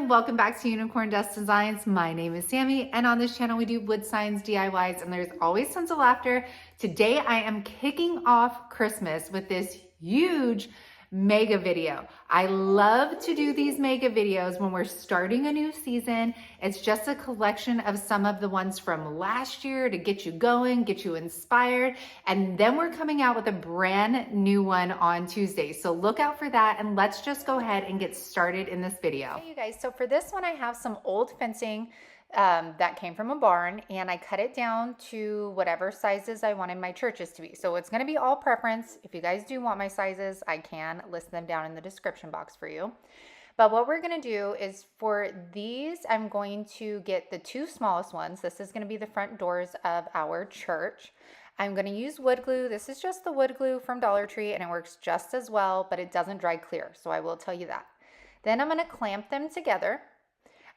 everyone, welcome back to Unicorn Dust Designs. My name is Sammy, and on this channel we do wood signs, DIYs, and there's always tons of laughter. Today I am kicking off Christmas with this huge mega video. I love to do these mega videos when we're starting a new season. It's just a collection of some of the ones from last year to get you going, get you inspired, and then we're coming out with a brand new one on Tuesday. So look out for that, and let's just go ahead and get started in this video. Hey you guys, so for this one I have some old fencing that came from a barn, and I cut it down to whatever sizes I wanted my churches to be. So it's going to be all preference. If you guys do want my sizes, I can list them down in the description box for you. But what we're going to do is for these, I'm going to get the two smallest ones. This is going to be the front doors of our church. I'm going to use wood glue. This is just the wood glue from Dollar Tree, and it works just as well, but it doesn't dry clear. So I will tell you that. Then I'm going to clamp them together.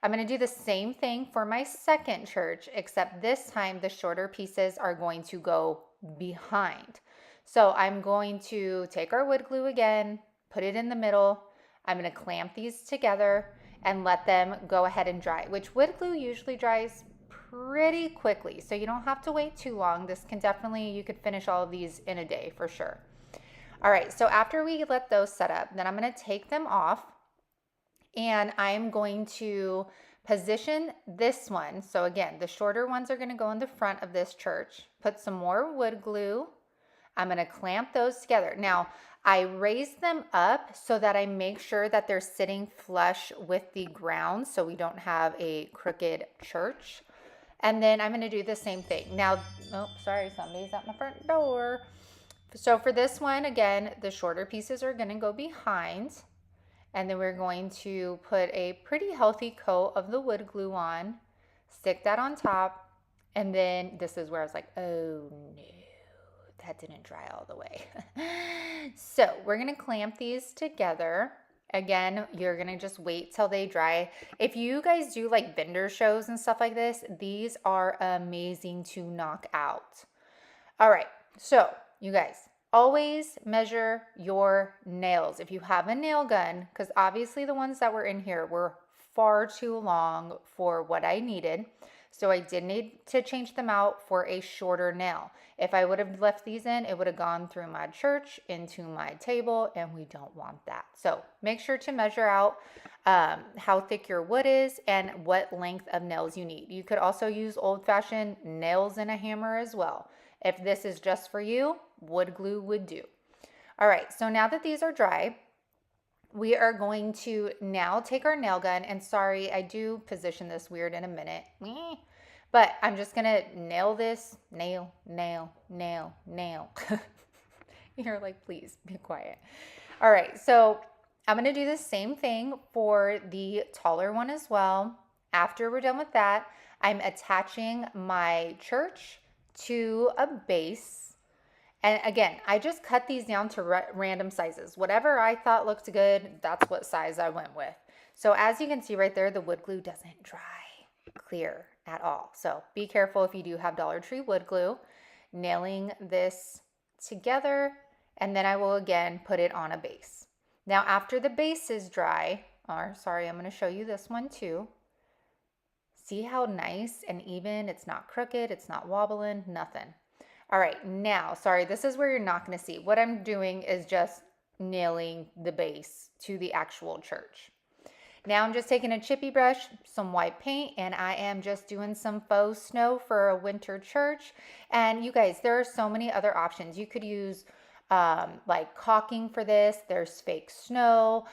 I'm going to do the same thing for my second church, except this time the shorter pieces are going to go behind. So I'm going to take our wood glue again, put it in the middle. I'm going to clamp these together and let them go ahead and dry, which wood glue usually dries pretty quickly. So you don't have to wait too long. This can definitely, you could finish all of these in a day for sure. All right, so after we let those set up, then I'm going to take them off. And I'm going to position this one. So again, the shorter ones are going to go in the front of this church. Put some more wood glue. I'm going to clamp those together. Now, I raise them up so that I make sure that they're sitting flush with the ground so we don't have a crooked church. And then I'm going to do the same thing. Now, oh, sorry, somebody's at my front door. So for this one, again, the shorter pieces are going to go behind. And then we're going to put a pretty healthy coat of the wood glue on, stick that on top, and then this is where I was like, oh no, that didn't dry all the way. So we're gonna clamp these together. Again, you're gonna just wait till they dry. If you guys do like vendor shows and stuff like this, these are amazing to knock out. All right, so you guys, always measure your nails. If you have a nail gun, because obviously the ones that were in here were far too long for what I needed. So I did need to change them out for a shorter nail. If I would have left these in, it would have gone through my church into my table, and we don't want that. So make sure to measure out how thick your wood is and what length of nails you need. You could also use old-fashioned nails and a hammer as well. If this is just for you, wood glue would do. All right, so now that these are dry, we are going to now take our nail gun, and sorry, I do position this weird in a minute, but I'm just gonna nail this, nail. You're like, please be quiet. All right, so I'm gonna do the same thing for the taller one as well. After we're done with that, I'm attaching my church to a base. And again, I just cut these down to random sizes. Whatever I thought looked good, that's what size I went with. So as you can see right there, the wood glue doesn't dry clear at all. So be careful if you do have Dollar Tree wood glue. Nailing this together, and then I will again put it on a base. Now after the base is dry, or sorry, I'm going to show you this one too. See how nice and even, it's not crooked, it's not wobbling, nothing. All right, now, sorry, this is where you're not gonna see. What I'm doing is just nailing the base to the actual church. Now I'm just taking a chippy brush, some white paint, and I am just doing some faux snow for a winter church. And you guys, there are so many other options. You could use like caulking for this. There's fake snow.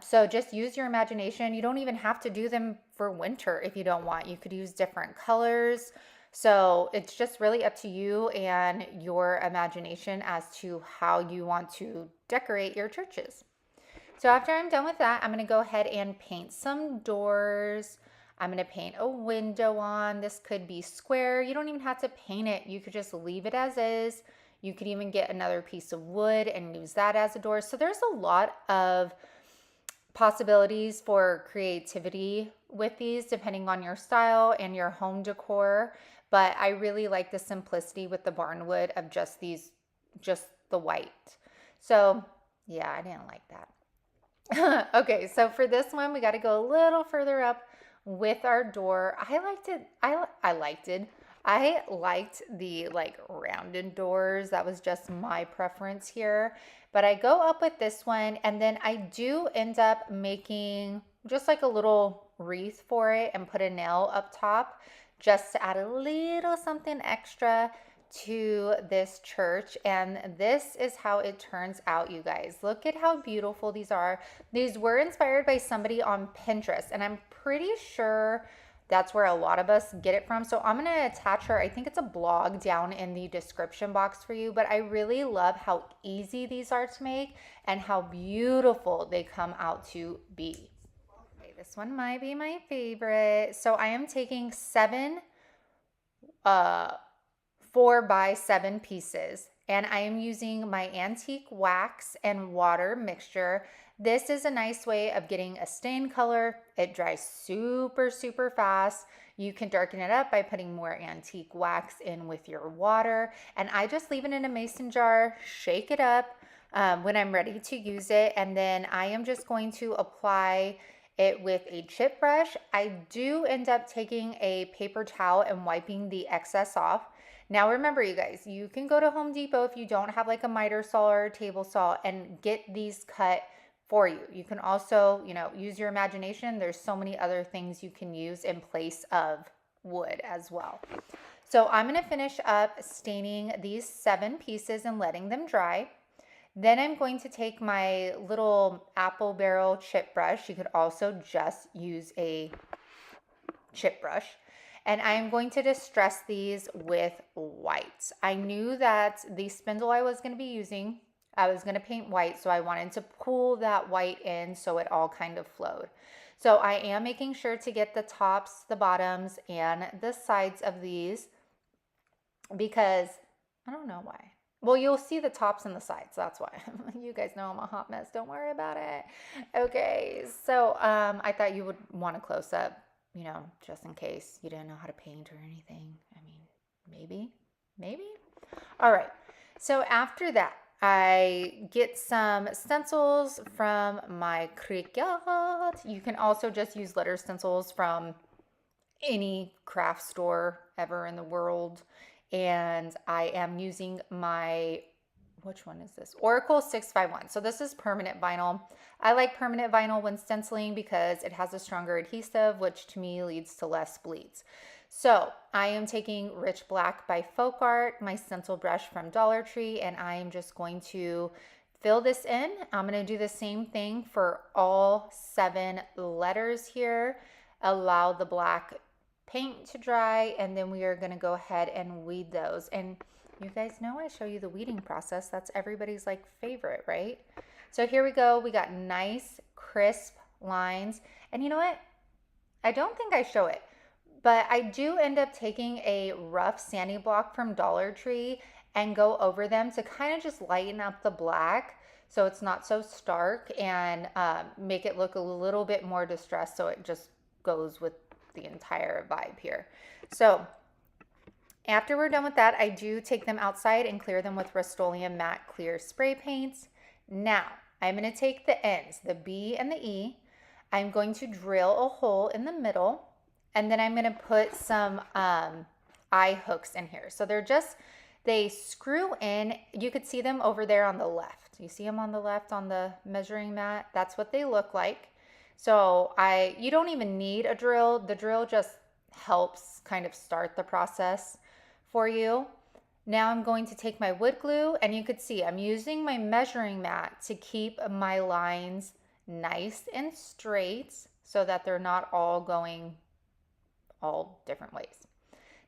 So just use your imagination. You don't even have to do them for winter if you don't want. You could use different colors. So it's just really up to you and your imagination as to how you want to decorate your churches. So after I'm done with that, I'm going to go ahead and paint some doors. I'm going to paint a window on. This could be square. You don't even have to paint it. You could just leave it as is. You could even get another piece of wood and use that as a door. So there's a lot of possibilities for creativity with these depending on your style and your home decor. But I really like the simplicity with the barnwood of just the white. So yeah, I didn't like that. Okay, so for this one, we got to go a little further up with our door. I liked it. I liked the like rounded doors. That was just my preference here. But I go up with this one, and then I do end up making just like a little wreath for it and put a nail up top just to add a little something extra to this church. And this is how it turns out, you guys. Look at how beautiful these are. These were inspired by somebody on Pinterest, and I'm pretty sure that's where a lot of us get it from. So I'm going to attach her, I think it's a blog down in the description box for you, but I really love how easy these are to make and how beautiful they come out to be. Okay, this one might be my favorite. So I am taking 4x7 pieces, and I am using my antique wax and water mixture. This is a nice way of getting a stain color. It dries super, super fast. You can darken it up by putting more antique wax in with your water. And I just leave it in a mason jar, shake it up when I'm ready to use it. And then I am just going to apply it with a chip brush. I do end up taking a paper towel and wiping the excess off. Now remember, you guys, you can go to Home Depot if you don't have like a miter saw or a table saw and get these cut for you. You can also, use your imagination. There's so many other things you can use in place of wood as well. So I'm going to finish up staining these 7 pieces and letting them dry. Then I'm going to take my little apple barrel chip brush. You could also just use a chip brush. And I'm going to distress these with white. I knew that the spindle I was going to be using, I was going to paint white, so I wanted to pull that white in so it all kind of flowed. So I am making sure to get the tops, the bottoms, and the sides of these because I don't know why. Well, you'll see the tops and the sides. That's why. You guys know I'm a hot mess. Don't worry about it. Okay, so I thought you would want a close-up, just in case you didn't know how to paint or anything. I mean, maybe. All right. So after that, I get some stencils from my Cricut. You can also just use letter stencils from any craft store ever in the world. And I am using my, which one is this? Oracle 651. So this is permanent vinyl. I like permanent vinyl when stenciling because it has a stronger adhesive, which to me leads to less bleeds. So I am taking Rich Black by Folk Art, my stencil brush from Dollar Tree, and I am just going to fill this in. I'm going to do the same thing for all 7 letters here. Allow the black paint to dry, and then we are going to go ahead and weed those. And you guys know I show you the weeding process. That's everybody's like favorite, right? So here we go. We got nice crisp lines. And you know what? I don't think I show it, but I do end up taking a rough sanding block from Dollar Tree and go over them to kind of just lighten up the black so it's not so stark and make it look a little bit more distressed, so it just goes with the entire vibe here. So after we're done with that, I do take them outside and clear them with Rust-Oleum matte clear spray paints. Now I'm going to take the ends, the B and the E. I'm going to drill a hole in the middle, and then I'm going to put some eye hooks in here. So they screw in. You could see them over there on the left. You see them on the left on the measuring mat? That's what they look like. So you don't even need a drill. The drill just helps kind of start the process for you. Now I'm going to take my wood glue, and you could see I'm using my measuring mat to keep my lines nice and straight so that they're not all going all different ways.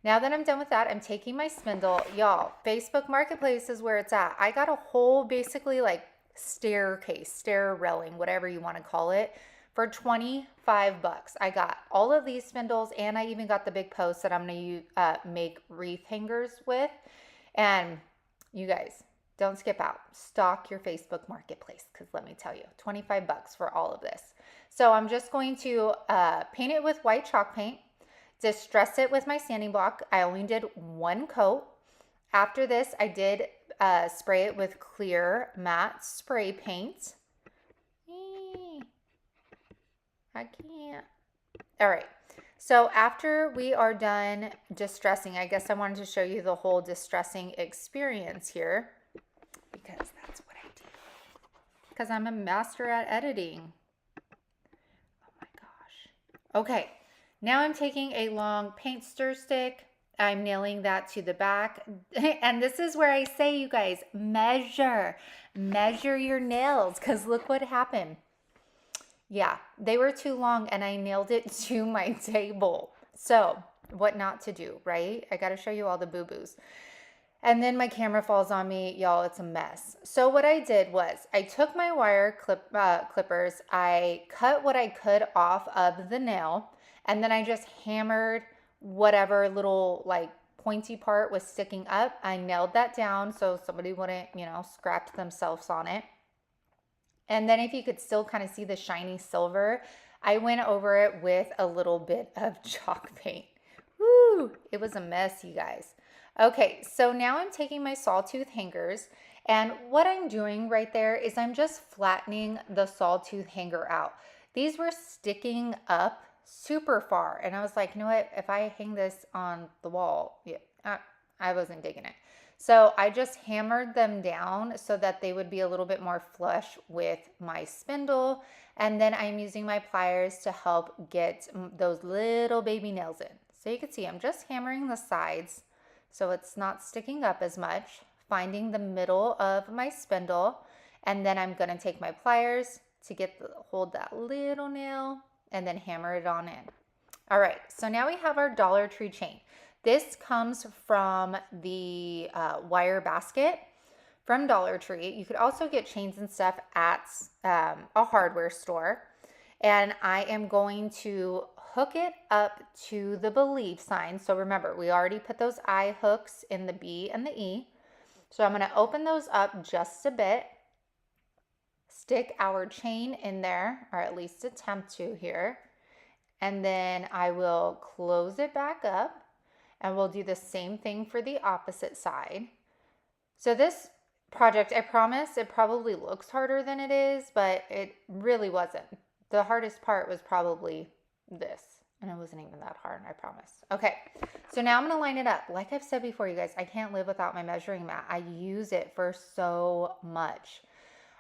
Now that I'm done with that, I'm taking my spindle. Y'all, Facebook Marketplace is where it's at. I got a whole basically like stair railing, whatever you want to call it, for 25 bucks. I got all of these spindles, and I even got the big posts that I'm going to make wreath hangers with. And you guys, don't skip out. Stock your Facebook Marketplace, because let me tell you, 25 bucks for all of this. So I'm just going to paint it with white chalk paint, distress it with my sanding block. I only did 1 coat. After this, I did spray it with clear matte spray paint. I can't. All right. So after we are done distressing, I guess I wanted to show you the whole distressing experience here because that's what I do. Because I'm a master at editing. Oh my gosh. Okay. Now I'm taking a long paint stir stick. I'm nailing that to the back. And this is where I say, you guys, measure your nails, because look what happened. Yeah, they were too long and I nailed it to my table. So what not to do, right? I got to show you all the boo-boos. And then my camera falls on me. Y'all, it's a mess. So what I did was I took my wire clippers. I cut what I could off of the nail. And then I just hammered whatever little like pointy part was sticking up. I nailed that down so somebody wouldn't, scratch themselves on it. And then if you could still kind of see the shiny silver, I went over it with a little bit of chalk paint. Woo! It was a mess, you guys. Okay, so now I'm taking my sawtooth hangers, and what I'm doing right there is I'm just flattening the sawtooth hanger out. These were sticking up super far, and I was like, you know what, if I hang this on the wall, yeah, I wasn't digging it. So I just hammered them down so that they would be a little bit more flush with my spindle. And then I'm using my pliers to help get those little baby nails in. So you can see I'm just hammering the sides so it's not sticking up as much, finding the middle of my spindle. And then I'm gonna take my pliers to hold that little nail and then hammer it on in. All right, so now we have our Dollar Tree chain. This comes from the wire basket from Dollar Tree. You could also get chains and stuff at a hardware store. And I am going to hook it up to the believe sign. So remember, we already put those eye hooks in the B and the E. So I'm going to open those up just a bit, stick our chain in there, or at least attempt to here. And then I will close it back up. And we'll do the same thing for the opposite side. So this project, I promise, it probably looks harder than it is, but it really wasn't. The hardest part was probably this, and it wasn't even that hard, I promise. Okay, so now I'm gonna line it up. Like I've said before, you guys, I can't live without my measuring mat. I use it for so much.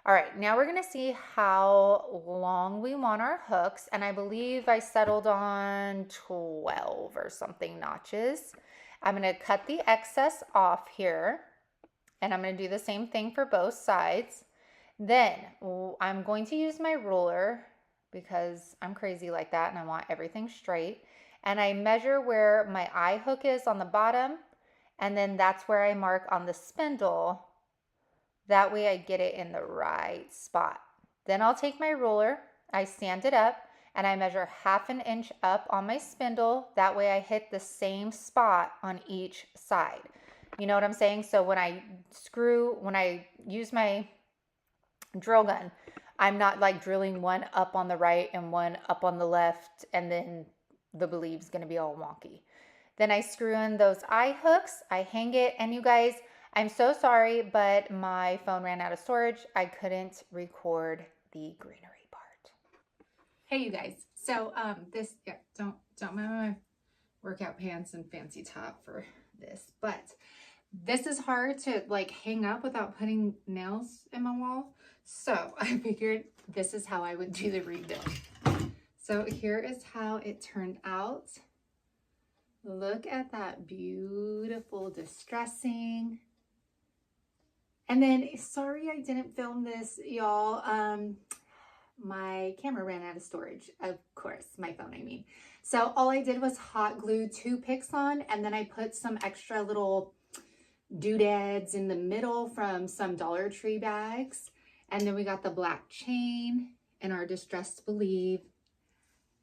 All right, now we're gonna see how long we want our hooks, and I believe I settled on 12 or something notches. I'm gonna cut the excess off here, and I'm gonna do the same thing for both sides. Then I'm going to use my ruler because I'm crazy like that and I want everything straight. And I measure where my eye hook is on the bottom, and then that's where I mark on the spindle. That way I get it in the right spot. Then I'll take my ruler, I stand it up, and I measure 1/2 inch up on my spindle. That way I hit the same spot on each side. You know what I'm saying? So when I use my drill gun, I'm not like drilling one up on the right and one up on the left, and then the believe's gonna be all wonky. Then I screw in those eye hooks, I hang it, and you guys, I'm so sorry, but my phone ran out of storage. I couldn't record the greenery part. Hey, you guys. So don't mind my workout pants and fancy top for this, but this is hard to like hang up without putting nails in my wall. So I figured this is how I would do the rebuild. So here is how it turned out. Look at that beautiful distressing. And then, sorry I didn't film this, y'all. My camera ran out of storage, of course, my phone, I mean. So all I did was hot glue 2 picks on, and then I put some extra little doodads in the middle from some Dollar Tree bags. And then we got the black chain and our distressed believe.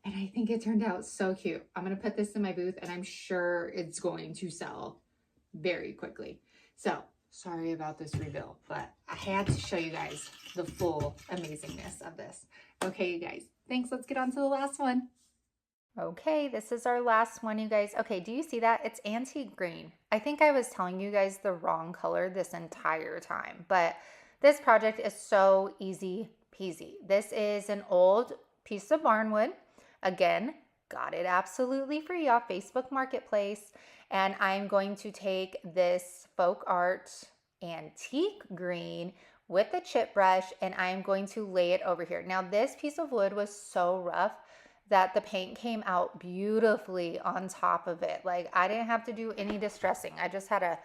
And I think it turned out so cute. I'm gonna put this in my booth and I'm sure it's going to sell very quickly. So sorry about this reveal, but I had to show you guys the full amazingness of this. Okay, you guys, thanks. Let's get on to the last one. Okay, this is our last one, you guys. Okay, do you see that? It's antique green. I think I was telling you guys the wrong color this entire time, but this project is so easy peasy. This is an old piece of barnwood. Again, got it absolutely free off Facebook Marketplace. And I'm going to take this folk art antique green with a chip brush, and I'm going to lay it over here. Now, this piece of wood was so rough that the paint came out beautifully on top of it. Like, I didn't have to do any distressing. I just had to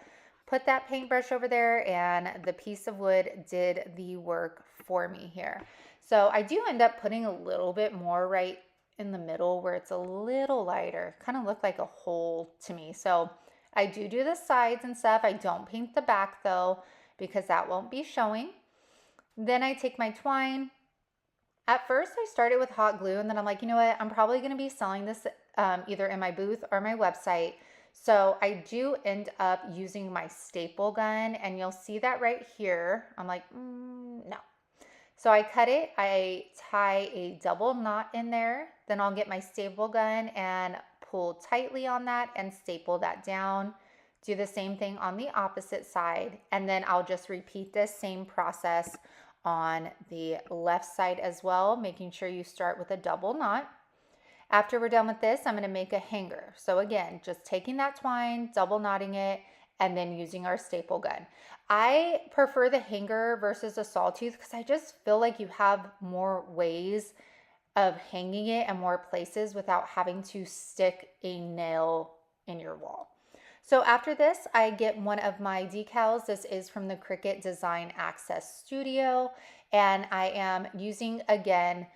put that paintbrush over there, and the piece of wood did the work for me here. So I do end up putting a little bit more right in the middle where it's a little lighter. Kind of looked like a hole to me. So I do the sides and stuff. I don't paint the back though, because that won't be showing. Then I take my twine. At first I started with hot glue, and then I'm like, you know what? I'm probably going to be selling this either in my booth or my website. So I do end up using my staple gun, and you'll see that right here. I'm like, no. So I cut it, I tie a double knot in there, then I'll get my staple gun and pull tightly on that and staple that down. Do the same thing on the opposite side, and then I'll just repeat this same process on the left side as well, making sure you start with a double knot. After we're done with this, I'm going to make a hanger. So again, just taking that twine, double knotting it, and then using our staple gun. I prefer the hanger versus a sawtooth because I just feel like you have more ways of hanging it and more places without having to stick a nail in your wall. So after this, I get one of my decals. This is from the Cricut Design Access Studio, and I am using, again,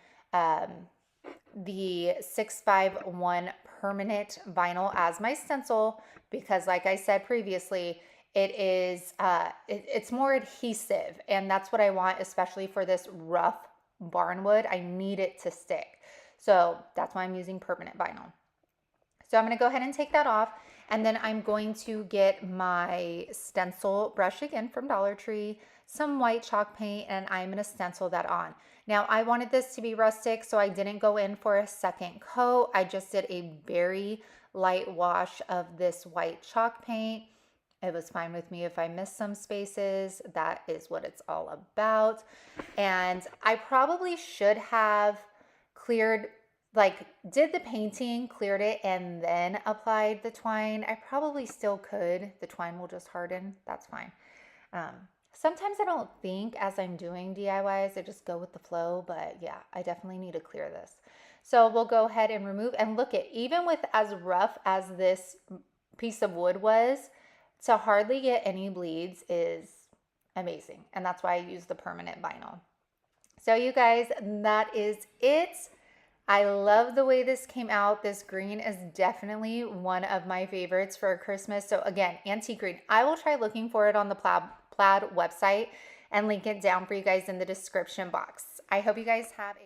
the 651 permanent vinyl as my stencil because, like I said previously, it's more adhesive, and that's what I want, especially for this rough barnwood. I need it to stick, so that's why I'm using permanent vinyl. So I'm going to go ahead and take that off, and then I'm going to get my stencil brush again from Dollar Tree, some white chalk paint, and I'm going to stencil that on. Now, I wanted this to be rustic, so I didn't go in for a second coat. I just did a very light wash of this white chalk paint. It was fine with me if I missed some spaces. That is what it's all about. And I probably should have cleared, did the painting, cleared it, and then applied the twine. I probably still could. The twine will just harden. That's fine. Sometimes I don't think as I'm doing DIYs, I just go with the flow, but yeah, I definitely need to clear this. So we'll go ahead and remove, and look at, even with as rough as this piece of wood was, to hardly get any bleeds is amazing. And that's why I use the permanent vinyl. So you guys, that is it. I love the way this came out. This green is definitely one of my favorites for Christmas. So again, antique green. I will try looking for it on the Plaid website and link it down for you guys in the description box. I hope you guys have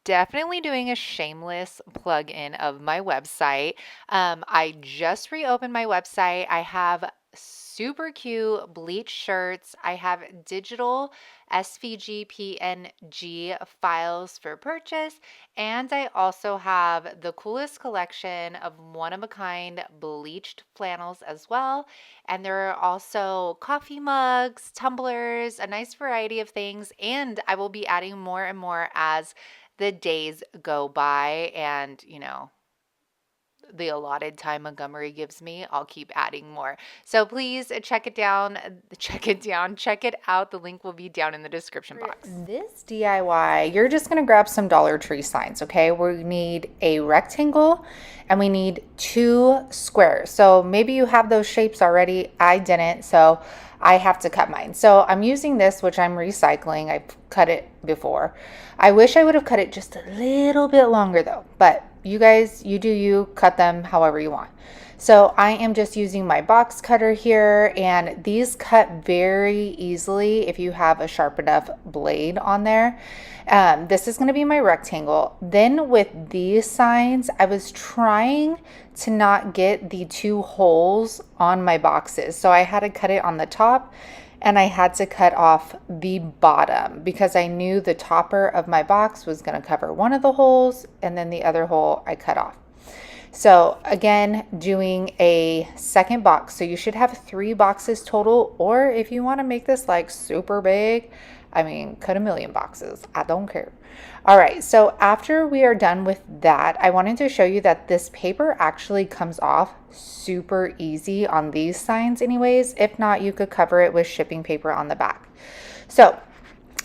definitely doing a shameless plug-in of my website. I just reopened my website. I have super cute bleach shirts. I have digital SVG PNG files for purchase, and I also have the coolest collection of one-of-a-kind bleached flannels as well. And there are also coffee mugs, tumblers, a nice variety of things, and I will be adding more and more as the days go by, and the allotted time Montgomery gives me, I'll keep adding more. So please check it out. The link will be down in the description box. This DIY, you're just going to grab some Dollar Tree signs, okay? We need a rectangle and we need 2 squares. So maybe you have those shapes already. I didn't, so I have to cut mine. So I'm using this, which I'm recycling. I've cut it before. I wish I would have cut it just a little bit longer though, but you guys, you do you, cut them however you want. So I am just using my box cutter here, and these cut very easily if you have a sharp enough blade on there. This is going to be my rectangle. Then with these signs, I was trying to not get the 2 holes on my boxes. So I had to cut it on the top, and I had to cut off the bottom because I knew the topper of my box was going to cover one of the holes, and then the other hole I cut off. So again, doing a second box. So you should have 3 boxes total, or if you want to make this like super big, I mean, cut a million boxes. I don't care. All right, so after we are done with that, I wanted to show you that this paper actually comes off super easy on these signs anyways. If not, you could cover it with shipping paper on the back. So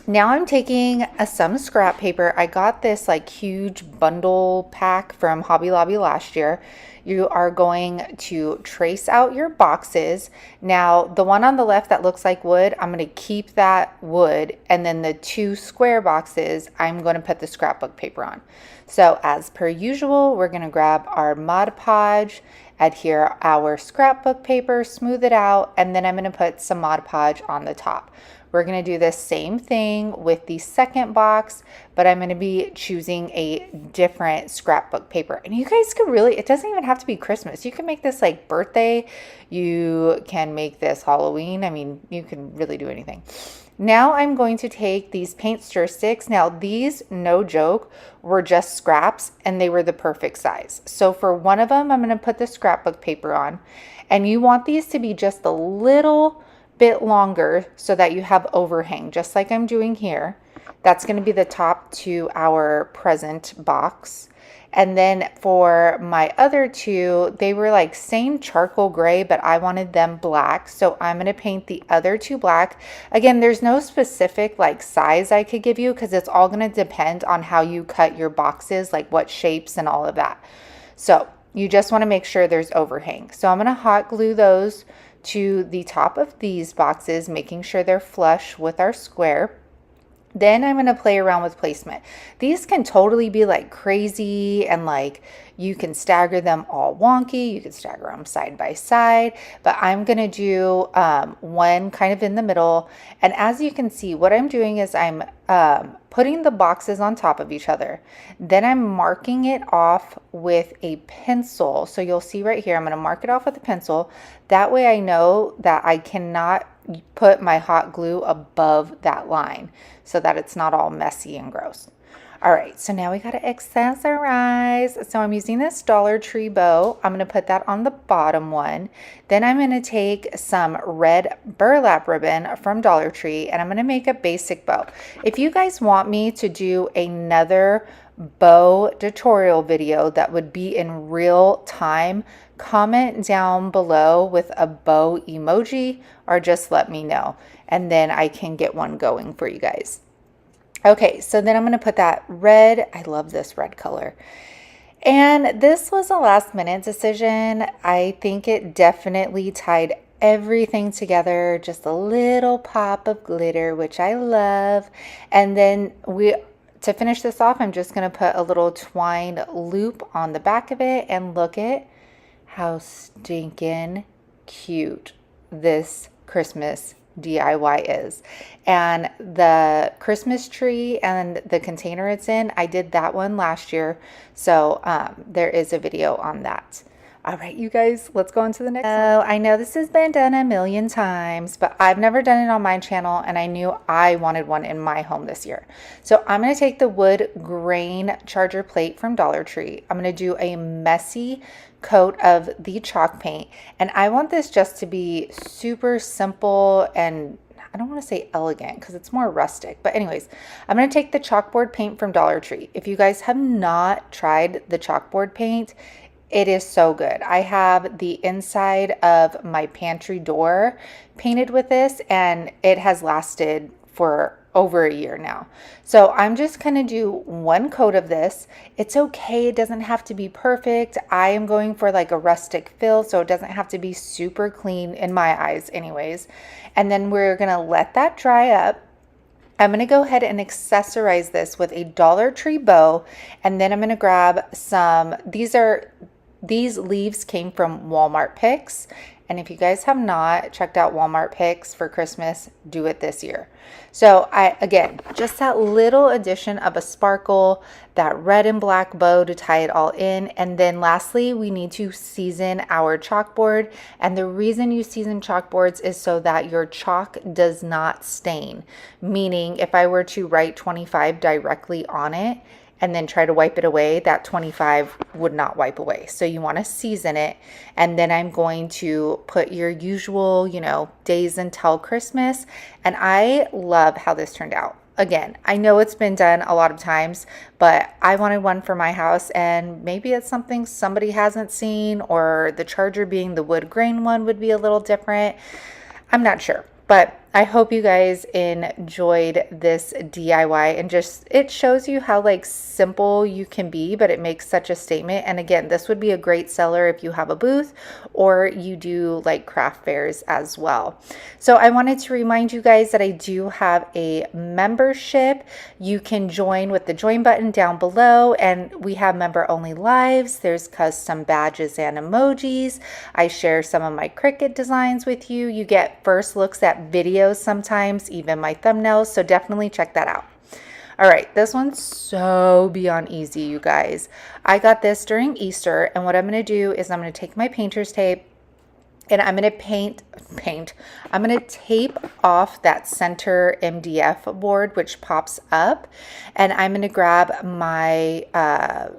now I'm taking some scrap paper. I got this like huge bundle pack from Hobby Lobby last year. You are going to trace out your boxes. Now, the one on the left that looks like wood, I'm going to keep that wood. And then the 2 square boxes, I'm going to put the scrapbook paper on. So as per usual, we're going to grab our Mod Podge, adhere our scrapbook paper, smooth it out, and then I'm going to put some Mod Podge on the top. We're going to do the same thing with the second box, but I'm going to be choosing a different scrapbook paper. And you guys can really, it doesn't even have to be Christmas. You can make this like birthday. You can make this Halloween. I mean, you can really do anything. Now I'm going to take these paint stir sticks. Now these, no joke, were just scraps and they were the perfect size. So for one of them, I'm going to put the scrapbook paper on, and you want these to be just a little bit longer so that you have overhang, just like I'm doing here. That's going to be the top to our present box. And then for my other 2, they were like same charcoal gray, but I wanted them black. So I'm going to paint the other 2 black. Again, there's no specific like size I could give you because it's all going to depend on how you cut your boxes, like what shapes and all of that. So you just want to make sure there's overhang. So I'm going to hot glue those to the top of these boxes, making sure they're flush with our square. Then I'm going to play around with placement. These can totally be like crazy, and like you can stagger them all wonky. You can stagger them side by side, but I'm going to do one kind of in the middle. And as you can see, what I'm doing is I'm putting the boxes on top of each other. Then I'm marking it off with a pencil. So you'll see right here, I'm going to mark it off with a pencil. That way I know that I cannot put my hot glue above that line so that it's not all messy and gross. All right, so now we got to accessorize. So I'm using this Dollar Tree bow. I'm going to put that on the bottom one. Then I'm going to take some red burlap ribbon from Dollar Tree, and I'm going to make a basic bow. If you guys want me to do another bow tutorial video that would be in real time, comment down below with a bow emoji, or just let me know, and then I can get one going for you guys. Okay, so then I'm going to put that red. I love this red color. And this was a last minute decision. I think it definitely tied everything together, just a little pop of glitter, which I love. And then to finish this off, I'm just going to put a little twine loop on the back of it, and look at how stinking cute this Christmas DIY is. And the Christmas tree and the container it's in, I did that one last year. So there is a video on that. All right, you guys, let's go on to the next one. I know this has been done a million times, but I've never done it on my channel, and I knew I wanted one in my home this year. So I'm going to take the wood grain charger plate from Dollar Tree. I'm going to do a messy coat of the chalk paint, and I want this just to be super simple, and I don't want to say elegant because it's more rustic, but anyways, I'm going to take the chalkboard paint from Dollar Tree. If you guys have not tried the chalkboard paint, it is so good. I have the inside of my pantry door painted with this, and it has lasted for over a year now. So I'm just going to do one coat of this. It's okay. It doesn't have to be perfect. I am going for like a rustic feel, so it doesn't have to be super clean in my eyes anyways. And then we're going to let that dry up. I'm going to go ahead and accessorize this with a Dollar Tree bow, and then I'm going to grab some, these leaves came from Walmart picks, and if you guys have not checked out Walmart picks for Christmas, do it this year. So again, just that little addition of a sparkle, that red and black bow to tie it all in. And then lastly, we need to season our chalkboard. And the reason you season chalkboards is so that your chalk does not stain. Meaning if I were to write 25 directly on it, and then try to wipe it away, that 25 would not wipe away. So you want to season it. And then I'm going to put your usual, days until Christmas. And I love how this turned out. Again, I know it's been done a lot of times, but I wanted one for my house, and maybe it's something somebody hasn't seen, or the charger being the wood grain one would be a little different. I'm not sure, but I hope you guys enjoyed this DIY, and just, it shows you how like simple you can be, but it makes such a statement. And again, this would be a great seller if you have a booth or you do like craft fairs as well. So I wanted to remind you guys that I do have a membership. You can join with the join button down below, and we have member only lives. There's custom badges and emojis. I share some of my Cricut designs with you. You get first looks at videos, sometimes even my thumbnails, so definitely check that out. All right, this one's so beyond easy, you guys. I got this during Easter, and what I'm going to do is I'm going to take my painter's tape, and I'm going to I'm going to tape off that center MDF board, which pops up. And I'm going to grab my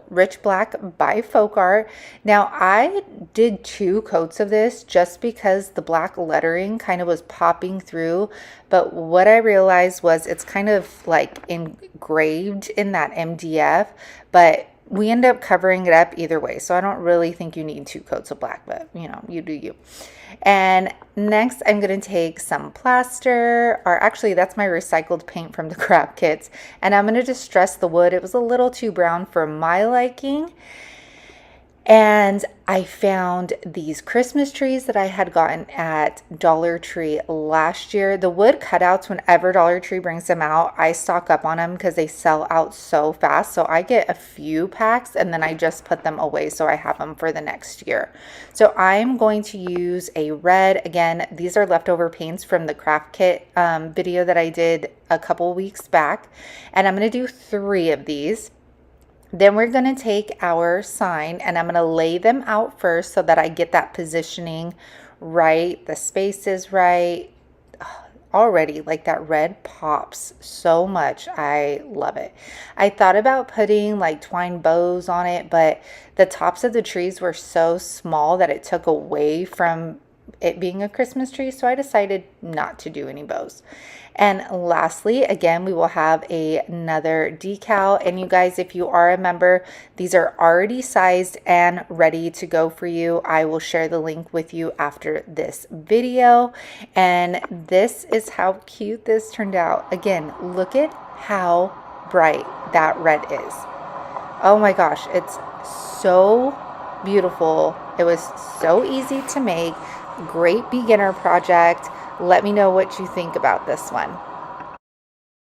Rich Black by Folk Art. Now, I did 2 coats of this just because the black lettering kind of was popping through. But what I realized was it's kind of like engraved in that MDF, but we end up covering it up either way. So I don't really think you need 2 coats of black, but you do you. And next I'm going to take some plaster, or actually that's my recycled paint from the craft kits. And I'm going to distress the wood. It was a little too brown for my liking. And I found these Christmas trees that I had gotten at Dollar Tree last year. The wood cutouts, whenever Dollar Tree brings them out, I stock up on them because they sell out so fast. So I get a few packs and then I just put them away so I have them for the next year. So I'm going to use a red. Again, these are leftover paints from the craft kit video that I did a couple weeks back. And I'm going to do 3 of these. Then we're going to take our sign and I'm going to lay them out first so that I get that positioning right, the space is right. Already, like, that red pops so much. I love it. I thought about putting like twine bows on it, but the tops of the trees were so small that it took away from it being a Christmas tree, so I decided not to do any bows. And lastly, again, we will have another decal. And you guys, if you are a member, these are already sized and ready to go for you. I will share the link with you after this video. And this is how cute this turned out. Again, look at how bright that red is. Oh my gosh, it's so beautiful. It was so easy to make. Great beginner project. Let me know what you think about this one.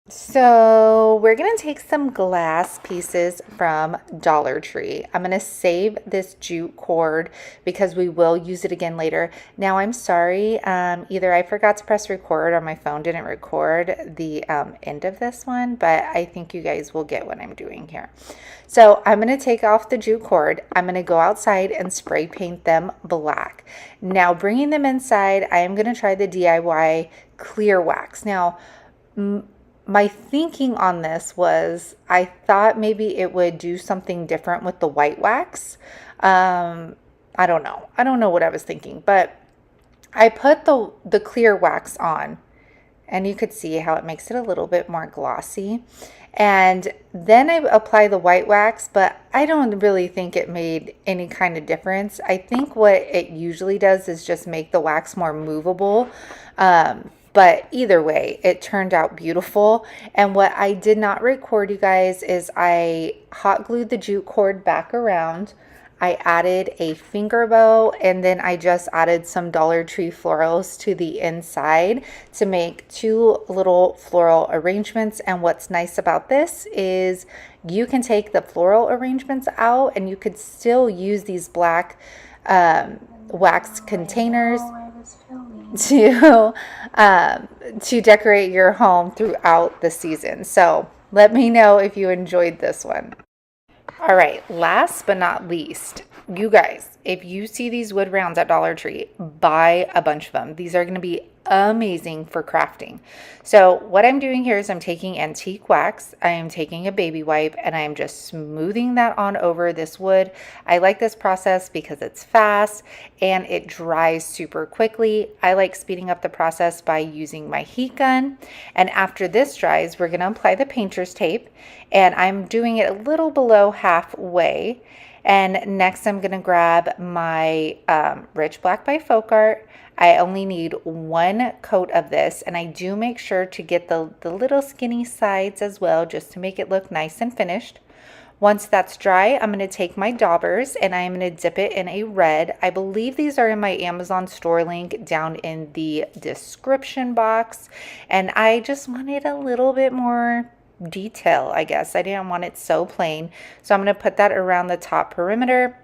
So we're going to take some glass pieces from Dollar Tree. I'm going to save this jute cord because we will use it again later. Now, I'm sorry, either I forgot to press record or my phone didn't record the end of this one, but I think you guys will get what I'm doing here. So I'm going to take off the jute cord. I'm going to go outside and spray paint them black. Now, bringing them inside, I am going to try the DIY clear wax. Now, my thinking on this was I thought maybe it would do something different with the white wax. I don't know. I don't know what I was thinking, but I put the clear wax on, and you could see how it makes it a little bit more glossy. And then I apply the white wax, but I don't really think it made any kind of difference. I think what it usually does is just make the wax more movable. But either way, it turned out beautiful. And what I did not record, you guys, is I hot glued the jute cord back around. I added a finger bow, and then I just added some Dollar Tree florals to the inside to make 2 little floral arrangements. And what's nice about this is you can take the floral arrangements out and you could still use these black wax containers to decorate your home throughout the season. So let me know if you enjoyed this one. All right, last but not least, you guys, if you see these wood rounds at Dollar Tree, buy a bunch of them. These are going to be amazing for crafting. So what I'm doing here is I'm taking antique wax, I am taking a baby wipe, and I am just smoothing that on over this wood. I like this process because it's fast and it dries super quickly. I like speeding up the process by using my heat gun. And after this dries, we're going to apply the painter's tape, and I'm doing it a little below halfway. And next I'm going to grab my Rich Black by Folk Art. I only need one coat of this, and I do make sure to get the little skinny sides as well, just to make it look nice and finished. Once that's dry, I'm going to take my daubers and I'm going to dip it in a red. I believe these are in my Amazon store link down in the description box. And I just wanted a little bit more detail, I guess. I didn't want it so plain. So I'm going to put that around the top perimeter.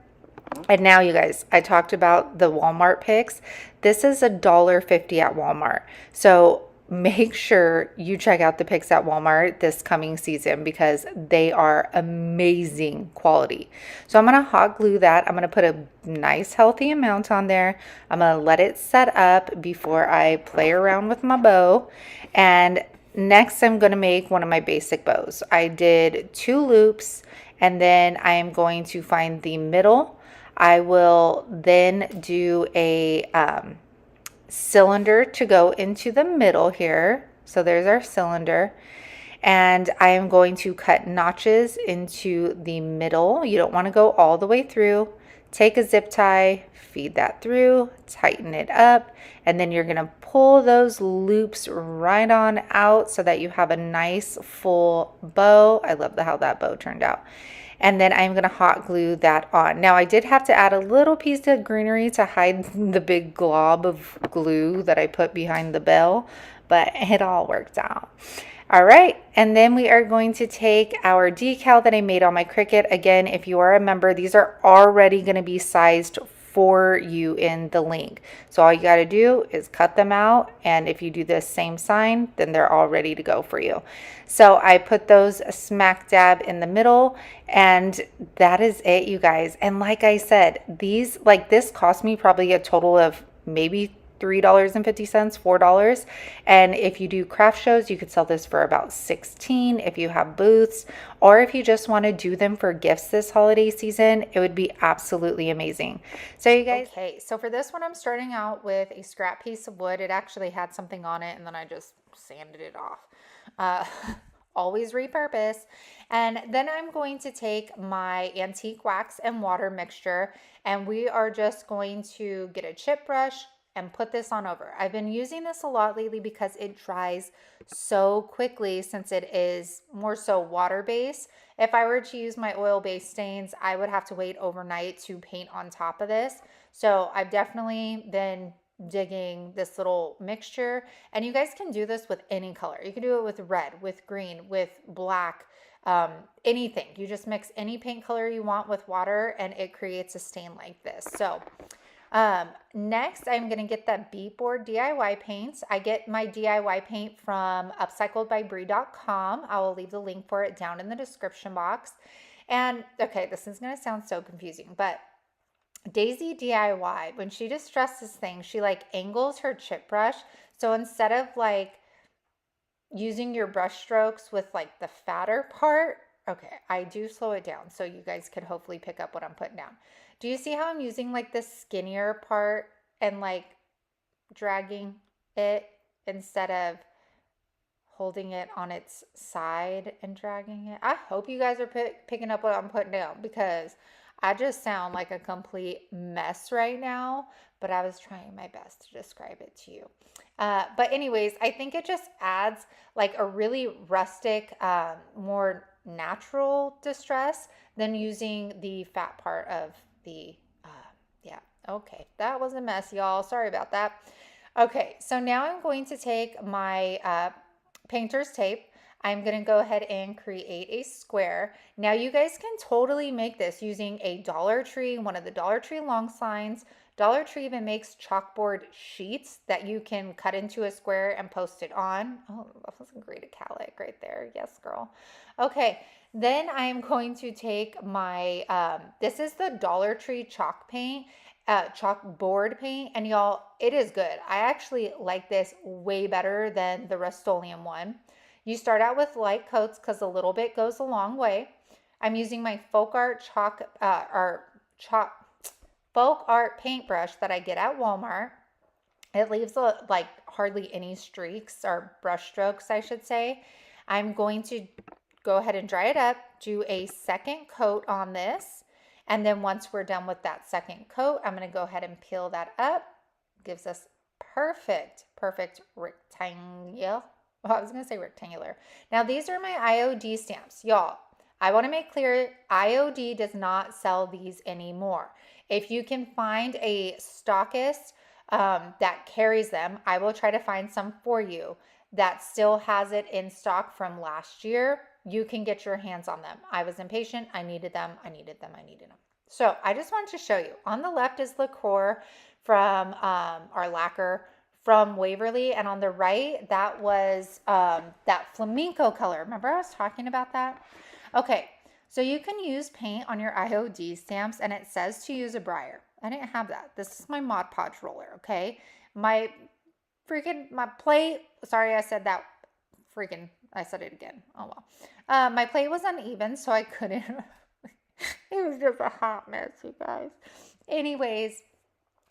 And now, you guys, I talked about the Walmart picks. This is $1.50 at Walmart. So make sure you check out the picks at Walmart this coming season because they are amazing quality. So I'm going to hot glue that. I'm going to put a nice healthy amount on there. I'm going to let it set up before I play around with my bow. And next, I'm going to make one of my basic bows. I did 2 loops, and then I am going to find the middle. I will then do a cylinder to go into the middle here. So there's our cylinder. And I am going to cut notches into the middle. You don't want to go all the way through. Take a zip tie, feed that through, tighten it up, and then you're going to pull those loops right on out so that you have a nice full bow. I love how that bow turned out. And then I'm going to hot glue that on. Now I did have to add a little piece of greenery to hide the big glob of glue that I put behind the bell, but it all worked out. All right, and then we are going to take our decal that I made on my Cricut. Again, if you are a member, these are already going to be sized for you in the link. So all you got to do is cut them out, and if you do this same sign, then they're all ready to go for you. So I put those smack dab in the middle, and that is it, you guys. And like I said, these, like, this cost me probably a total of maybe $3.50, $4. And if you do craft shows, you could sell this for about $16 if you have booths, or if you just want to do them for gifts this holiday season, it would be absolutely amazing. So you guys, okay, so for this one, I'm starting out with a scrap piece of wood. It actually had something on it, and then I just sanded it off. Always repurpose. And then I'm going to take my antique wax and water mixture, and we are just going to get a chip brush and put this on over. I've been using this a lot lately because it dries so quickly since it is more so water-based. If I were to use my oil-based stains, I would have to wait overnight to paint on top of this. So I've definitely been digging this little mixture, and you guys can do this with any color. You can do it with red, with green, with black, anything. You just mix any paint color you want with water and it creates a stain like this. So next I'm going to get that bead board DIY paint. I get my DIY paint from upcycledbybrie.com. I will leave the link for it down in the description box. And okay, this is going to sound so confusing, but Daisy DIY, when she distresses things, she like angles her chip brush. So instead of like using your brush strokes with like the fatter part, okay, I do slow it down so you guys could hopefully pick up what I'm putting down. Do you see how I'm using like the skinnier part and like dragging it instead of holding it on its side and dragging it? I hope you guys are picking up what I'm putting down because I just sound like a complete mess right now, but I was trying my best to describe it to you. But anyways, I think it just adds like a really rustic, more natural distress than using the fat part of the, yeah, okay. That was a mess, y'all. Sorry about that. Okay, so now I'm going to take my painter's tape. I'm going to go ahead and create a square. Now you guys can totally make this using a Dollar Tree, one of the Dollar Tree long signs. Dollar Tree even makes chalkboard sheets that you can cut into a square and post it on. Oh, that was a great acrylic right there. Yes, girl. Okay, then I'm going to take my, this is the Dollar Tree chalk paint. chalkboard paint, and y'all, it is good. I actually like this way better than the Rust-Oleum one. You start out with light coats because a little bit goes a long way. I'm using my folk art folk art paintbrush that I get at Walmart. It leaves like hardly any streaks or brush strokes, I should say. I'm going to go ahead and dry it up, do a second coat on this. And then once we're done with that second coat, I'm going to go ahead and peel that up. Gives us perfect rectangle. Well, I was going to say rectangular. Now, these are my IOD stamps. Y'all, I want to make clear, IOD does not sell these anymore. If you can find a stockist that carries them, I will try to find some for you that still has it in stock from last year. You can get your hands on them. I was impatient. I needed them. So I just wanted to show you. On the left is Decor from our lacquer from Waverly. And on the right, that was that flamenco color. Remember I was talking about that? Okay, so you can use paint on your IOD stamps, and it says to use a brayer. I didn't have that. This is my Mod Podge roller, okay? My plate, sorry I said that, I said it again. Oh well. My plate was uneven, so I couldn't, it was just a hot mess, you guys. Anyways,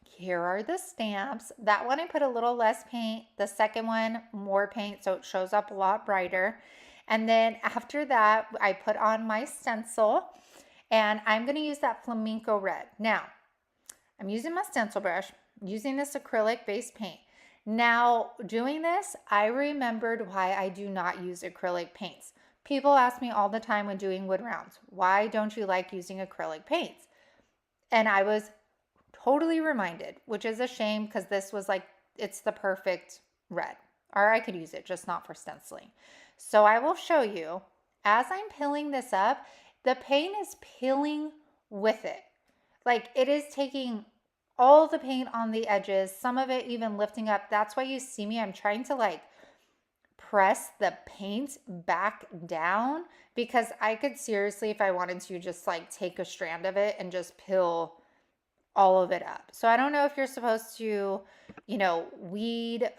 here are the stamps. That one I put a little less paint. The second one, more paint, so it shows up a lot brighter. And then after that, I put on my stencil, and I'm going to use that flamenco red. Now, I'm using my stencil brush, using this acrylic based paint. Now, doing this, I remembered why I do not use acrylic paints. People ask me all the time when doing wood rounds, why don't you like using acrylic paints? And I was totally reminded, which is a shame because this was like, it's the perfect red. Or I could use it, just not for stenciling. So I will show you, as I'm peeling this up, the paint is peeling with it. Like it is taking all the paint on the edges, some of it even lifting up. That's why you see me, I'm trying to like press the paint back down because I could seriously, if I wanted to, just like take a strand of it and just peel all of it up. So I don't know if you're supposed to, weed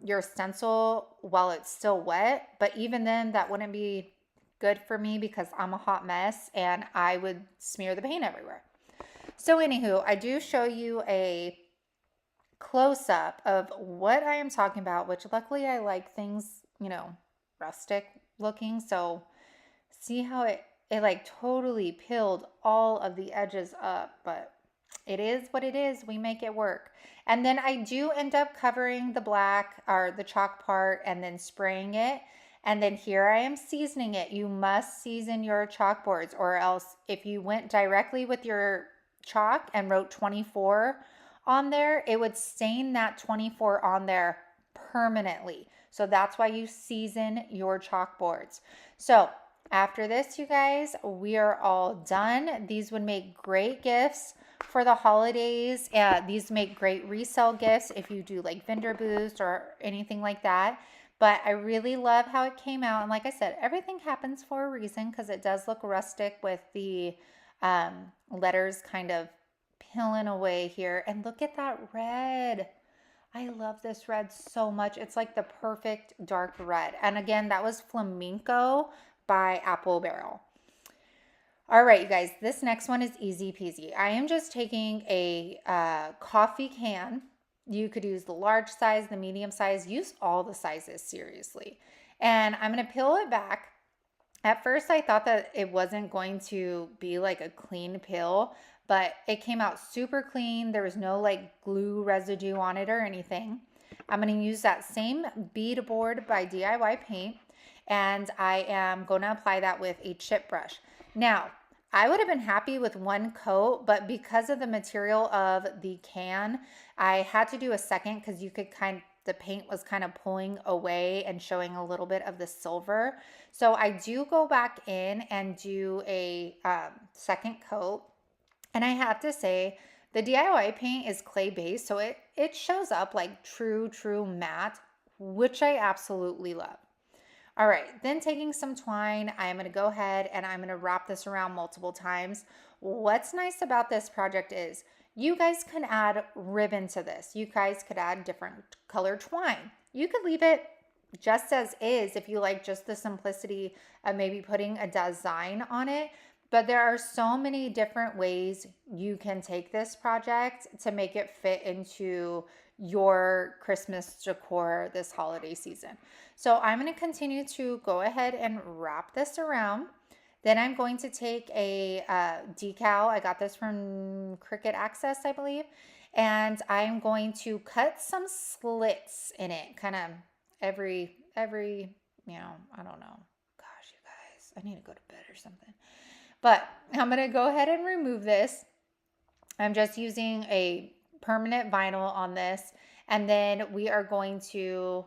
your stencil while it's still wet, but even then that wouldn't be good for me because I'm a hot mess and I would smear the paint everywhere. So anywho, I do show you a close-up of what I am talking about, which luckily I like things, rustic looking. So see how it like totally peeled all of the edges up, but it is what it is. We make it work. And then I do end up covering the black or the chalk part and then spraying it. And then here I am seasoning it. You must season your chalkboards, or else if you went directly with your chalk and wrote 24 on there, it would stain that 24 on there permanently. So that's why you season your chalkboards. So after this, you guys, we are all done. These would make great gifts for the holidays. These make great resale gifts if you do like vendor booths or anything like that. But I really love how it came out. And like I said, everything happens for a reason because it does look rustic with the letters kind of peeling away here. And look at that red. I love this red so much. It's like the perfect dark red. And again, that was Flamenco by Apple Barrel. All right, you guys, this next one is easy peasy. I am just taking a coffee can. You could use the large size, the medium size, use all the sizes, seriously. And I'm going to peel it back. At first, I thought that it wasn't going to be like a clean peel, but it came out super clean. There was no like glue residue on it or anything. I'm going to use that same bead board by DIY Paint, and I am going to apply that with a chip brush. Now, I would have been happy with one coat, but because of the material of the can, I had to do a second because you could the paint was kind of pulling away and showing a little bit of the silver. So I do go back in and do a second coat. And I have to say, the DIY paint is clay based, so it shows up like true matte, which I absolutely love. All right, then taking some twine, I'm going to go ahead and I'm going to wrap this around multiple times. What's nice about this project is You guys can add ribbon to this. You guys could add different colored twine. You could leave it just as is if you like just the simplicity of maybe putting a design on it. But there are so many different ways you can take this project to make it fit into your Christmas decor this holiday season. So I'm going to continue to go ahead and wrap this around. Then I'm going to take a decal. I got this from Cricut Access, I believe. And I'm going to cut some slits in it, kind of every, I don't know. Gosh, you guys, I need to go to bed or something. But I'm going to go ahead and remove this. I'm just using a permanent vinyl on this. And then we are going to,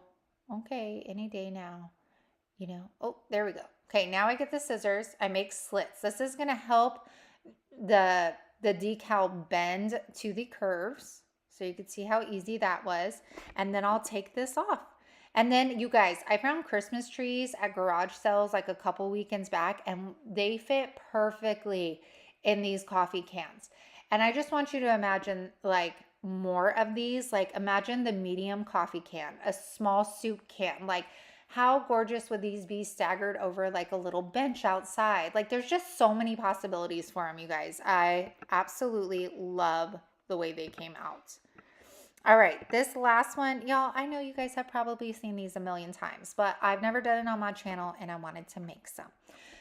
okay, any day now, oh, there we go. Okay, now I get the scissors. I make slits. This is going to help the decal bend to the curves. So you can see how easy that was. And then I'll take this off. And then you guys, I found Christmas trees at garage sales like a couple weekends back, and they fit perfectly in these coffee cans. And I just want you to imagine like more of these. Like imagine the medium coffee can, a small soup can. Like how gorgeous would these be staggered over like a little bench outside? Like there's just so many possibilities for them, you guys. I absolutely love the way they came out. All right, this last one, y'all, I know you guys have probably seen these a million times, but I've never done it on my channel and I wanted to make some.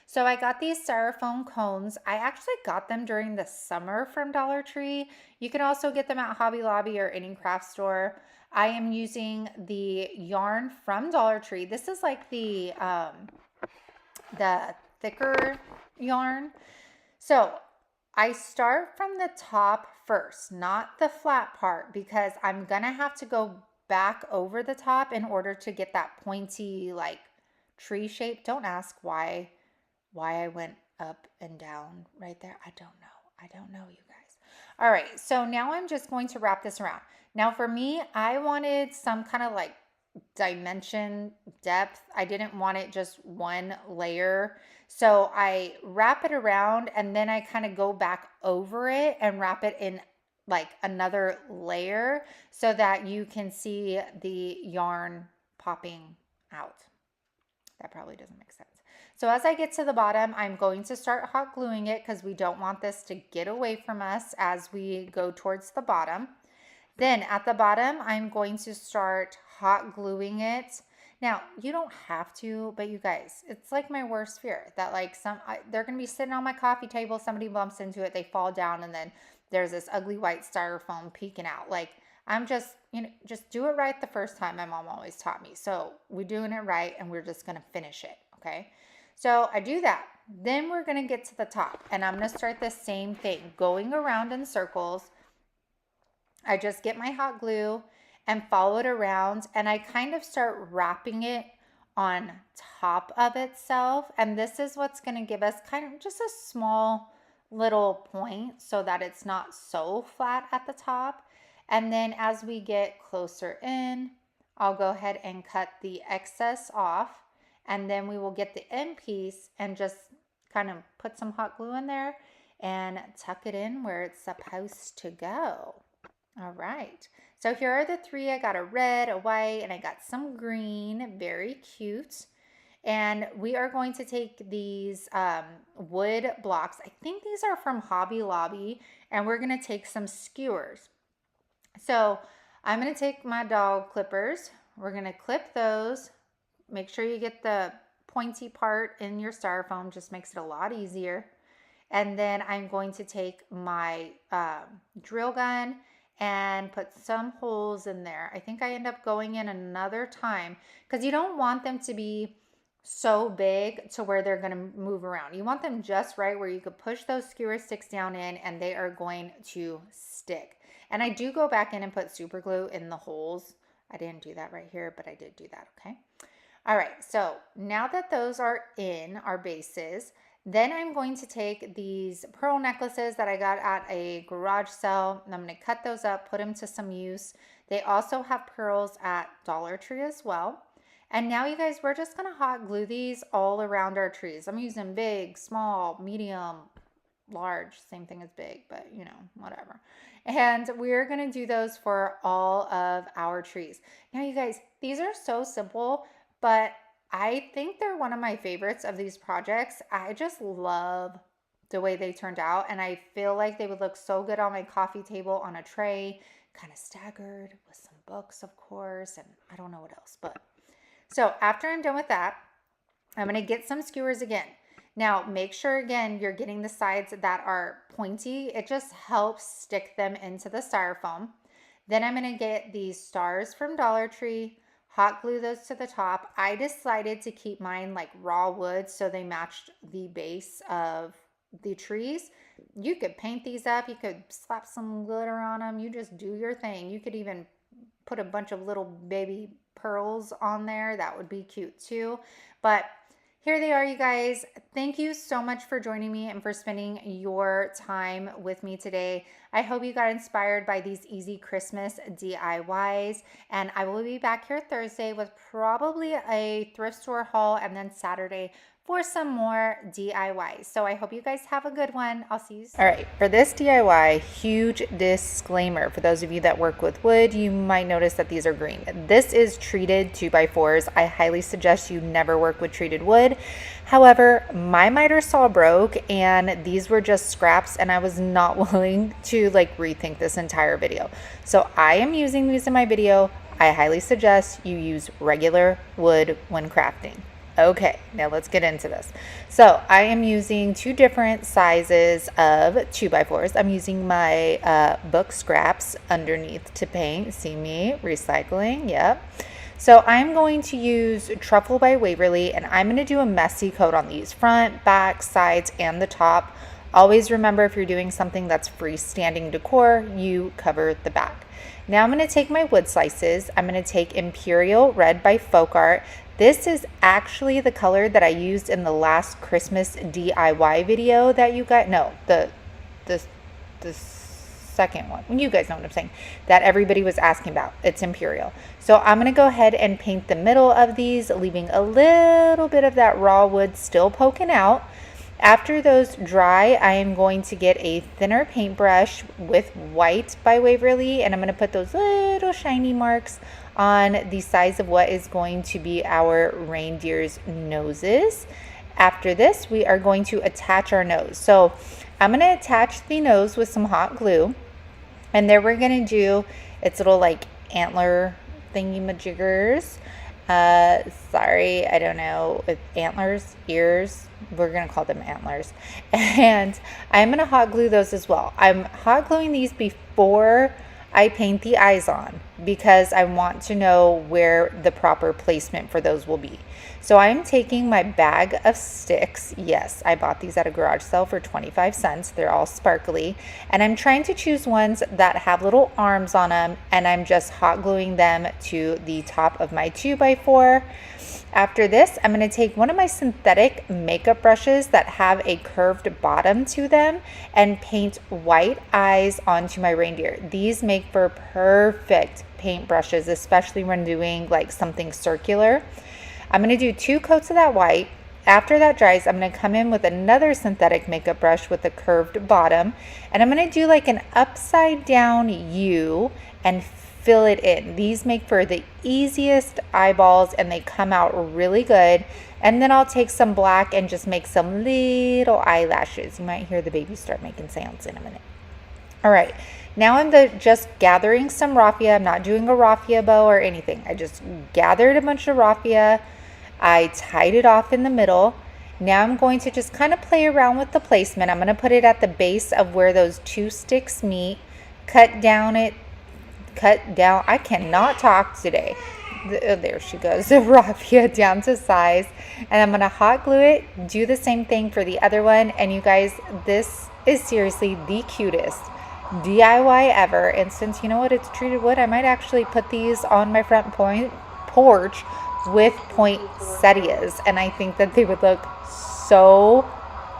So I got these styrofoam cones. I actually got them during the summer from Dollar Tree. You can also get them at Hobby Lobby or any craft store. I am using the yarn from Dollar Tree. This is like the thicker yarn. So I start from the top first, not the flat part, because I'm going to have to go back over the top in order to get that pointy like tree shape. Don't ask why I went up and down right there. I don't know, you guys. All right, so now I'm just going to wrap this around. Now for me, I wanted some kind of like dimension depth. I didn't want it just one layer. So I wrap it around and then I kind of go back over it and wrap it in like another layer so that you can see the yarn popping out. That probably doesn't make sense. So as I get to the bottom, I'm going to start hot gluing it because we don't want this to get away from us as we go towards the bottom. Then at the bottom, I'm going to start hot gluing it. Now, you don't have to, but you guys, it's like my worst fear that like they're going to be sitting on my coffee table, somebody bumps into it, they fall down, and then there's this ugly white styrofoam peeking out. Like I'm just, just do it right the first time. My mom always taught me. So we're doing it right and we're just going to finish it. Okay. So I do that. Then we're going to get to the top and I'm going to start the same thing, going around in circles. I just get my hot glue and follow it around and I kind of start wrapping it on top of itself. And this is what's going to give us kind of just a small little point so that it's not so flat at the top. And then as we get closer in, I'll go ahead and cut the excess off. And then we will get the end piece and just kind of put some hot glue in there and tuck it in where it's supposed to go. All right, so here are the three. I got a red, a white, and I got some green. Very cute. And we are going to take these wood blocks. I think these are from Hobby Lobby, and we're going to take some skewers. So I'm going to take my dog clippers. We're going to clip those. Make sure you get the pointy part in your styrofoam. Just makes it a lot easier. And then I'm going to take my drill gun and put some holes in there. I think I end up going in another time because you don't want them to be so big to where they're going to move around. You want them just right where you could push those skewer sticks down in and they are going to stick. And I do go back in and put super glue in the holes. I didn't do that right here, but I did do that, okay? All right, so now that those are in our bases, then I'm going to take these pearl necklaces that I got at a garage sale, and I'm going to cut those up, put them to some use. They also have pearls at Dollar Tree as well. And now you guys, we're just going to hot glue these all around our trees. I'm using big, small, medium, large, same thing as big, but you know, whatever. And we're gonna do those for all of our trees. Now, you guys, these are so simple, but I think they're one of my favorites of these projects. I just love the way they turned out, and I feel like they would look so good on my coffee table on a tray, kind of staggered with some books, of course, and I don't know what else. But so after I'm done with that, I'm going to get some skewers again. Now, make sure, again, you're getting the sides that are pointy. It just helps stick them into the styrofoam. Then I'm going to get these stars from Dollar Tree, hot glue those to the top. I decided to keep mine like raw wood so they matched the base of the trees. You could paint these up. You could slap some glitter on them. You just do your thing. You could even put a bunch of little baby pearls on there. That would be cute too. But here they are, you guys. Thank you so much for joining me and for spending your time with me today. I hope you got inspired by these easy Christmas DIYs. And I will be back here Thursday with probably a thrift store haul, and then Saturday for some more DIYs. So I hope you guys have a good one. I'll see you soon. All right, for this DIY, huge disclaimer. For those of you that work with wood, you might notice that these are green. This is treated 2x4s. I highly suggest you never work with treated wood. However, my miter saw broke and these were just scraps, and I was not willing to like rethink this entire video. So I am using these in my video. I highly suggest you use regular wood when crafting. Okay, now let's get into this. So I am using two different sizes of 2x4s. I'm using my book scraps underneath to paint. See me recycling, yep. So I'm going to use Truffle by Waverly, and I'm going to do a messy coat on these, front, back, sides, and the top. Always remember, if you're doing something that's freestanding decor, you cover the back. Now I'm going to take my wood slices. I'm going to take Imperial Red by Folk Art. This is actually the color that I used in the last Christmas DIY video that you got. No, the second one. You guys know what I'm saying. That everybody was asking about. It's Imperial. So I'm going to go ahead and paint the middle of these, leaving a little bit of that raw wood still poking out. After those dry, I am going to get a thinner paintbrush with White by Waverly, and I'm going to put those little shiny marks on the size of what is going to be our reindeer's noses. After this, we are going to attach our nose. So I'm going to attach the nose with some hot glue, and then we're going to do its little like antler thingy-majiggers. Sorry, I don't know, with antlers, ears, we're going to call them antlers. And I'm going to hot glue those as well. I'm hot gluing these before I paint the eyes on, because I want to know where the proper placement for those will be. So I'm taking my bag of sticks. Yes, I bought these at a garage sale for 25 cents. They're all sparkly. And I'm trying to choose ones that have little arms on them, and I'm just hot gluing them to the top of my 2x4. After this, I'm going to take one of my synthetic makeup brushes that have a curved bottom to them and paint white eyes onto my reindeer. These make for perfect paint brushes, especially when doing like something circular. I'm going to do 2 coats of that white. After that dries, I'm going to come in with another synthetic makeup brush with a curved bottom, and I'm going to do like an upside down U and fill it in. These make for the easiest eyeballs, and they come out really good. And then I'll take some black and just make some little eyelashes. You might hear the baby start making sounds in a minute. All right, now I'm just gathering some raffia. I'm not doing a raffia bow or anything. I just gathered a bunch of raffia. I tied it off in the middle. Now I'm going to just kind of play around with the placement. I'm going to put it at the base of where those 2 sticks meet, cut down. I cannot talk today. There she goes, the raffia down to size. And I'm going to hot glue it, do the same thing for the other one. And you guys, this is seriously the cutest DIY ever. And since you know what, it's treated wood, I might actually put these on my front porch with poinsettias, and I think that they would look so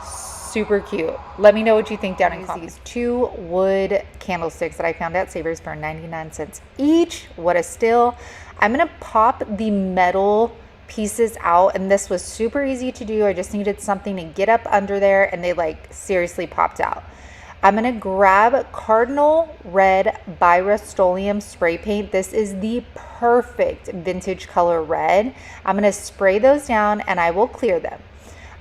super cute. Let me know what you think down in comments. These 2 wood candlesticks that I found at Savers for 99 cents each. What a steal. I'm gonna pop the metal pieces out, and this was super easy to do. I just needed something to get up under there, and they like seriously popped out. I'm gonna grab Cardinal Red by Rust-Oleum spray paint. This is the perfect vintage color red. I'm gonna spray those down and I will clear them.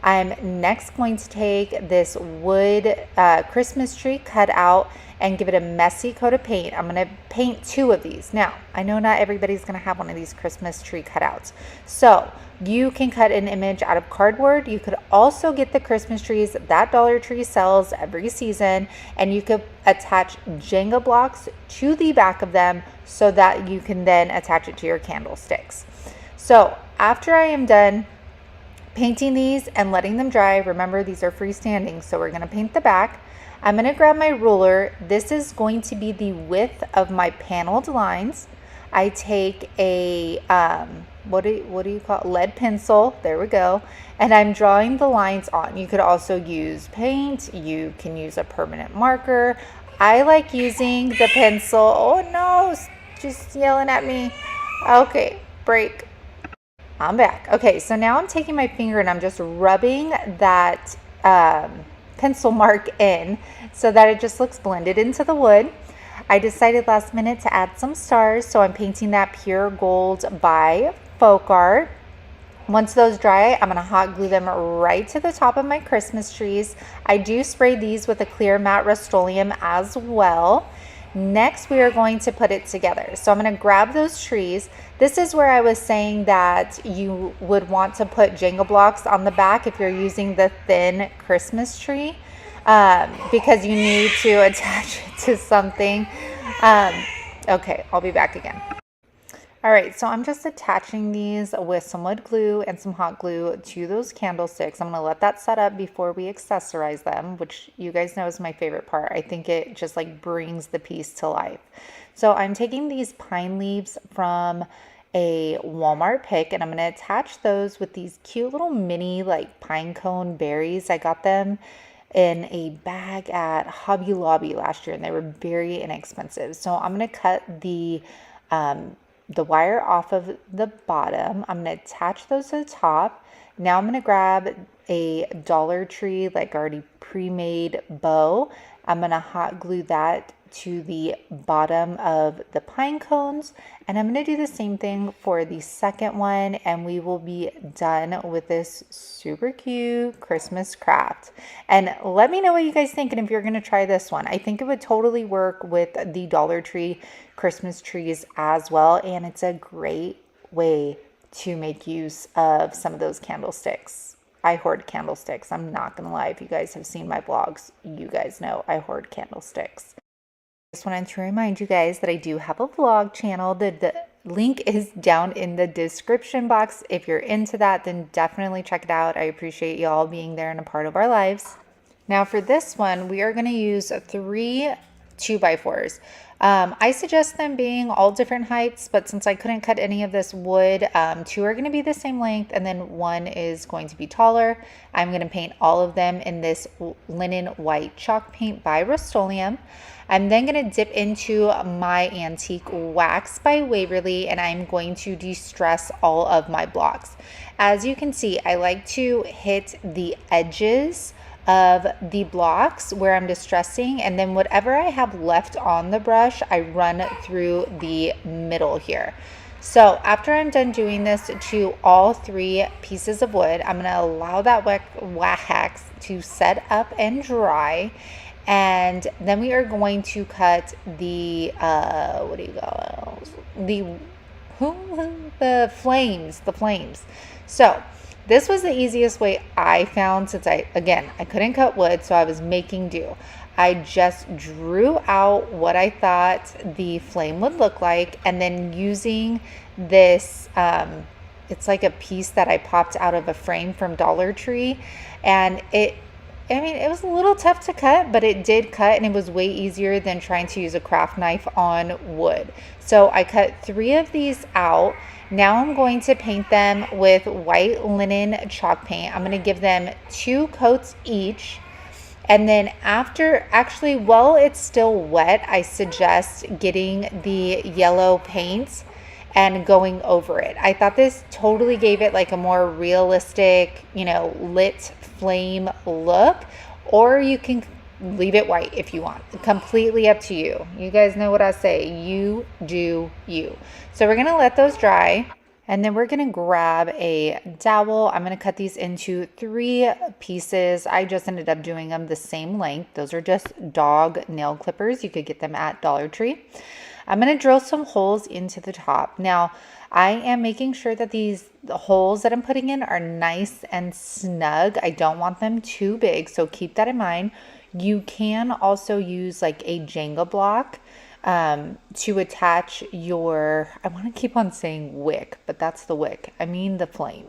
I'm next going to take this wood Christmas tree cut out and give it a messy coat of paint. I'm gonna paint 2 of these. Now, I know not everybody's gonna have one of these Christmas tree cutouts. So you can cut an image out of cardboard. You could also get the Christmas trees that Dollar Tree sells every season, and you could attach Jenga blocks to the back of them so that you can then attach it to your candlesticks. So after I am done painting these and letting them dry, remember these are freestanding, so we're gonna paint the back. I'm gonna grab my ruler. This is going to be the width of my paneled lines. I take a, what do you call it? Lead pencil, there we go. And I'm drawing the lines on. You could also use paint. You can use a permanent marker. I like using the pencil. Oh no, just yelling at me. Okay, break. I'm back. Okay, so now I'm taking my finger and I'm just rubbing that pencil mark in so that it just looks blended into the wood. I decided last minute to add some stars, so I'm painting that pure gold by Folk Art. Once those dry, I'm gonna hot glue them right to the top of my Christmas trees. I do spray these with a clear matte Rust-Oleum as well. Next, we are going to put it together. So I'm gonna grab those trees. This is where I was saying that you would want to put Jenga blocks on the back if you're using the thin Christmas tree, because you need to attach it to something. Okay, I'll be back again. All right, so I'm just attaching these with some wood glue and some hot glue to those candlesticks. I'm gonna let that set up before we accessorize them, which you guys know is my favorite part. I think it just like brings the piece to life. So I'm taking these pine leaves from a Walmart pick and I'm gonna attach those with these cute little mini like pine cone berries. I got them in a bag at Hobby Lobby last year and they were very inexpensive. So I'm gonna cut the wire off of the bottom. I'm gonna attach those to the top. Now I'm gonna grab a Dollar Tree like already pre-made bow. I'm gonna hot glue that to the bottom of the pine cones, and I'm gonna do the same thing for the second one, and we will be done with this super cute Christmas craft. And let me know what you guys think and if you're gonna try this one. I think it would totally work with the Dollar Tree Christmas trees as well, and it's a great way to make use of some of those candlesticks. I hoard candlesticks. I'm not gonna lie. If you guys have seen my vlogs, you guys know I hoard candlesticks. I just wanted to remind you guys that I do have a vlog channel. The link is down in the description box. If you're into that, then definitely check it out. I appreciate y'all being there and a part of our lives. Now for this one, we are gonna use 3 2x4s. I suggest them being all different heights, but since I couldn't cut any of this wood, 2 are going to be the same length and then 1 is going to be taller. I'm going to paint all of them in this linen white chalk paint by Rust-Oleum. I'm then going to dip into my antique wax by Waverly and I'm going to de-stress all of my blocks. As you can see, I like to hit the edges of the blocks where I'm distressing, and then whatever I have left on the brush, I run through the middle here. So after I'm done doing this to all 3 pieces of wood, I'm going to allow that wax to set up and dry, and then we are going to cut the the flames. So this was the easiest way I found, since I couldn't cut wood, so I was making do. I just drew out what I thought the flame would look like, and then using this, it's like a piece that I popped out of a frame from Dollar Tree, and it was a little tough to cut, but it did cut, and it was way easier than trying to use a craft knife on wood. So I cut 3 of these out. Now I'm going to paint them with white linen chalk paint. I'm going to give them 2 coats each. And then while it's still wet, I suggest getting the yellow paint and going over it. I thought this totally gave it like a more realistic, you know, lit flame look, or you can leave it white if you want. Completely up to you. You guys know what I say. You do you. So we're gonna let those dry. And then we're gonna grab a dowel. I'm gonna cut these into 3 pieces. I just ended up doing them the same length. Those are just dog nail clippers. You could get them at Dollar Tree. I'm gonna drill some holes into the top. Now, I am making sure that the holes that I'm putting in are nice and snug. I don't want them too big, so keep that in mind. You can also use like a Jenga block to attach your, I want to keep on saying wick, but that's the wick. I mean the flame.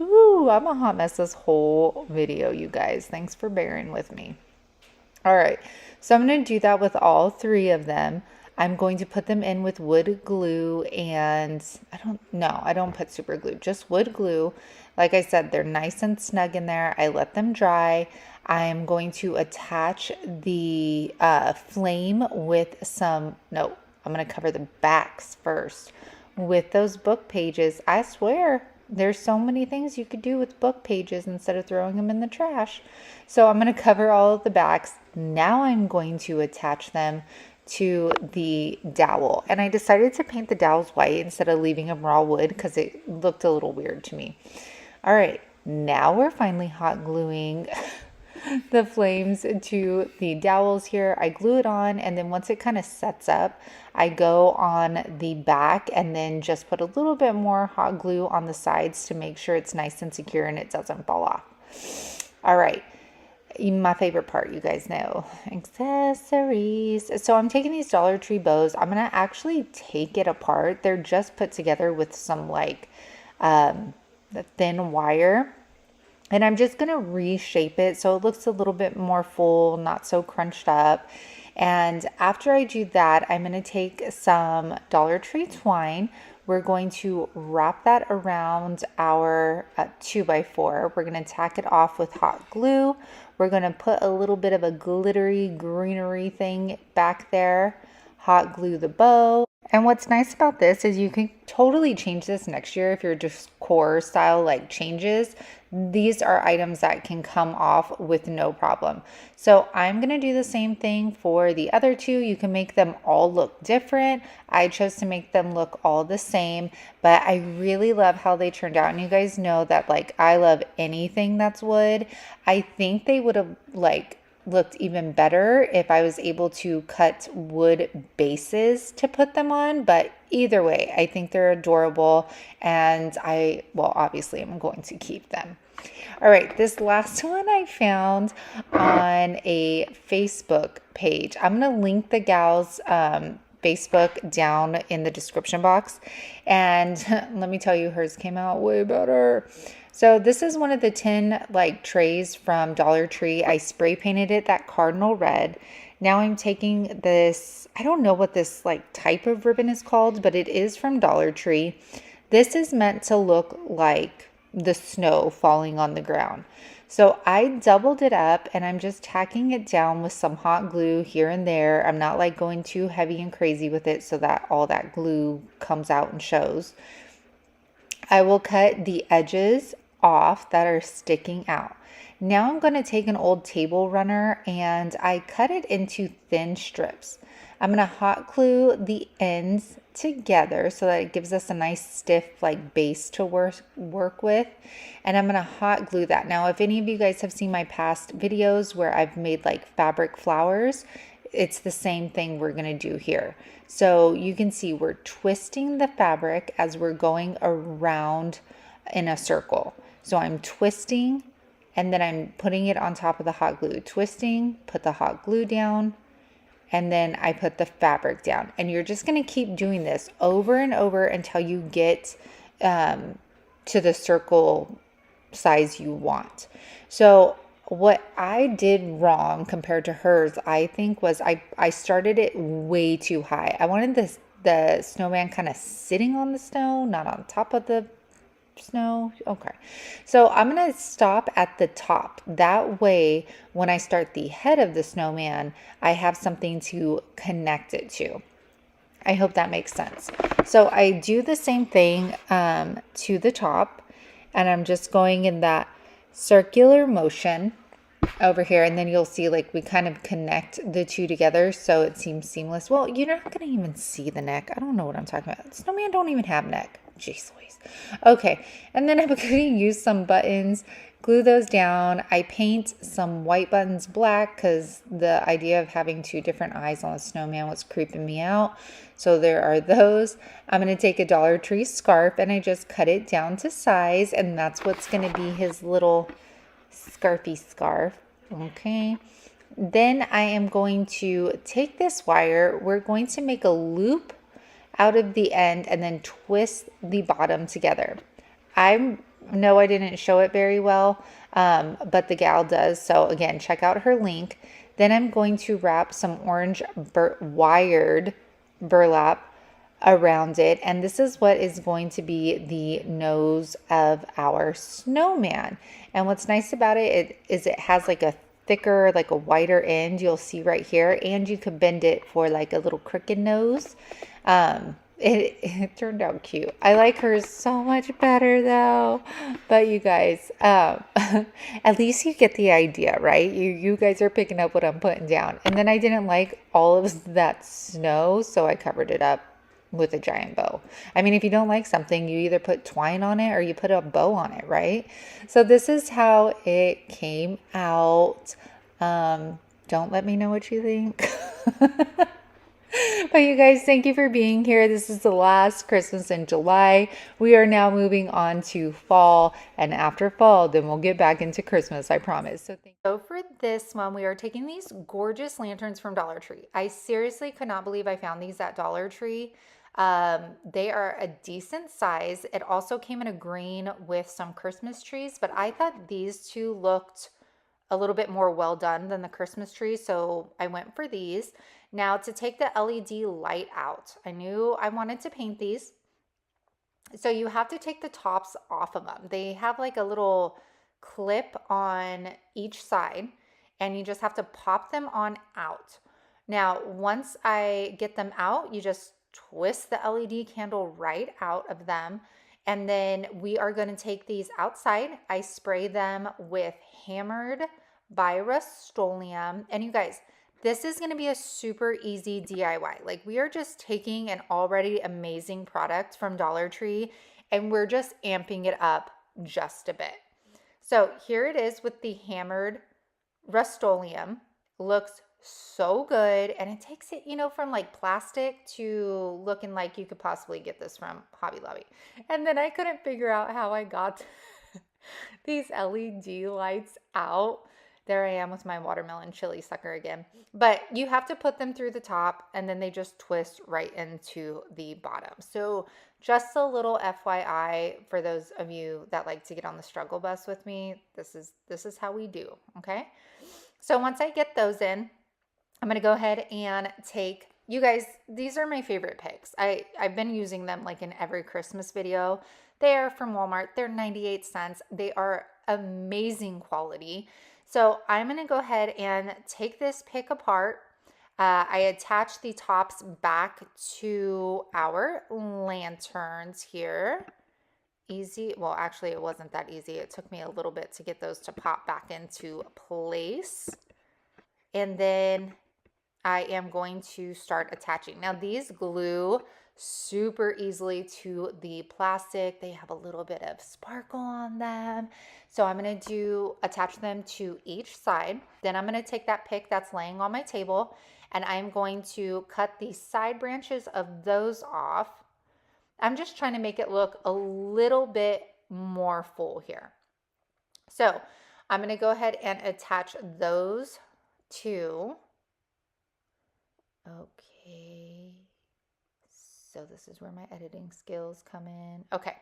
Ooh, I'm a hot mess this whole video, you guys. Thanks for bearing with me. All right, so I'm going to do that with all 3 of them. I'm going to put them in with wood glue, and I don't put super glue, just wood glue. Like I said, they're nice and snug in there. I let them dry. I am going to attach the flame with I'm going to cover the backs first with those book pages. I swear, there's so many things you could do with book pages instead of throwing them in the trash. So I'm going to cover all of the backs. Now I'm going to attach them to the dowel. And I decided to paint the dowels white instead of leaving them raw wood because it looked a little weird to me. All right, now we're finally hot gluing the flames to the dowels here. I glue it on, and then once it kind of sets up, I go on the back and then just put a little bit more hot glue on the sides to make sure it's nice and secure and it doesn't fall off. All right, my favorite part, you guys know, accessories. So I'm taking these Dollar Tree bows. I'm gonna actually take it apart. They're just put together with some like thin wire. And I'm just going to reshape it so it looks a little bit more full, not so crunched up. And after I do that, I'm going to take some Dollar Tree twine. We're going to wrap that around our 2x4. We're going to tack it off with hot glue. We're going to put a little bit of a glittery greenery thing back there. Hot glue the bow. And what's nice about this is you can totally change this next year if your decor style like changes. These are items that can come off with no problem. So I'm going to do the same thing for the other 2. You can make them all look different. I chose to make them look all the same, but I really love how they turned out. And you guys know that like I love anything that's wood. I think they would have like looked even better if I was able to cut wood bases to put them on, but either way, I think they're adorable, and obviously I'm going to keep them. All right, this last one I found on a Facebook page. I'm going to link the gal's Facebook down in the description box, and let me tell you, hers came out way better. So this is one of the 10 like trays from Dollar Tree. I spray painted it that cardinal red. Now I'm taking this, I don't know what this like type of ribbon is called, but it is from Dollar Tree. This is meant to look like the snow falling on the ground. So I doubled it up and I'm just tacking it down with some hot glue here and there. I'm not like going too heavy and crazy with it so that all that glue comes out and shows. I will cut the edges off that are sticking out. Now I'm going to take an old table runner and I cut it into thin strips. I'm going to hot glue the ends together so that it gives us a nice stiff like base to work with. And I'm going to hot glue that. Now, if any of you guys have seen my past videos where I've made like fabric flowers, it's the same thing we're going to do here. So you can see we're twisting the fabric as we're going around in a circle. So I'm twisting and then I'm putting it on top of the hot glue. Twisting, put the hot glue down, and then I put the fabric down. And you're just going to keep doing this over and over until you get to the circle size you want. So what I did wrong compared to hers, I think, was I started it way too high. I wanted the snowman kind of sitting on the snow, not on top of the snow. Okay, so I'm gonna stop at the top. That way, when I start the head of the snowman, I have something to connect it to. I hope that makes sense. So I do the same thing to the top, and I'm just going in that circular motion over here, and then you'll see like we kind of connect the two together so it seems seamless. Well, you're not gonna even see the neck. I don't know what I'm talking about. Snowman don't even have neck. Jeez Louise. Okay, and then I'm gonna use some buttons, glue those down. I paint some white buttons black because the idea of having two different eyes on a snowman was creeping me out. So there are those. I'm going to take a Dollar Tree scarf and I just cut it down to size, and that's what's going to be his little scarfy scarf. Okay. Then I am going to take this wire. We're going to make a loop out of the end and then twist the bottom together. I know I didn't show it very well, but the gal does. So again, check out her link. Then I'm going to wrap some orange wired burlap around it. And this is what is going to be the nose of our snowman. And what's nice about it is it has like a thicker, like a wider end, you'll see right here, and you could bend it for like a little crooked nose. It turned out cute. I like hers so much better though. But you guys, at least you get the idea, right? You guys are picking up what I'm putting down. And then I didn't like all of that snow, so I covered it up with a giant bow. I mean, if you don't like something, you either put twine on it or you put a bow on it, right? So this is how it came out. Don't let me know what you think. But you guys, thank you for being here. This is the last Christmas in July. We are now moving on to fall, and after fall, then we'll get back into Christmas, I promise. So for this one, we are taking these gorgeous lanterns from Dollar Tree. I seriously could not believe I found these at Dollar Tree. They are a decent size. It also came in a green with some Christmas trees, but I thought these two looked a little bit more well done than the Christmas tree, so I went for these. Now to take the LED light out, I knew I wanted to paint these. So you have to take the tops off of them. They have like a little clip on each side, and you just have to pop them on out. Now, once I get them out, you just twist the LED candle right out of them. And then we are going to take these outside. I spray them with hammered by Rust-Oleum. And you guys, this is going to be a super easy DIY. Like, we are just taking an already amazing product from Dollar Tree and we're just amping it up just a bit. So here it is with the hammered Rust-Oleum. Looks so good, and it takes it, from like plastic to looking like you could possibly get this from Hobby Lobby. And then I couldn't figure out how I got these LED lights out. There I am with my watermelon chili sucker again. But you have to put them through the top, and then they just twist right into the bottom. So just a little FYI for those of you that like to get on the struggle bus with me. This is how we do, okay? So once I get those in, I'm going to go ahead and take, you guys, these are my favorite picks. I've been using them like in every Christmas video. They are from Walmart. They're 98 cents. They are amazing quality. So I'm going to go ahead and take this pick apart. I attach the tops back to our lanterns here. Easy. Well, actually, it wasn't that easy. It took me a little bit to get those to pop back into place. And then I am going to start attaching. Now, these glue super easily to the plastic. They have a little bit of sparkle on them. So I'm going to attach them to each side. Then I'm going to take that pick that's laying on my table, and I'm going to cut the side branches of those off. I'm just trying to make it look a little bit more full here. So I'm going to go ahead and attach those two. Okay. So this is where my editing skills come in. Okay.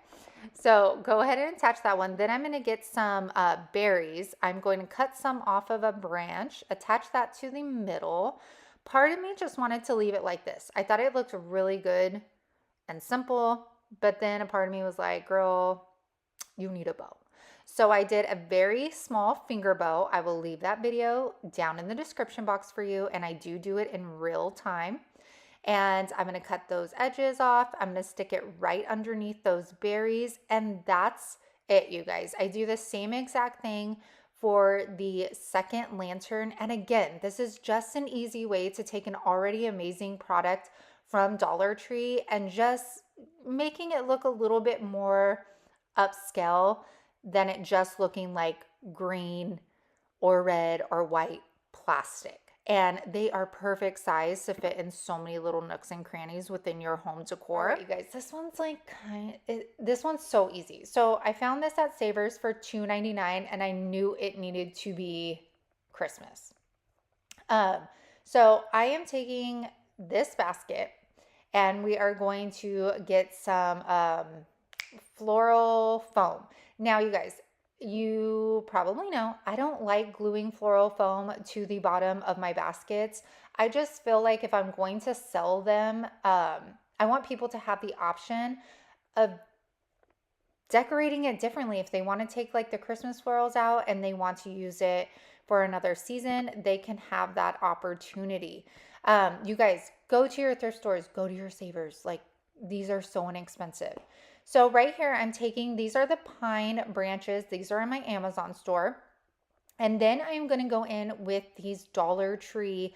So go ahead and attach that one. Then I'm going to get some berries. I'm going to cut some off of a branch, attach that to the middle. Part of me just wanted to leave it like this. I thought it looked really good and simple, but then a part of me was like, girl, you need a bow. So I did a very small finger bow. I will leave that video down in the description box for you, and I do it in real time. And I'm going to cut those edges off. I'm going to stick it right underneath those berries. And that's it, you guys. I do the same exact thing for the second lantern. And again, this is just an easy way to take an already amazing product from Dollar Tree and just making it look a little bit more upscale than it just looking like green or red or white plastic. And they are perfect size to fit in so many little nooks and crannies within your home decor. All right, you guys, this one's like this one's so easy. So I found this at Savers for $2.99 and I knew it needed to be Christmas. So I am taking this basket and we are going to get some floral foam. Now, you guys, you probably know I don't like gluing floral foam to the bottom of my baskets. I just feel like if I'm going to sell them, I want people to have the option of decorating it differently. If they want to take like the Christmas florals out and they want to use it for another season, they can have that opportunity. You guys, go to your thrift stores, go to your Savers. Like, these are so inexpensive. So right here, I'm taking, these are the pine branches. These are in my Amazon store. And then I'm going to go in with these Dollar Tree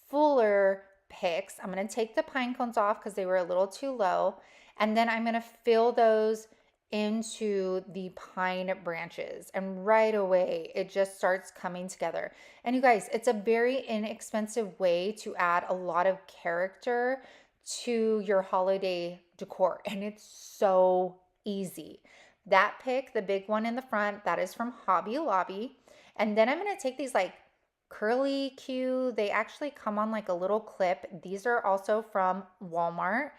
fuller picks. I'm going to take the pine cones off because they were a little too low. And then I'm going to fill those into the pine branches. And right away, it just starts coming together. And you guys, it's a very inexpensive way to add a lot of character to your holiday decor, and it's so easy. That pick, the big one in the front, that is from Hobby Lobby. And then I'm going to take these like curly Q. They actually come on like a little clip. These are also from Walmart.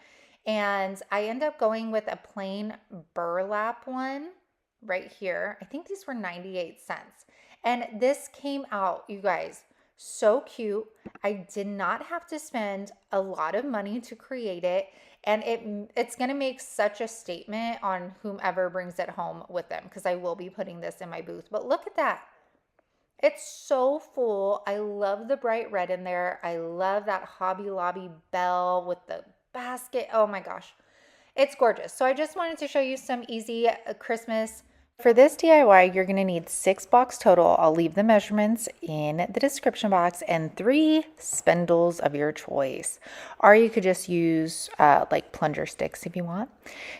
And I end up going with a plain burlap one right here. I think these were 98 cents. And this came out, you guys, so cute. I did not have to spend a lot of money to create it. And it's going to make such a statement on whomever brings it home with them, because I will be putting this in my booth. But look at that. It's so full. I love the bright red in there. I love that Hobby Lobby bell with the basket. Oh my gosh. It's gorgeous. So I just wanted to show you some easy Christmas. For this DIY, you're going to need 6 blocks total. I'll leave the measurements in the description box, and 3 spindles of your choice. Or you could just use like plunger sticks if you want.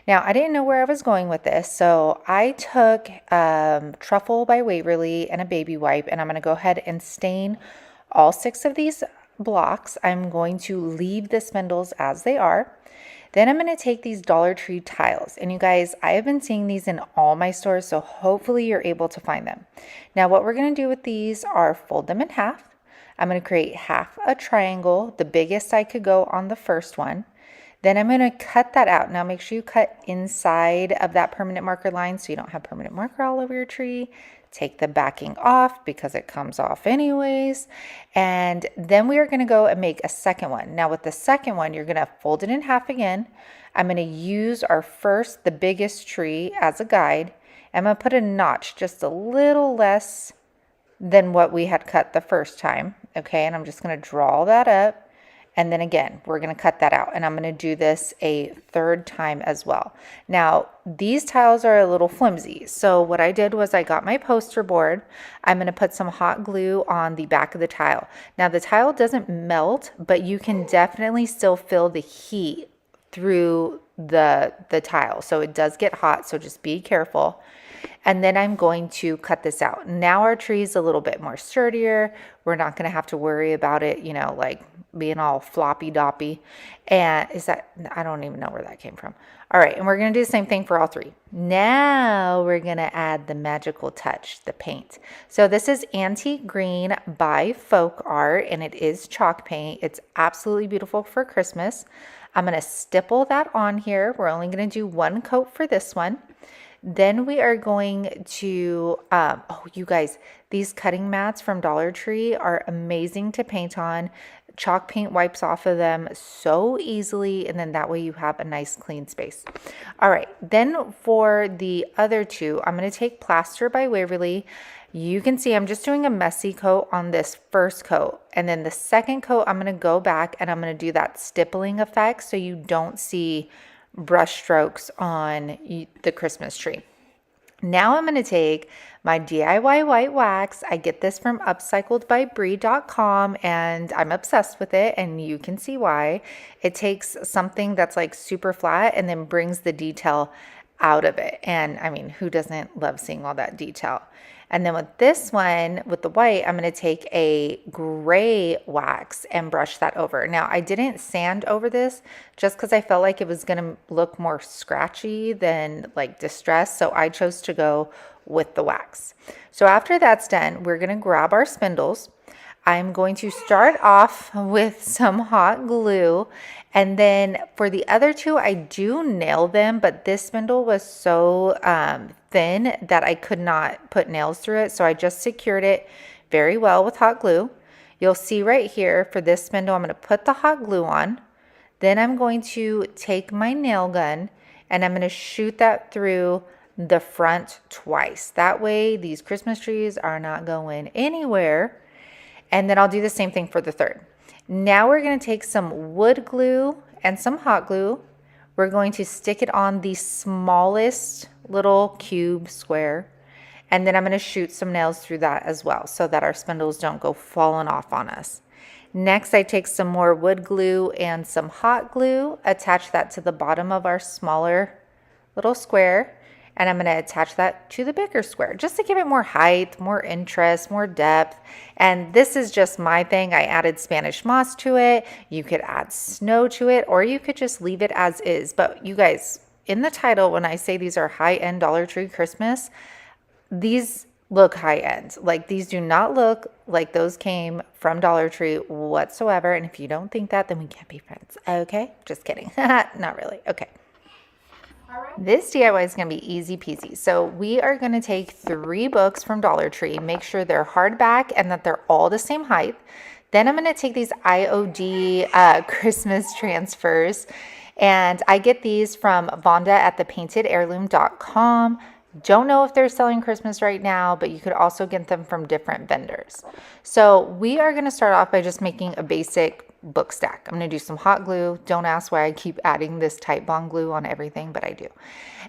Now, I didn't know where I was going with this, so I took Truffle by Waverly and a baby wipe, and I'm going to go ahead and stain all 6 of these blocks. I'm going to leave the spindles as they are. Then I'm going to take these Dollar Tree tiles. And you guys, I have been seeing these in all my stores, so hopefully you're able to find them. Now, what we're going to do with these are fold them in half. I'm going to create half a triangle, the biggest I could go on the first one. Then I'm going to cut that out. Now, make sure you cut inside of that permanent marker line so you don't have permanent marker all over your tree. Take the backing off because it comes off anyways. And then we are going to go and make a second one. Now with the second one, you're going to fold it in half again. I'm going to use our first, the biggest tree as a guide. I'm going to put a notch just a little less than what we had cut the first time. Okay, and I'm just going to draw that up. And then again, we're going to cut that out. And I'm going to do this a third time as well. Now, these tiles are a little flimsy. So what I did was I got my poster board. I'm going to put some hot glue on the back of the tile. Now, the tile doesn't melt, but you can definitely still feel the heat through the tile. So it does get hot, so just be careful. And then I'm going to cut this out. Now our tree is a little bit more sturdier. We're not going to have to worry about it, you know, like being all floppy doppy. And is that, I don't even know where that came from. All right. And we're going to do the same thing for all 3. Now we're going to add the magical touch, the paint. So this is Antique Green by Folk Art, and it is chalk paint. It's absolutely beautiful for Christmas. I'm going to stipple that on here. We're only going to do 1 coat for this one. Then we are going to, oh, you guys, these cutting mats from Dollar Tree are amazing to paint on. chalk paint wipes off of them so easily, and then that way you have a nice clean space. All right, then for the other two, I'm going to take Plaster by Waverly. You can see I'm just doing a messy coat on this first coat, and then the second coat I'm going to go back and I'm going to do that stippling effect so you don't see brush strokes on the Christmas tree. Now I'm going to take my DIY white wax. I get this from upcycledbybrie.com and I'm obsessed with it, and you can see why. It takes something that's like super flat and then brings the detail out of it. And I mean, who doesn't love seeing all that detail? And then with this one, with the white, I'm going to take a gray wax and brush that over. Now, I didn't sand over this just because I felt like it was going to look more scratchy than like distressed. So I chose to go with the wax. So after that's done, we're going to grab our spindles. I'm going to start off with some hot glue, and then for the other two, I do nail them, but this spindle was so thin that I could not put nails through it, so I just secured it very well with hot glue. You'll see right here for this spindle, I'm going to put the hot glue on, then I'm going to take my nail gun and I'm going to shoot that through the front twice. That way these Christmas trees are not going anywhere. And then I'll do the same thing for the third. Now we're going to take some wood glue and some hot glue. We're going to stick it on the smallest little cube square. And then I'm going to shoot some nails through that as well so that our spindles don't go falling off on us. Next, I take some more wood glue and some hot glue, attach that to the bottom of our smaller little square. And I'm going to attach that to the bigger square just to give it more height, more interest, more depth. And this is just my thing. I added Spanish moss to it. You could add snow to it, or you could just leave it as is. But you guys, in the title, when I say these are high-end Dollar Tree Christmas, these look high-end. Like, these do not look like those came from Dollar Tree whatsoever. And if you don't think that, then we can't be friends. Okay? Just kidding. Not really. Okay. This DIY is going to be easy peasy. So we are going to take 3 books from Dollar Tree, make sure they're hardback and that they're all the same height. Then I'm going to take these IOD Christmas transfers, and I get these from Vonda at thepaintedheirloom.com. Don't know if they're selling Christmas right now, but you could also get them from different vendors. So we are going to start off by just making a basic book stack. I'm going to do some hot glue. Don't ask why I keep adding this Tite Bond glue on everything, but I do.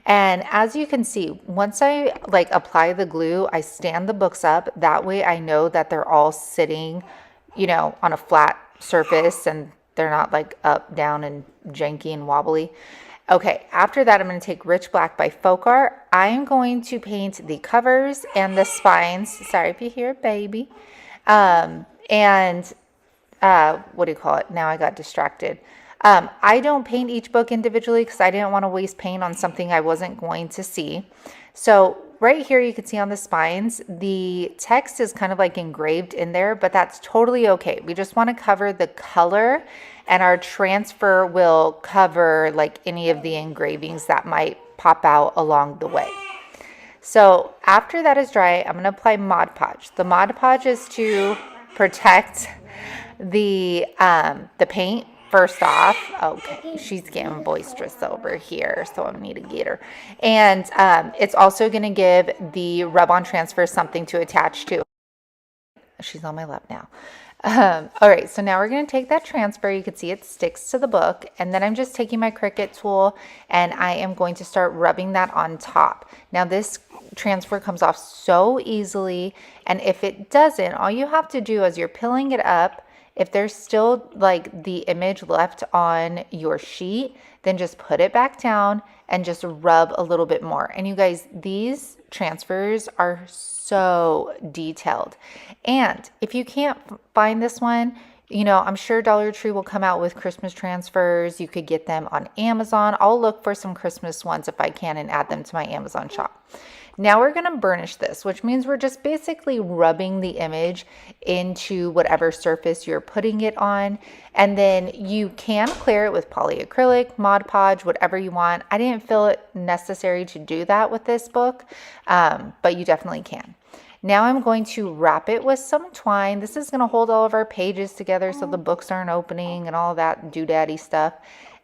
And as you can see, once I apply the glue, I stand the books up. That way I know that they're all sitting, on a flat surface and they're not like up, down, and janky and wobbly. Okay, after that, I'm going to take Rich Black by Folk Art. I'm going to paint the covers and the spines. Sorry if you hear a baby. What do you call it? Now I got distracted. I don't paint each book individually because I didn't want to waste paint on something I wasn't going to see. So right here, you can see on the spines, the text is kind of like engraved in there, but that's totally okay. We just want to cover the color, and our transfer will cover like any of the engravings that might pop out along the way. So after that is dry, I'm going to apply Mod Podge. The Mod Podge is to protect the paint. First off, okay, she's getting boisterous over here, so I need to get her. And it's also going to give the rub-on transfer something to attach to. She's on my lap now. All right, so now we're going to take that transfer. You can see it sticks to the book. And then I'm just taking my Cricut tool and I am going to start rubbing that on top. Now this transfer comes off so easily. And if it doesn't, all you have to do as you're peeling it up, if there's still like the image left on your sheet, then just put it back down and just rub a little bit more. And you guys, these transfers are so detailed. And if you can't find this one, I'm sure Dollar Tree will come out with Christmas transfers. You could get them on Amazon. I'll look for some Christmas ones if I can and add them to my Amazon shop. Now we're going to burnish this, which means we're just basically rubbing the image into whatever surface you're putting it on. And then you can clear it with polyacrylic, Mod Podge, whatever you want. I didn't feel it necessary to do that with this book, but you definitely can. Now I'm going to wrap it with some twine. This is going to hold all of our pages together so the books aren't opening and all that doodaddy stuff.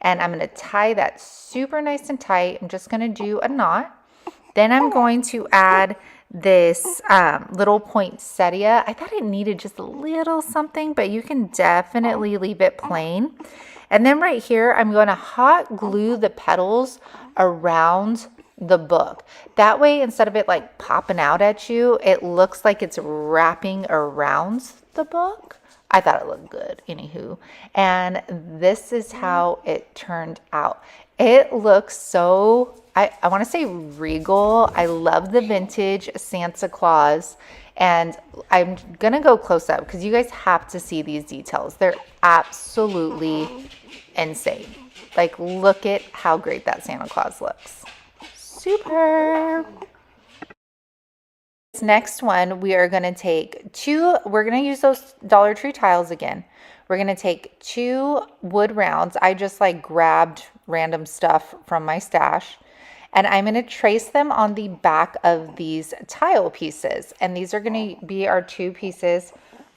And I'm going to tie that super nice and tight. I'm just going to do a knot. Then I'm going to add this little poinsettia. I thought it needed just a little something, but you can definitely leave it plain. And then right here, I'm going to hot glue the petals around the book. That way, instead of it like popping out at you, it looks like it's wrapping around the book. I thought it looked good, anywho. And this is how it turned out. It looks so, I want to say regal. I love the vintage Santa Claus. And I'm going to go close up because you guys have to see these details. They're absolutely insane. Like, look at how great that Santa Claus looks. Super. This next one, we are going to take we're going to use those Dollar Tree tiles again. We're going to take 2 wood rounds. I just like grabbed random stuff from my stash. And I'm going to trace them on the back of these tile pieces. And these are going to be our 2 pieces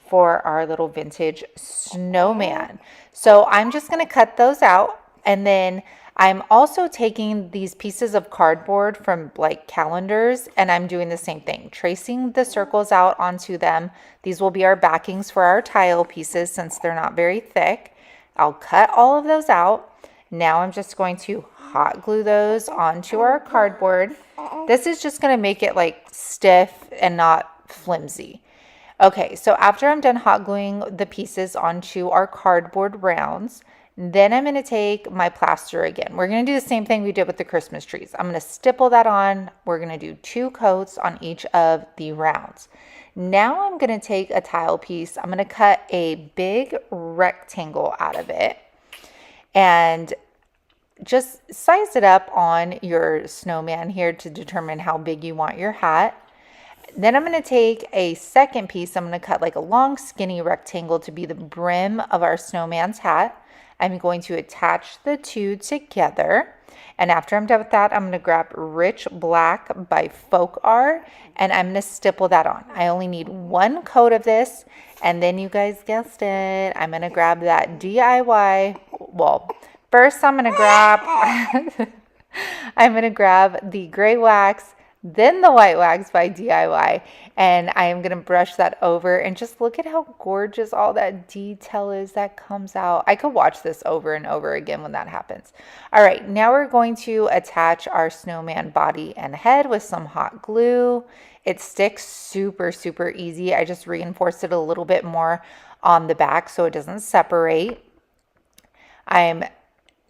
for our little vintage snowman. So I'm just going to cut those out. And then I'm also taking these pieces of cardboard from like calendars, and I'm doing the same thing, tracing the circles out onto them. These will be our backings for our tile pieces since they're not very thick. I'll cut all of those out. Now I'm just going to hot glue those onto our cardboard. This is just going to make it like stiff and not flimsy. Okay, so after I'm done hot gluing the pieces onto our cardboard rounds, then I'm going to take my plaster again. We're going to do the same thing we did with the Christmas trees. I'm going to stipple that on. We're going to do 2 coats on each of the rounds. Now I'm going to take a tile piece. I'm going to cut a big rectangle out of it and just size it up on your snowman here to determine how big you want your hat. Then I'm going to take a second piece. I'm going to cut like a long skinny rectangle to be the brim of our snowman's hat. I'm going to attach the 2 together. And after I'm done with that, I'm going to grab Rich Black by Folk Art and I'm going to stipple that on. I only need 1 coat of this. And then you guys guessed it, I'm going to grab that DIY. Well, first I'm going to grab, I'm going to grab the gray wax, then the white wax by DIY, and I am going to brush that over and just look at how gorgeous all that detail is that comes out. I could watch this over and over again when that happens. All right, now we're going to attach our snowman body and head with some hot glue. It sticks super, super easy. I just reinforced it a little bit more on the back so it doesn't separate. I'm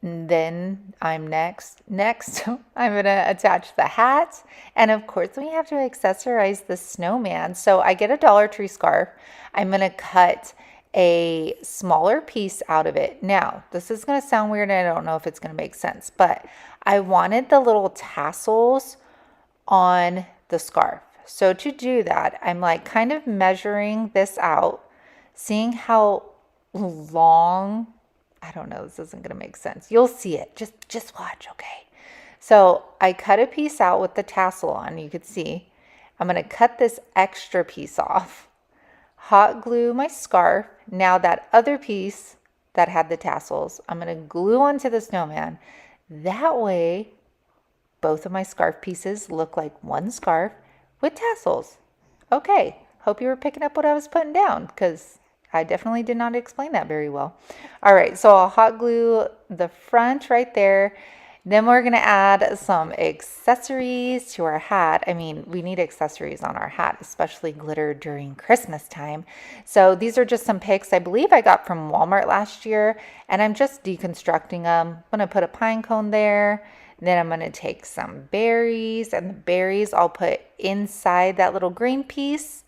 next, I'm going to attach the hat. And of course, we have to accessorize the snowman. So I get a Dollar Tree scarf. I'm going to cut a smaller piece out of it. Now, this is going to sound weird and I don't know if it's going to make sense, but I wanted the little tassels on the scarf. So to do that, I'm like kind of measuring this out, seeing how long, I don't know, this isn't going to make sense. You'll see it. Just watch, okay? So I cut a piece out with the tassel on. You could see. I'm going to cut this extra piece off. Hot glue my scarf. Now that other piece that had the tassels, I'm going to glue onto the snowman. That way, both of my scarf pieces look like one scarf with tassels. Okay, hope you were picking up what I was putting down because I definitely did not explain that very well. All right, so I'll hot glue the front right there. Then we're going to add some accessories to our hat. I mean, we need accessories on our hat, especially glitter during Christmas time. So these are just some picks I believe I got from Walmart last year, and I'm just deconstructing them. I'm going to put a pine cone there. Then I'm going to take some berries, and the berries I'll put inside that little green piece.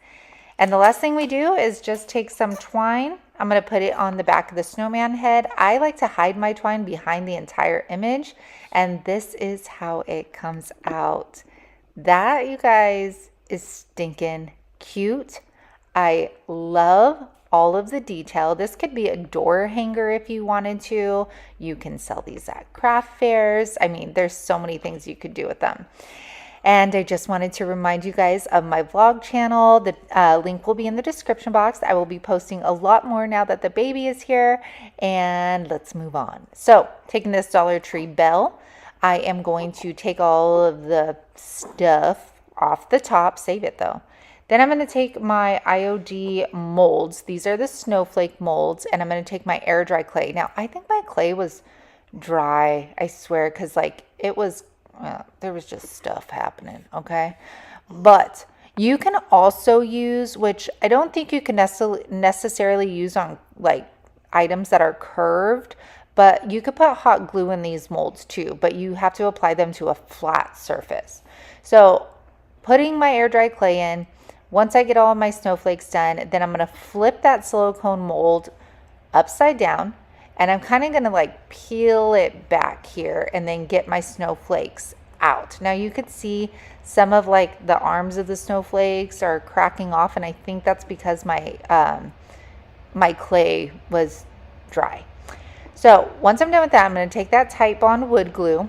And the last thing we do is just take some twine. I'm going to put it on the back of the snowman head. I like to hide my twine behind the entire image, and this is how it comes out. That, you guys, is stinking cute. I love all of the detail. This could be a door hanger if you wanted to. You can sell these at craft fairs. I mean, there's so many things you could do with them. And I just wanted to remind you guys of my vlog channel. The link will be in the description box. I will be posting a lot more now that the baby is here. And let's move on. So taking this Dollar Tree bell, I am going to take all of the stuff off the top, save it though. Then I'm going to take my IOD molds. These are the snowflake molds, and I'm going to take my air dry clay. Now, I think my clay was dry, I swear, because like it was, there was just stuff happening, okay? But you can also use, which I don't think you can necessarily use on like items that are curved, but you could put hot glue in these molds too, but you have to apply them to a flat surface. So putting my air dry clay in, once I get all of my snowflakes done, then I'm going to flip that silicone mold upside down, and I'm kind of going to like peel it back here and then get my snowflakes out. Now you could see some of like the arms of the snowflakes are cracking off, and I think that's because my my clay was dry. So once I'm done with that, I'm going to take that Type Bond wood glue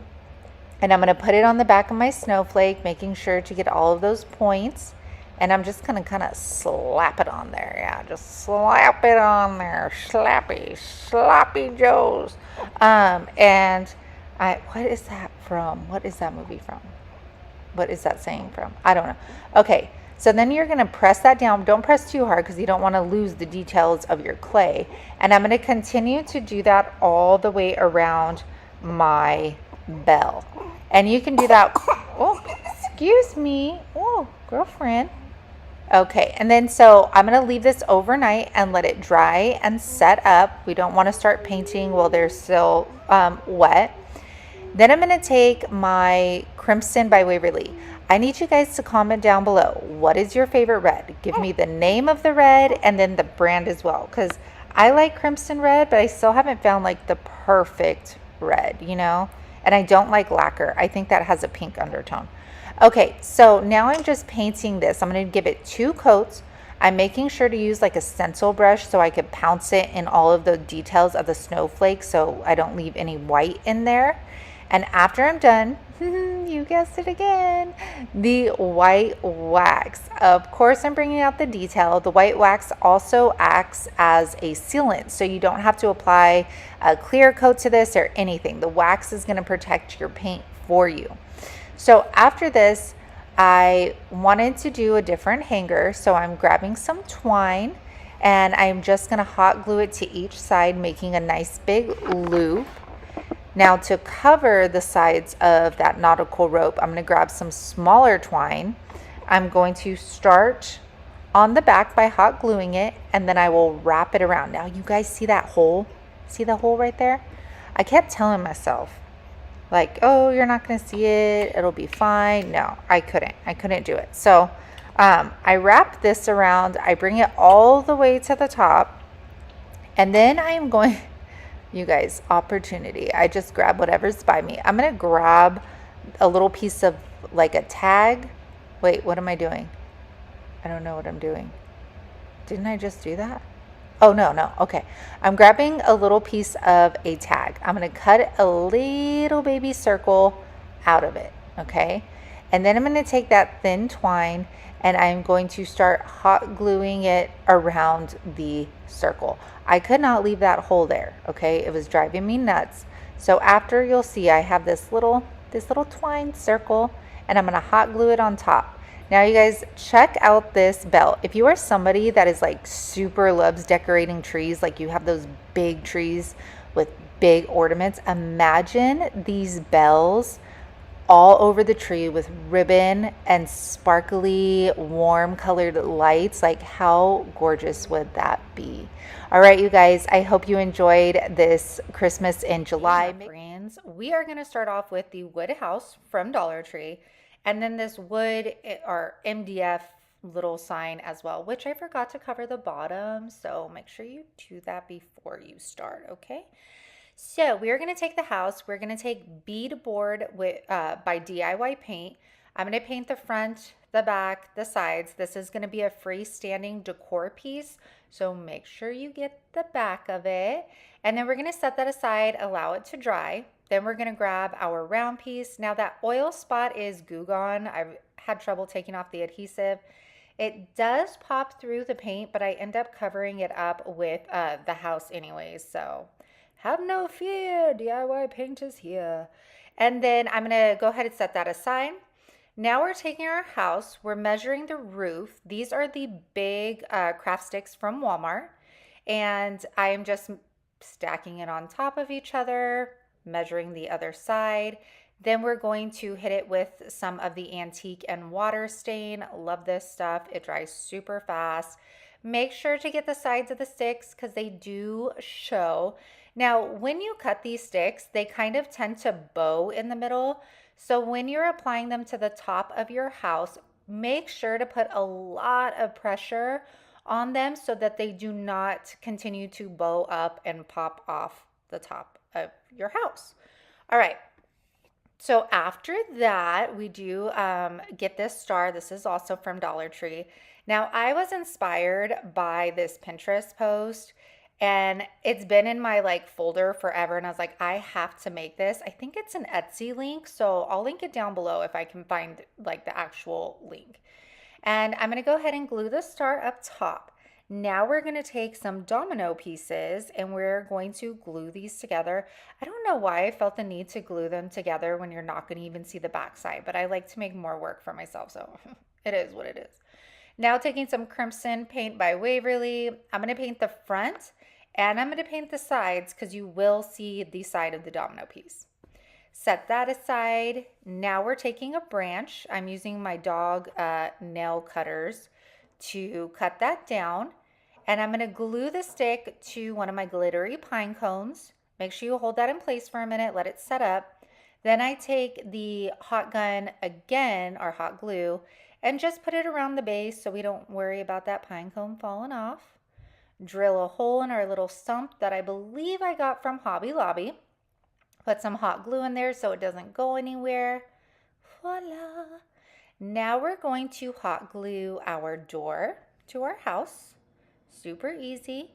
and I'm going to put it on the back of my snowflake, making sure to get all of those points. And I'm just going to kind of slap it on there. Yeah, just slap it on there. Sloppy Joes. What is that from? What is that movie from? What is that saying from? I don't know. Okay, so then you're going to press that down. Don't press too hard because you don't want to lose the details of your clay. And I'm going to continue to do that all the way around my bell. And you can do that. Oh, excuse me. Oh, girlfriend. Okay, and then so I'm going to leave this overnight and let it dry and set up. We don't want to start painting while they're still wet. Then I'm going to take my Crimson by Waverly. I need you guys to comment down below. What is your favorite red? Give me the name of the red and then the brand as well. Because I like Crimson red, but I still haven't found like the perfect red, you know? And I don't like lacquer. I think that has a pink undertone. Okay, so now I'm just painting this. I'm going to give it 2 coats. I'm making sure to use like a stencil brush so I could pounce it in all of the details of the snowflake so I don't leave any white in there. And after I'm done, you guessed it again, the white wax. Of course, I'm bringing out the detail. The white wax also acts as a sealant, so you don't have to apply a clear coat to this or anything. The wax is going to protect your paint for you. So after this, I wanted to do a different hanger, so I'm grabbing some twine and I'm just going to hot glue it to each side, making a nice big loop. Now to cover the sides of that nautical rope, I'm going to grab some smaller twine. I'm going to start on the back by hot gluing it, and then I will wrap it around. Now you guys see that hole? See the hole right there? I kept telling myself, like, oh, you're not going to see it, it'll be fine. No, I couldn't do it. So I wrap this around, I bring it all the way to the top, and then I am going, you guys, opportunity. I just grab whatever's by me. I'm going to grab a little piece of like a tag. Wait, what am I doing? I don't know what I'm doing. Didn't I just do that? Oh, no. Okay. I'm grabbing a little piece of a tag. I'm going to cut a little baby circle out of it. Okay. And then I'm going to take that thin twine and I'm going to start hot gluing it around the circle. I could not leave that hole there. Okay. It was driving me nuts. So after, you'll see I have this little twine circle and I'm going to hot glue it on top. Now you guys, check out this bell. If you are somebody that is like super loves decorating trees, like you have those big trees with big ornaments, imagine these bells all over the tree with ribbon and sparkly warm colored lights. Like how gorgeous would that be? All right, you guys, I hope you enjoyed this Christmas in July. Friends, we are going to start off with the wood house from Dollar Tree. And then this wood or MDF little sign as well, which I forgot to cover the bottom. So make sure you do that before you start, okay? So we're going to take the house. We're going to take bead board by DIY Paint. I'm going to paint the front, the back, the sides. This is going to be a freestanding decor piece. So make sure you get the back of it. And then we're going to set that aside, allow it to dry. Then we're gonna grab our round piece. Now that oil spot is Goo Gone. I've had trouble taking off the adhesive. It does pop through the paint, but I end up covering it up with the house anyways. So have no fear, DIY paint is here. And then I'm gonna go ahead and set that aside. Now we're taking our house, we're measuring the roof. These are the big craft sticks from Walmart. And I am just stacking it on top of each other, measuring the other side. Then we're going to hit it with some of the antique and water stain. Love this stuff. It dries super fast. Make sure to get the sides of the sticks because they do show. Now, when you cut these sticks, they kind of tend to bow in the middle. So when you're applying them to the top of your house, make sure to put a lot of pressure on them so that they do not continue to bow up and pop off the top of your house. All right. So after that, we do get this star. This is also from Dollar Tree. Now, I was inspired by this Pinterest post, and it's been in my like folder forever. And I was like, I have to make this. I think it's an Etsy link, so I'll link it down below if I can find like the actual link. And I'm gonna go ahead and glue the star up top. Now we're gonna take some domino pieces and we're going to glue these together. I don't know why I felt the need to glue them together when you're not gonna even see the back side, but I like to make more work for myself, so it is what it is. Now taking some crimson paint by Waverly, I'm gonna paint the front and I'm gonna paint the sides because you will see the side of the domino piece. Set that aside. Now we're taking a branch. I'm using my dog nail cutters to cut that down. And I'm going to glue the stick to one of my glittery pine cones. Make sure you hold that in place for a minute. Let it set up. Then I take the hot gun again, or hot glue, and just put it around the base so we don't worry about that pine cone falling off. Drill a hole in our little stump that I believe I got from Hobby Lobby. Put some hot glue in there so it doesn't go anywhere. Voila. Now we're going to hot glue our door to our house. Super easy.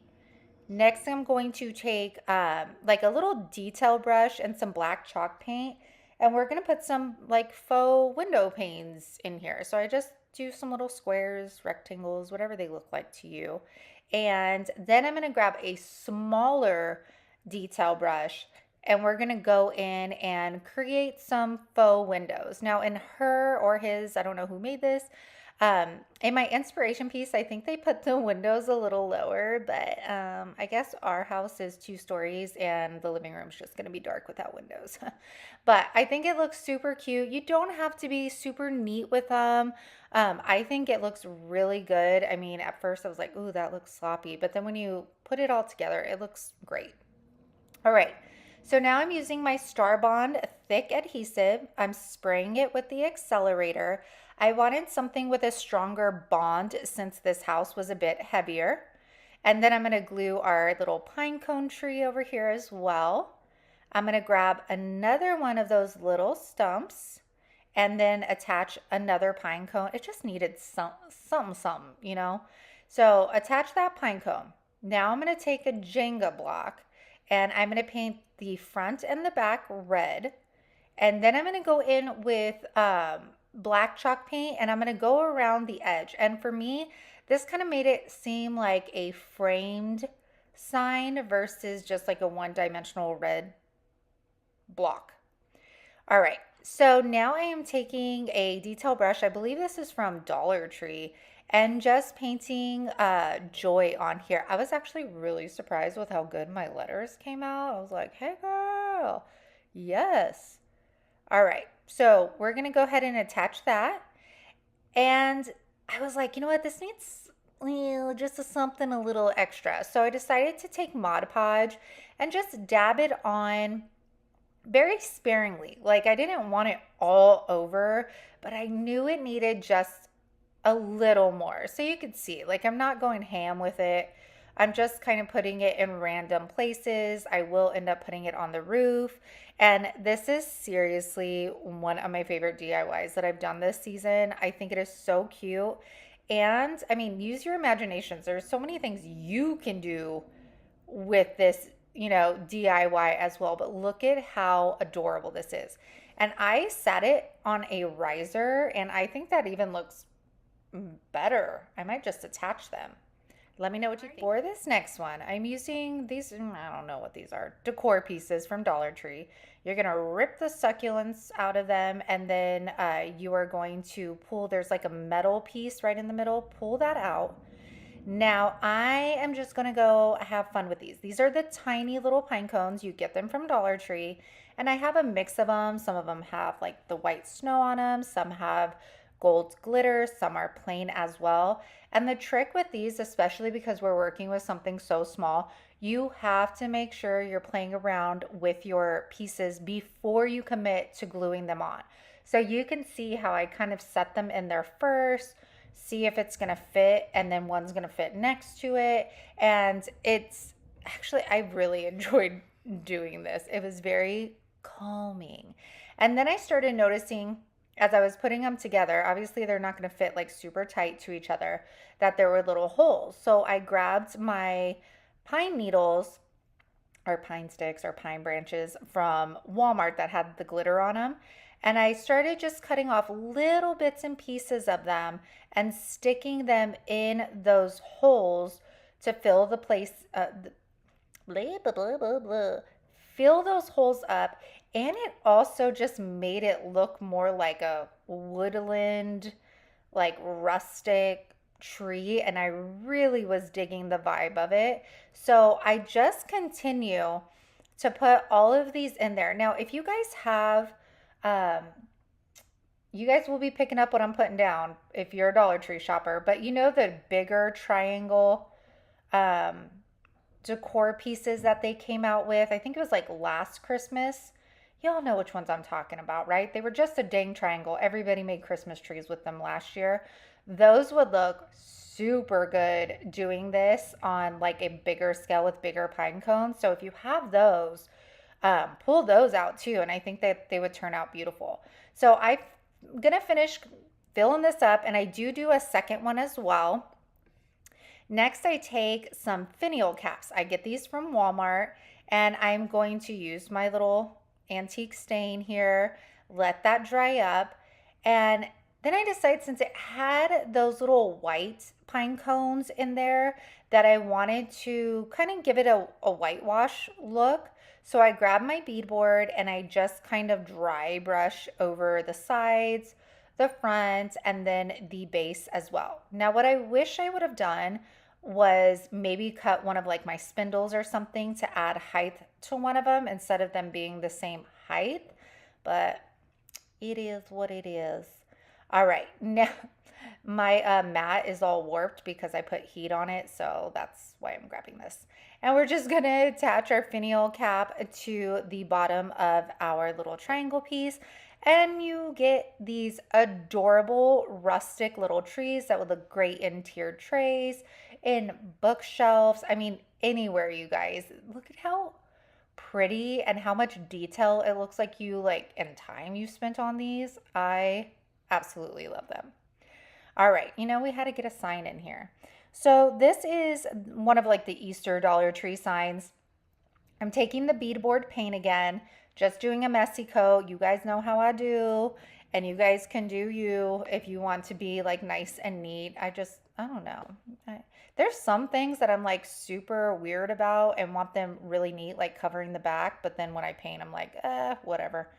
Next, I'm going to take like a little detail brush and some black chalk paint. And we're going to put some like faux window panes in here. So I just do some little squares, rectangles, whatever they look like to you. And then I'm going to grab a smaller detail brush and we're going to go in and create some faux windows. Now in her or his, I don't know who made this, in my inspiration piece, I think they put the windows a little lower, but I guess our house is 2 stories and the living room's just going to be dark without windows. But I think it looks super cute. You don't have to be super neat with them. I think it looks really good. I mean, at first I was like, ooh, that looks sloppy. But then when you put it all together, it looks great. All right. So now I'm using my Star Bond thick adhesive. I'm spraying it with the accelerator. I wanted something with a stronger bond since this house was a bit heavier. And then I'm going to glue our little pine cone tree over here as well. I'm going to grab another one of those little stumps and then attach another pine cone. It just needed something, you know. So attach that pine cone. Now I'm going to take a Jenga block and I'm going to paint the front and the back red. And then I'm going to go in with black chalk paint and I'm going to go around the edge. And for me, this kind of made it seem like a framed sign versus just like a one-dimensional red block. All right, so now I am taking a detail brush. I believe this is from Dollar Tree and just painting joy on here. I was actually really surprised with how good my letters came out. I was like, hey girl, yes. All right, so we're gonna go ahead and attach that. And I was like, you know what, this needs just something a little extra. So I decided to take Mod Podge and just dab it on very sparingly. Like I didn't want it all over, but I knew it needed just a little more. So you could see, like I'm not going ham with it. I'm just kind of putting it in random places. I will end up putting it on the roof. And this is seriously one of my favorite DIYs that I've done this season. I think it is so cute. And I mean, use your imaginations. There's so many things you can do with this you know, DIY as well, but look at how adorable this is. And I sat it on a riser, and I think that even looks better. I might just attach them. Let me know what you think. For this next one, I'm using these, I don't know what these are, decor pieces from Dollar Tree. You're going to rip the succulents out of them, and then you are going to pull, there's like a metal piece right in the middle, pull that out. Now I am just going to go have fun with these. These are the tiny little pine cones. You get them from Dollar Tree, and I have a mix of them. Some of them have like the white snow on them, some have gold glitter, some are plain as well. And the trick with these, especially because we're working with something so small, you have to make sure you're playing around with your pieces before you commit to gluing them on. So you can see how I kind of set them in there first, see if it's gonna fit, and then one's gonna fit next to it. And it's actually, I really enjoyed doing this. It was very calming. And then I started noticing as I was putting them together, obviously they're not going to fit like super tight to each other, that there were little holes. So I grabbed my pine needles or pine sticks or pine branches from Walmart that had the glitter on them. And I started just cutting off little bits and pieces of them and sticking them in those holes to fill the place, blah, blah, blah, blah, blah. Fill those holes up. And it also just made it look more like a woodland, like rustic tree. And I really was digging the vibe of it. So I just continue to put all of these in there. Now, if you guys have, you guys will be picking up what I'm putting down if you're a Dollar Tree shopper. But you know the bigger triangle decor pieces that they came out with? I think it was like last Christmas. Y'all know which ones I'm talking about, right? They were just a dang triangle. Everybody made Christmas trees with them last year. Those would look super good doing this on like a bigger scale with bigger pine cones. So if you have those, pull those out too. And I think that they would turn out beautiful. So I'm going to finish filling this up, and I do a second one as well. Next, I take some finial caps. I get these from Walmart, and I'm going to use my little antique stain here, let that dry up, and then I decide, since it had those little white pine cones in there, that I wanted to kind of give it a whitewash look. So I grab my beadboard and I just kind of dry brush over the sides, the front, and then the base as well. Now, what I wish I would have done was maybe cut one of like my spindles or something to add height to one of them instead of them being the same height, but it is what it is. All right, now my mat is all warped because I put heat on it, so that's why I'm grabbing this. And we're just gonna attach our finial cap to the bottom of our little triangle piece, and you get these adorable rustic little trees that would look great in tiered trays, in bookshelves. I mean, anywhere, you guys. Look at how pretty and how much detail it looks like and time you spent on these. I absolutely love them. All right, we had to get a sign in here. So this is one of like the Easter Dollar Tree signs. I'm taking the beadboard paint again, just doing a messy coat. You guys know how I do, and you guys can do you if you want to be like nice and neat. I don't know. There's some things that I'm like super weird about and want them really neat, like covering the back, but then when I paint, I'm like, whatever.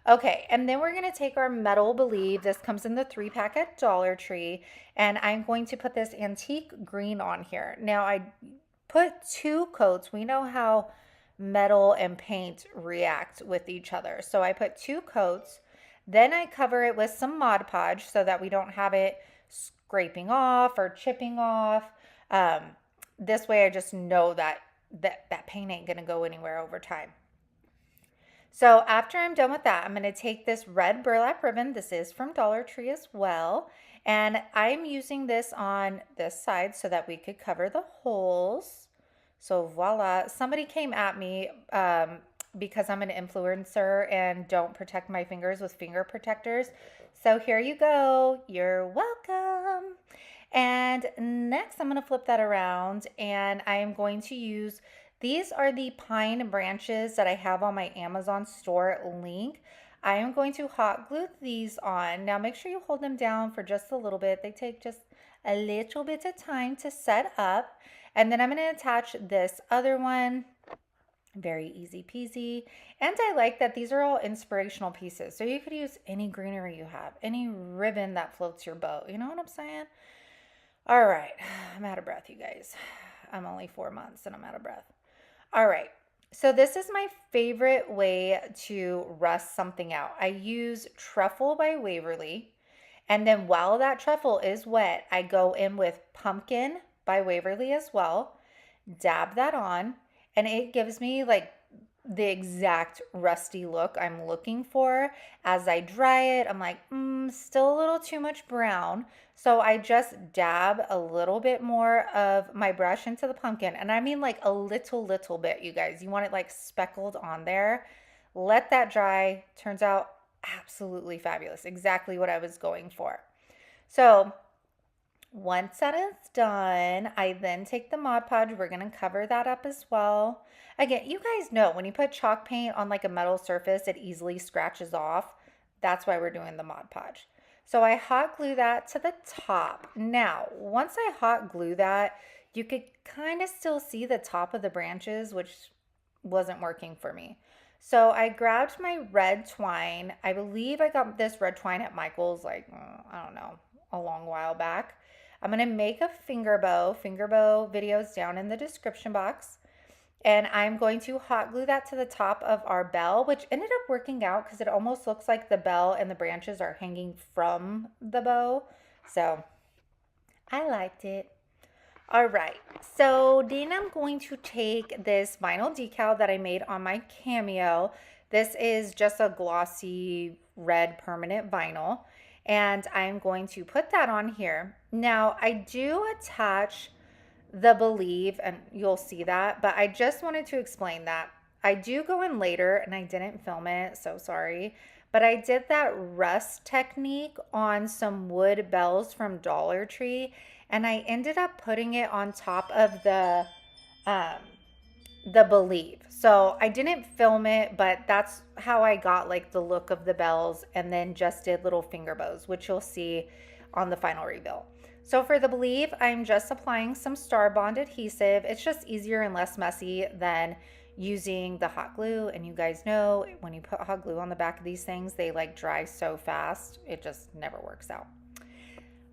Okay, and then we're going to take our metal believe. This comes in the 3-pack at Dollar Tree, and I'm going to put this antique green on here. Now, I put 2 coats. We know how metal and paint react with each other. So I put 2 coats. Then I cover it with some Mod Podge so that we don't have it scraping off or chipping off. This way I just know that paint ain't going to go anywhere over time. So after I'm done with that, I'm going to take this red burlap ribbon. This is from Dollar Tree as well. And I'm using this on this side so that we could cover the holes. So voila. Somebody came at me because I'm an influencer and don't protect my fingers with finger protectors. So here you go. You're welcome. And next I'm going to flip that around, and I am going to use These are the pine branches that I have on my Amazon store link. I am going to hot glue these on. Now make sure you hold them down for just a little bit. They take just a little bit of time to set up. And then I'm going to attach this other one. Very easy peasy. And I like that these are all inspirational pieces. So you could use any greenery you have, any ribbon that floats your boat. You know what I'm saying? All right. I'm out of breath, you guys. I'm only 4 months and I'm out of breath. All right. So this is my favorite way to rust something out. I use Truffle by Waverly. And then while that truffle is wet, I go in with Pumpkin by Waverly as well. Dab that on. And it gives me like the exact rusty look I'm looking for. As I dry it, I'm like, still a little too much brown. So I just dab a little bit more of my brush into the pumpkin. And I mean like a little bit, you guys. You want it like speckled on there. Let that dry. Turns out absolutely fabulous. Exactly what I was going for. So once that is done, I then take the Mod Podge. We're going to cover that up as well. Again, you guys know when you put chalk paint on like a metal surface, it easily scratches off. That's why we're doing the Mod Podge. So I hot glue that to the top. Now, once I hot glue that, you could kind of still see the top of the branches, which wasn't working for me. So I grabbed my red twine. I believe I got this red twine at Michael's like, I don't know, a long while back. I'm going to make a finger bow videos down in the description box. And I'm going to hot glue that to the top of our bell, which ended up working out because it almost looks like the bell and the branches are hanging from the bow. So I liked it. All right, so then I'm going to take this vinyl decal that I made on my Cameo. This is just a glossy red permanent vinyl. And I'm going to put that on here. Now, I do attach the Believe, and you'll see that, but I just wanted to explain that. I do go in later, and I didn't film it, so sorry. But I did that rust technique on some wood bells from Dollar Tree, and I ended up putting it on top of the Believe. So I didn't film it, but that's how I got like the look of the bells, and then just did little finger bows, which you'll see on the final reveal. So for the Believe, I'm just applying some Star Bond adhesive. It's just easier and less messy than using the hot glue. And you guys know when you put hot glue on the back of these things, they like dry so fast. It just never works out.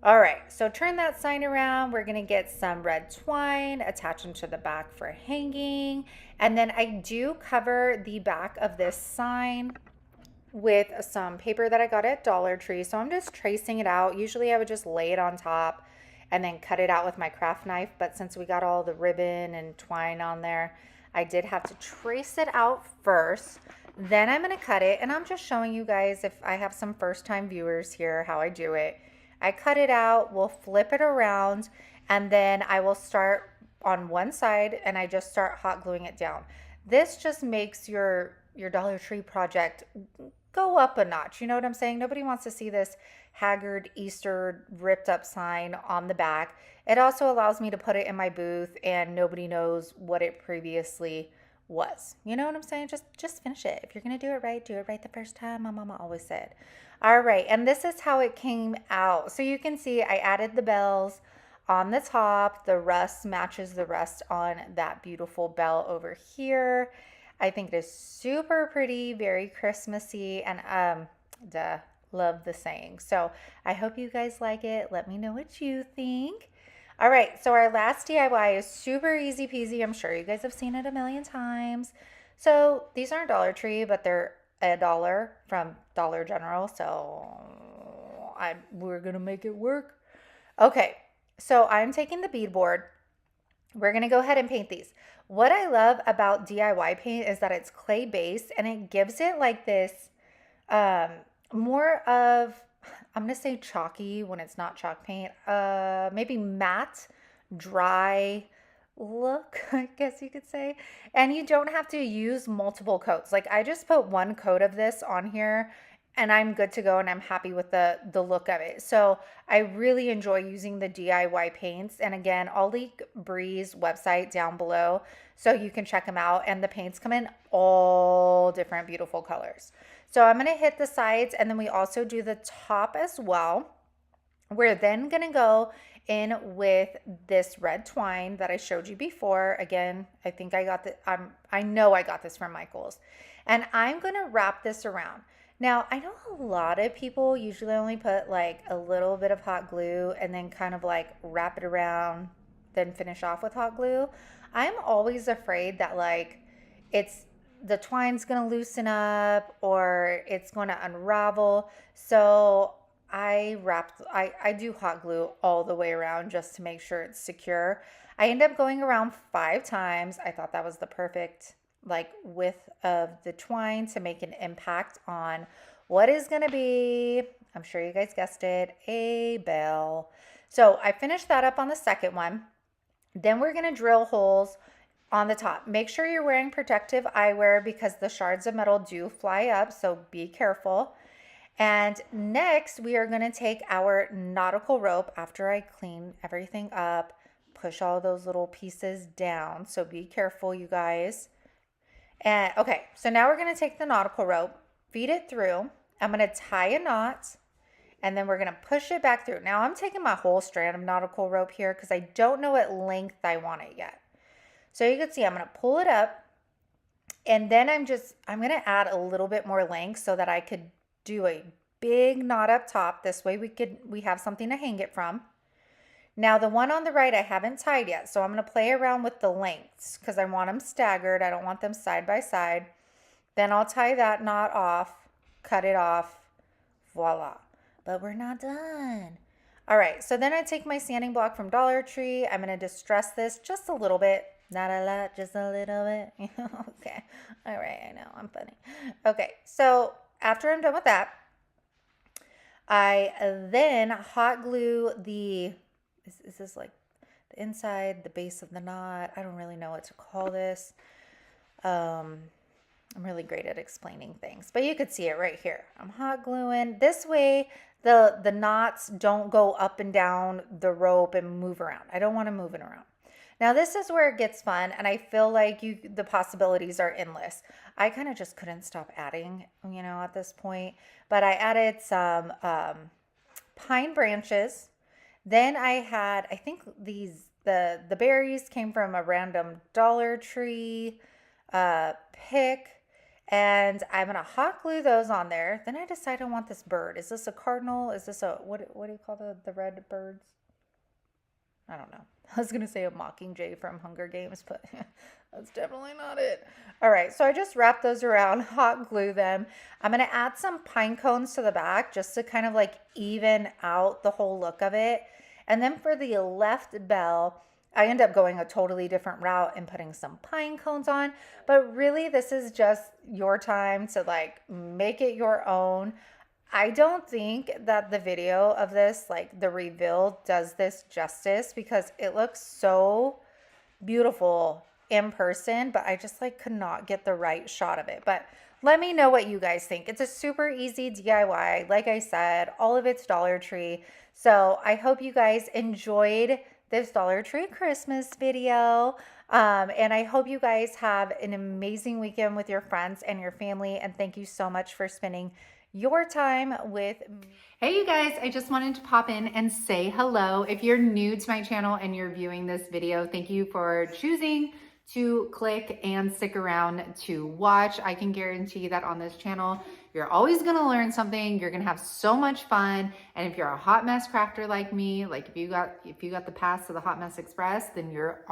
All right, so turn that sign around. We're gonna get some red twine, attach them to the back for hanging. And then I do cover the back of this sign with some paper that I got at Dollar Tree. So I'm just tracing it out. Usually I would just lay it on top and then cut it out with my craft knife. But since we got all the ribbon and twine on there, I did have to trace it out first. Then I'm gonna cut it, and I'm just showing you guys, if I have some first time viewers here, how I do it. I cut it out, we'll flip it around, and then I will start on one side and I just start hot gluing it down. This just makes your Dollar Tree project go up a notch. You know what I'm saying? Nobody wants to see this haggard Easter ripped up sign on the back. It also allows me to put it in my booth and nobody knows what it previously was. You know what I'm saying? Just finish it. If you're going to do it right the first time. My mama always said. All right, and this is how it came out. So you can see I added the bells on the top. The rust matches the rust on that beautiful bell over here. I think it is super pretty, very Christmassy, and love the saying. So I hope you guys like it. Let me know what you think. All right, so our last DIY is super easy peasy. I'm sure you guys have seen it a million times. So these aren't Dollar Tree, but they're $1 from Dollar General. So we're gonna make it work. Okay, so I'm taking the beadboard. We're gonna go ahead and paint these. What I love about DIY paint is that it's clay based and it gives it like this more of, I'm gonna say chalky when it's not chalk paint, maybe matte, dry look, I guess you could say. And you don't have to use multiple coats. Like I just put one coat of this on here and I'm good to go, and I'm happy with the look of it. So I really enjoy using the DIY paints. And again, I'll link Bree's website down below so you can check them out. And the paints come in all different beautiful colors. So I'm going to hit the sides, and then we also do the top as well. We're then going to go in with this red twine that I showed you before. Again, I think I got I know I got this from Michael's. And I'm going to wrap this around. Now, I know a lot of people usually only put like a little bit of hot glue and then kind of like wrap it around, then finish off with hot glue. I'm always afraid that like the twine's going to loosen up or it's going to unravel. So I do hot glue all the way around just to make sure it's secure. I end up going around 5 times. I thought that was the perfect like width of the twine to make an impact on what is going to be, I'm sure you guys guessed it, a bell. So I finished that up on the second one. Then we're going to drill holes on the top. Make sure you're wearing protective eyewear because the shards of metal do fly up, so be careful. And next we are going to take our nautical rope after I clean everything up, push all those little pieces down, so be careful, you guys. And okay, so now we're going to take the nautical rope, feed it through. I'm going to tie a knot, and then we're going to push it back through. Now I'm taking my whole strand of nautical rope here because I don't know what length I want it yet. So you can see I'm going to pull it up, and then I'm going to add a little bit more length so that I could do a big knot up top. This way we have something to hang it from. Now the one on the right I haven't tied yet, so I'm going to play around with the lengths because I want them staggered. I don't want them side by side. Then I'll tie that knot off, cut it off, voila. But we're not done. All right, so then I take my sanding block from Dollar Tree. I'm going to distress this just a little bit. Not a lot, just a little bit. Okay, all right, I know, I'm funny. Okay, so after I'm done with that, I then hot glue the... Is this like the inside, the base of the knot? I don't really know what to call this. I'm really great at explaining things, but you could see it right here. I'm hot gluing. This way the knots don't go up and down the rope and move around. I don't want to move it around. Now this is where it gets fun, and I feel like the possibilities are endless. I kind of just couldn't stop adding, at this point. But I added some pine branches. Then I had, I think the berries came from a random Dollar Tree pick, and I'm going to hot glue those on there. Then I decide I want this bird. Is this a cardinal? Is this what do you call the red birds? I don't know. I was going to say a mockingjay from Hunger Games, but that's definitely not it. All right, so I just wrap those around, hot glue them. I'm going to add some pine cones to the back just to kind of like even out the whole look of it. And then for the left bell, I end up going a totally different route and putting some pine cones on. But really, this is just your time to like make it your own. I don't think that the video of this, like the reveal, does this justice because it looks so beautiful in person, but I just like could not get the right shot of it. But let me know what you guys think. It's a super easy DIY. Like I said, all of it's Dollar Tree. So I hope you guys enjoyed this Dollar Tree Christmas video. And I hope you guys have an amazing weekend with your friends and your family. And thank you so much for spending your time with me. Hey you guys, I just wanted to pop in and say hello. If you're new to my channel and you're viewing this video, thank you for choosing to click and stick around to watch. I can guarantee that on this channel, you're always gonna learn something. You're gonna have so much fun. And if you're a hot mess crafter like me, like if you got the pass to the Hot Mess Express, then you're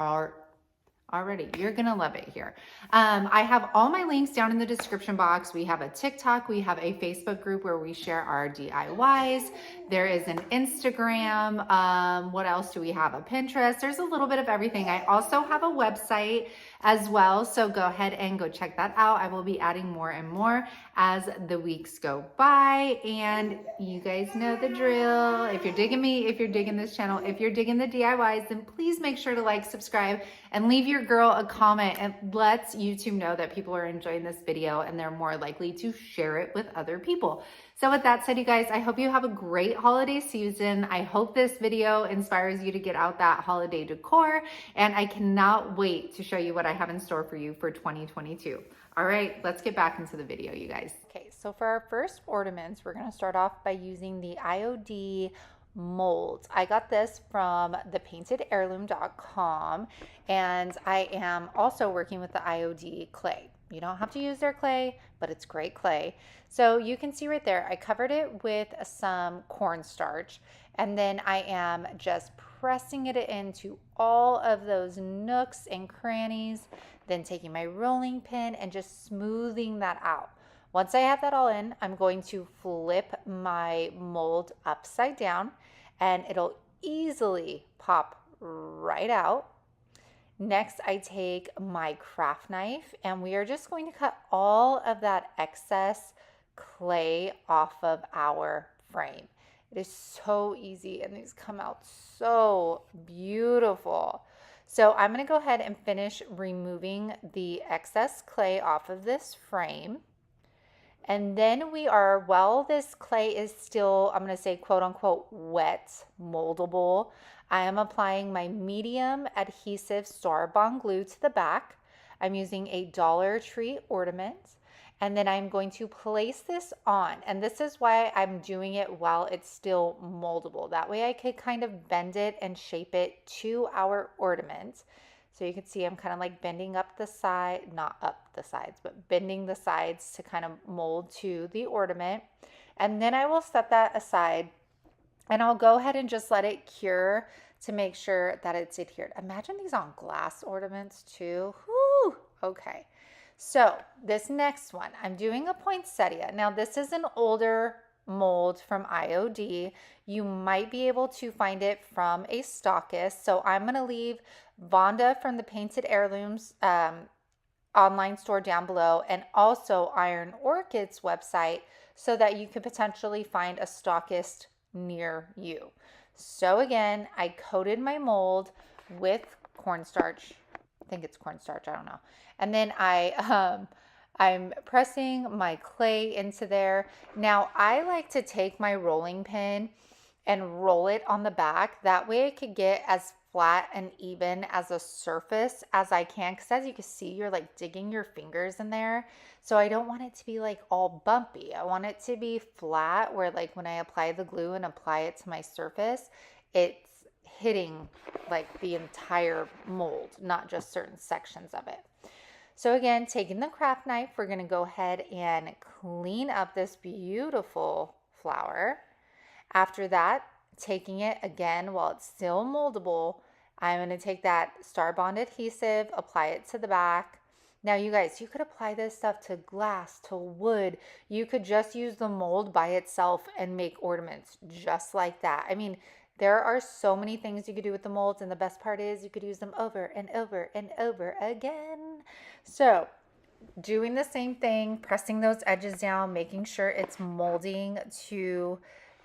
you're gonna love it here. I have all my links down in the description box. We have a TikTok, we have a Facebook group where we share our DIYs. There is an Instagram. What else do we have? A Pinterest. There's a little bit of everything. I also have a website as well, so go ahead and go check that out. I will be adding more and more as the weeks go by, and you guys know the drill. If you're digging me, if you're digging this channel, if you're digging the DIYs, then please make sure to like, subscribe, and leave your your girl a comment. It lets YouTube know that people are enjoying this video and they're more likely to share it with other people. So with that said, you guys, I hope you have a great holiday season. I hope this video inspires you to get out that holiday decor, and I cannot wait to show you what I have in store for you for 2022. All right, let's get back into the video, you guys. Okay, so for our first ornaments, we're gonna start off by using the IOD molds. I got this from thepaintedheirloom.com, and I am also working with the IOD clay. You don't have to use their clay, but it's great clay. So you can see right there, I covered it with some cornstarch, and then I am just pressing it into all of those nooks and crannies, then taking my rolling pin and just smoothing that out. Once I have that all in, I'm going to flip my mold upside down, and it'll easily pop right out. Next, I take my craft knife, and we are just going to cut all of that excess clay off of our frame. It is so easy, and these come out so beautiful. So I'm going to go ahead and finish removing the excess clay off of this frame. And then we are, while this clay is still, I'm going to say quote unquote wet, moldable, I am applying my medium adhesive Star Bond glue to the back. I'm using a Dollar Tree ornament, and then I'm going to place this on. And this is why I'm doing it while it's still moldable. That way I could kind of bend it and shape it to our ornament. So you can see I'm kind of like bending up the side, not up the sides, but bending the sides to kind of mold to the ornament. And then I will set that aside, and I'll go ahead and just let it cure to make sure that it's adhered. Imagine these on glass ornaments too. Whew. Okay. So this next one, I'm doing a poinsettia. Now this is an older mold from IOD. You might be able to find it from a stockist. So I'm going to leave Vonda from the Painted Heirlooms online store down below, and also Iron Orchid's website, so that you could potentially find a stockist near you. So again, I coated my mold with cornstarch. I think it's cornstarch, I don't know. And then I'm pressing my clay into there. Now I like to take my rolling pin and roll it on the back. That way I could get as flat and even as a surface as I can, because as you can see, you're like digging your fingers in there. So I don't want it to be like all bumpy. I want it to be flat, where like when I apply the glue and apply it to my surface, it's hitting like the entire mold, not just certain sections of it. So again, taking the craft knife, we're going to go ahead and clean up this beautiful flower. After that, taking it again while it's still moldable, I'm going to take that Star Bond adhesive, apply it to the back. Now you guys, you could apply this stuff to glass, to wood. You could just use the mold by itself and make ornaments just like that. I mean, there are so many things you could do with the molds, and the best part is you could use them over and over and over again. So doing the same thing, pressing those edges down, making sure it's molding to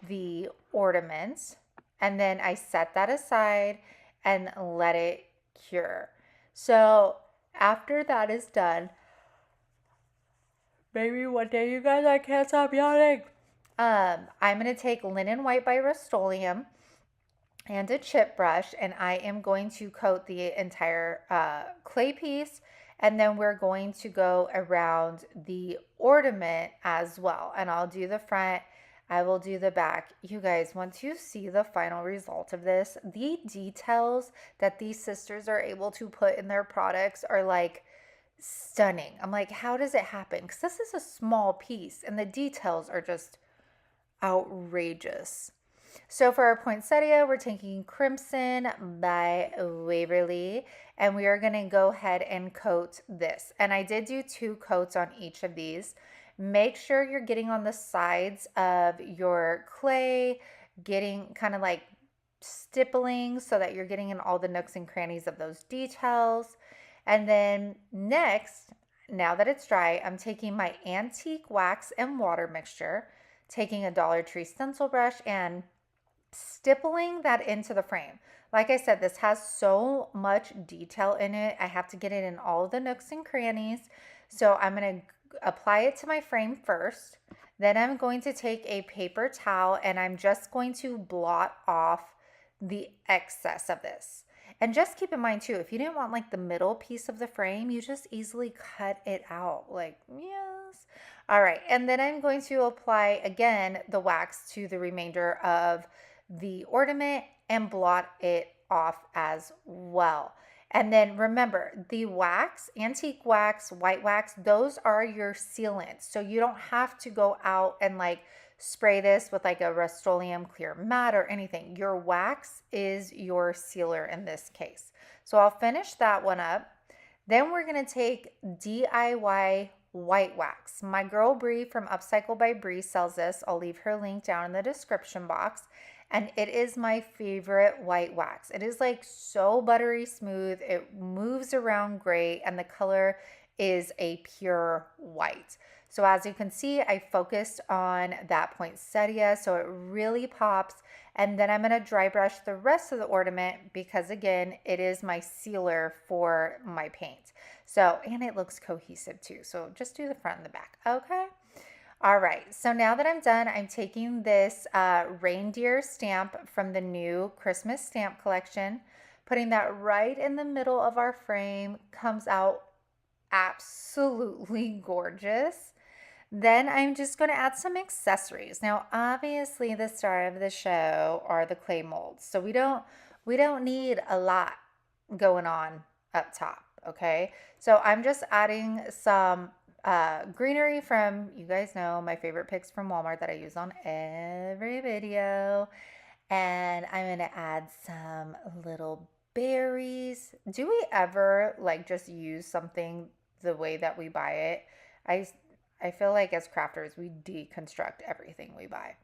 the ornaments, and then I set that aside and let it cure. So after that is done, maybe one day, you guys, I can't stop yawning. I'm going to take Linen White by Rust-Oleum and a chip brush, and I am going to coat the entire clay piece, and then we're going to go around the ornament as well. And I'll do the front, I will do the back. You guys, once you see the final result of this, the details that these sisters are able to put in their products are like stunning. I'm like, how does it happen? Because this is a small piece and the details are just outrageous. So for our poinsettia, we're taking Crimson by Waverly, and we are going to go ahead and coat this. And I did do 2 coats on each of these. Make sure you're getting on the sides of your clay, getting kind of like stippling so that you're getting in all the nooks and crannies of those details. And then next, now that it's dry, I'm taking my antique wax and water mixture, taking a Dollar Tree stencil brush and stippling that into the frame. Like I said, this has so much detail in it. I have to get it in all the nooks and crannies. So I'm going to apply it to my frame first. Then I'm going to take a paper towel and I'm just going to blot off the excess of this. And just keep in mind too, if you didn't want like the middle piece of the frame, you just easily cut it out. Like, yes. All right. And then I'm going to apply again the wax to the remainder of the ornament and blot it off as well. And then remember, the wax, antique wax, white wax, those are your sealants. So you don't have to go out and like spray this with like a Rust-Oleum clear matte or anything. Your wax is your sealer in this case. So I'll finish that one up. Then we're going to take DIY white wax. My girl Bree from Upcycled by Bree sells this. I'll leave her link down in the description box. And it is my favorite white wax. It is like so buttery smooth. It moves around great and the color is a pure white. So as you can see, I focused on that poinsettia so it really pops. And then I'm going to dry brush the rest of the ornament because again, it is my sealer for my paint. So, and it looks cohesive too. So just do the front and the back. Okay. All right, so now that I'm done, I'm taking this reindeer stamp from the new Christmas stamp collection, putting that right in the middle of our frame. Comes out absolutely gorgeous. Then I'm just going to add some accessories. Now, obviously, the star of the show are the clay molds, so we don't need a lot going on up top. Okay, so I'm just adding some greenery from, you guys know, my favorite picks from Walmart that I use on every video. And I'm going to add some little berries. Do we ever like just use something the way that we buy it? I feel like as crafters, we deconstruct everything we buy.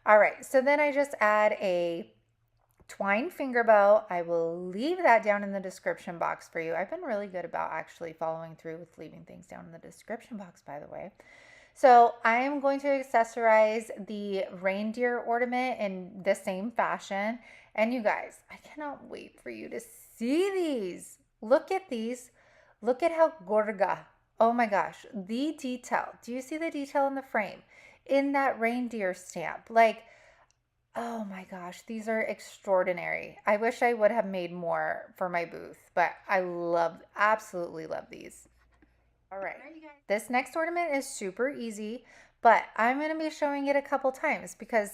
All right, so then I just add a twine finger bow. I will leave that down in the description box for you. I've been really good about actually following through with leaving things down in the description box, by the way. So I am going to accessorize the reindeer ornament in the same fashion. And you guys, I cannot wait for you to see these. Look at these. Look at how gorga. Oh my gosh, the detail. Do you see the detail in the frame? In that reindeer stamp. Like, oh my gosh, these are extraordinary. I wish I would have made more for my booth, but I absolutely love these. All right, this next ornament is super easy, but I'm going to be showing it a couple times because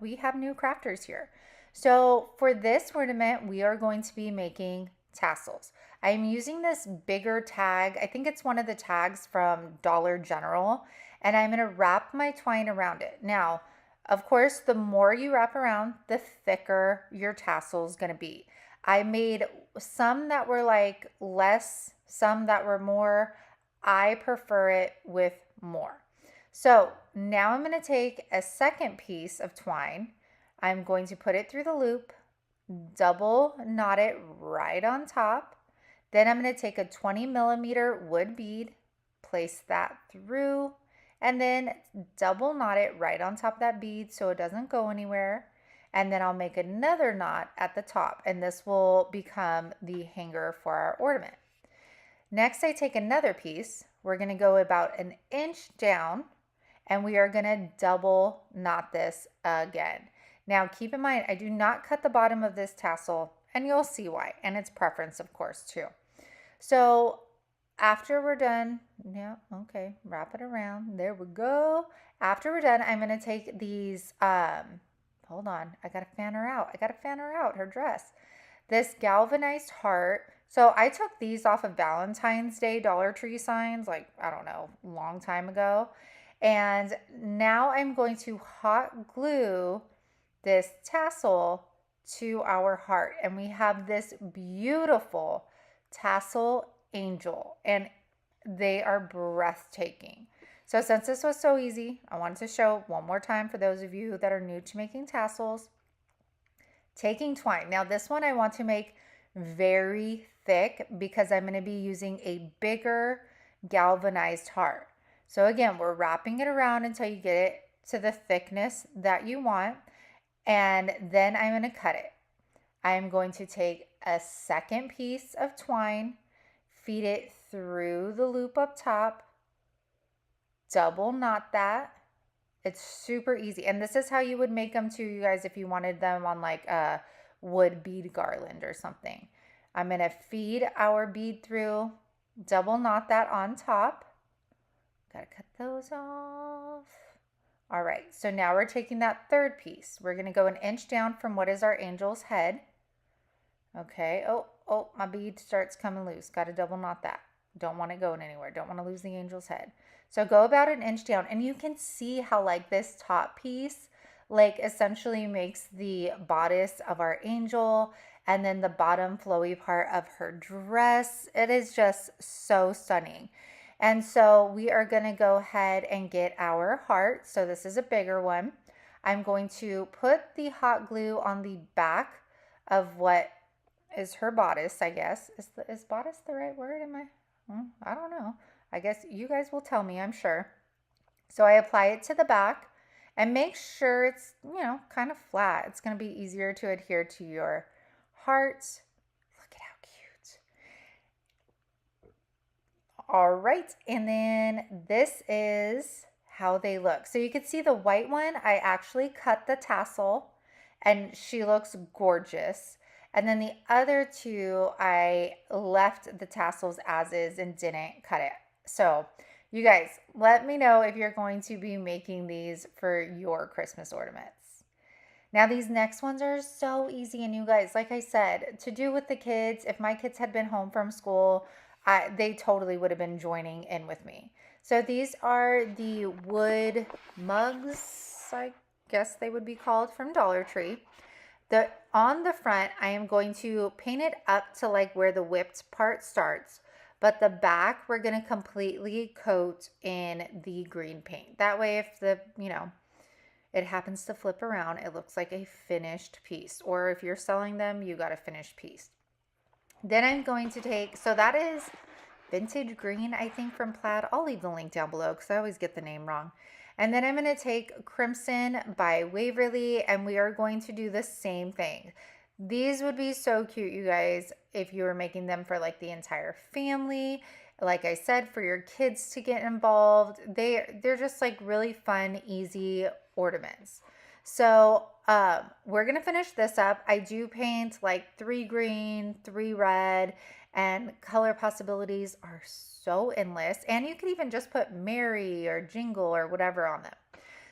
we have new crafters here. So for this ornament, we are going to be making tassels. I'm using this bigger tag. I think it's one of the tags from Dollar General, and I'm going to wrap my twine around it. Now, of course, the more you wrap around, the thicker your tassel is going to be. I made some that were like less, some that were more. I prefer it with more. So now I'm going to take a second piece of twine. I'm going to put it through the loop, double knot it right on top. Then I'm going to take a 20 millimeter wood bead, place that through, and then double knot it right on top of that bead so it doesn't go anywhere. And then I'll make another knot at the top, and this will become the hanger for our ornament. Next, I take another piece. We're going to go about an inch down, and we are going to double knot this again. Now, keep in mind, I do not cut the bottom of this tassel, and you'll see why, and it's preference, of course, too. So after we're done, yeah, okay, wrap it around. There we go. After we're done, I'm going to take these, hold on, I got to fan her out. Her dress. This galvanized heart. So I took these off of Valentine's Day Dollar Tree signs, like, I don't know, a long time ago. And now I'm going to hot glue this tassel to our heart. And we have this beautiful tassel angel, and they are breathtaking. So since this was so easy, I wanted to show one more time for those of you that are new to making tassels. Taking twine. Now this one I want to make very thick because I'm going to be using a bigger galvanized heart. So again, we're wrapping it around until you get it to the thickness that you want, and then I'm going to cut it. I'm going to take a second piece of twine, feed it through the loop up top, double knot that. It's super easy. And this is how you would make them too, you guys, if you wanted them on like a wood bead garland or something. I'm going to feed our bead through, double knot that on top. Gotta cut those off. All right, so now we're taking that third piece. We're going to go an inch down from what is our angel's head. Okay, oh, my bead starts coming loose. Got to double knot that. Don't want it going anywhere. Don't want to lose the angel's head. So go about an inch down, and you can see how like this top piece like essentially makes the bodice of our angel and then the bottom flowy part of her dress. It is just so stunning. And so we are going to go ahead and get our heart. So this is a bigger one. I'm going to put the hot glue on the back of what is her bodice, I guess. Is bodice the right word? I don't know. I guess you guys will tell me, I'm sure. So I apply it to the back and make sure it's, kind of flat. It's going to be easier to adhere to your heart. Look at how cute. All right. And then this is how they look. So you can see the white one, I actually cut the tassel and she looks gorgeous. And then the other two, I left the tassels as is and didn't cut it. So you guys, let me know if you're going to be making these for your Christmas ornaments. Now these next ones are so easy, and you guys, like I said, to do with the kids. If my kids had been home from school, they totally would have been joining in with me. So these are the wood mugs, I guess they would be called, from Dollar Tree. On the front, I am going to paint it up to like where the whipped part starts. But the back, we're going to completely coat in the green paint. That way, if it happens to flip around, it looks like a finished piece. Or if you're selling them, you got a finished piece. Then I'm going to take, so that is vintage green, I think, from Plaid. I'll leave the link down below because I always get the name wrong. And then I'm going to take Crimson by Waverly, and we are going to do the same thing. These would be so cute, you guys, if you were making them for like the entire family. Like I said, for your kids to get involved. They're just like really fun, easy ornaments. So we're going to finish this up. I do paint like 3 green, 3 red, and color possibilities are so endless. And you can even just put Merry or Jingle or whatever on them.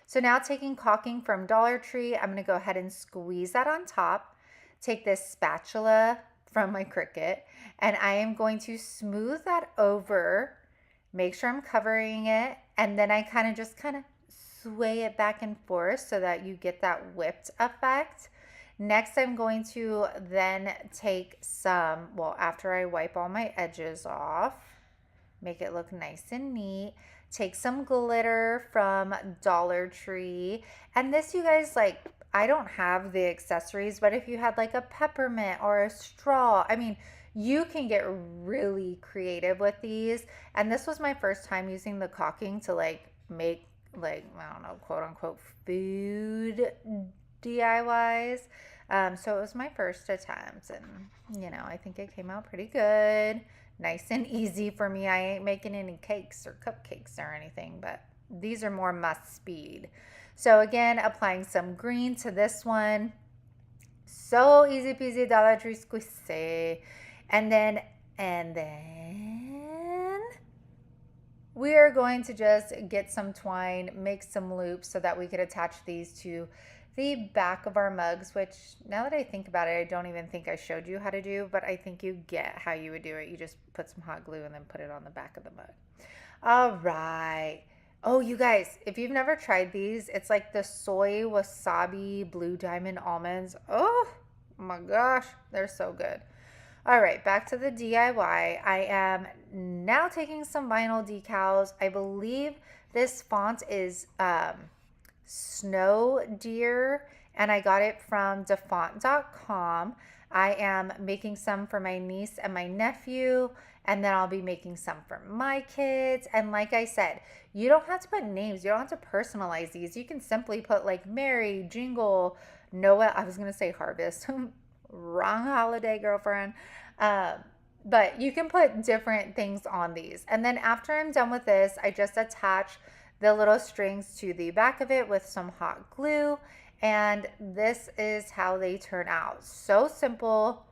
So now taking caulking from Dollar Tree, I'm going to go ahead and squeeze that on top. Take this spatula from my Cricut, and I am going to smooth that over, make sure I'm covering it, and then I kind of sway it back and forth so that you get that whipped effect. Next, I'm going to then take some, after I wipe all my edges off, make it look nice and neat, take some glitter from Dollar Tree. And this, you guys, I don't have the accessories, but if you had like a peppermint or a straw, you can get really creative with these. And this was my first time using the caulking to make I don't know, quote unquote food DIYs. So it was my first attempt, and I think it came out pretty good. Nice and easy for me. I ain't making any cakes or cupcakes or anything, but these are more must speed. So again, applying some green to this one. So easy peasy, Dollar Tree squeeze. And then we are going to just get some twine, make some loops so that we could attach these to the back of our mugs, which now that I think about it, I don't even think I showed you how to do, but I think you get how you would do it. You just put some hot glue and then put it on the back of the mug. All right. Oh, you guys, if you've never tried these, it's like the soy wasabi blue diamond almonds. Oh my gosh, they're so good. All right, back to the DIY. I am now taking some vinyl decals. I believe this font is Snow Deer, and I got it from defont.com. I am making some for my niece and my nephew, and then I'll be making some for my kids. And like I said, you don't have to put names. You don't have to personalize these. You can simply put like Merry, Jingle, Noel. I was going to say Harvest. Wrong holiday, girlfriend. But you can put different things on these. And then after I'm done with this, I just attach the little strings to the back of it with some hot glue. And this is how they turn out. So simple,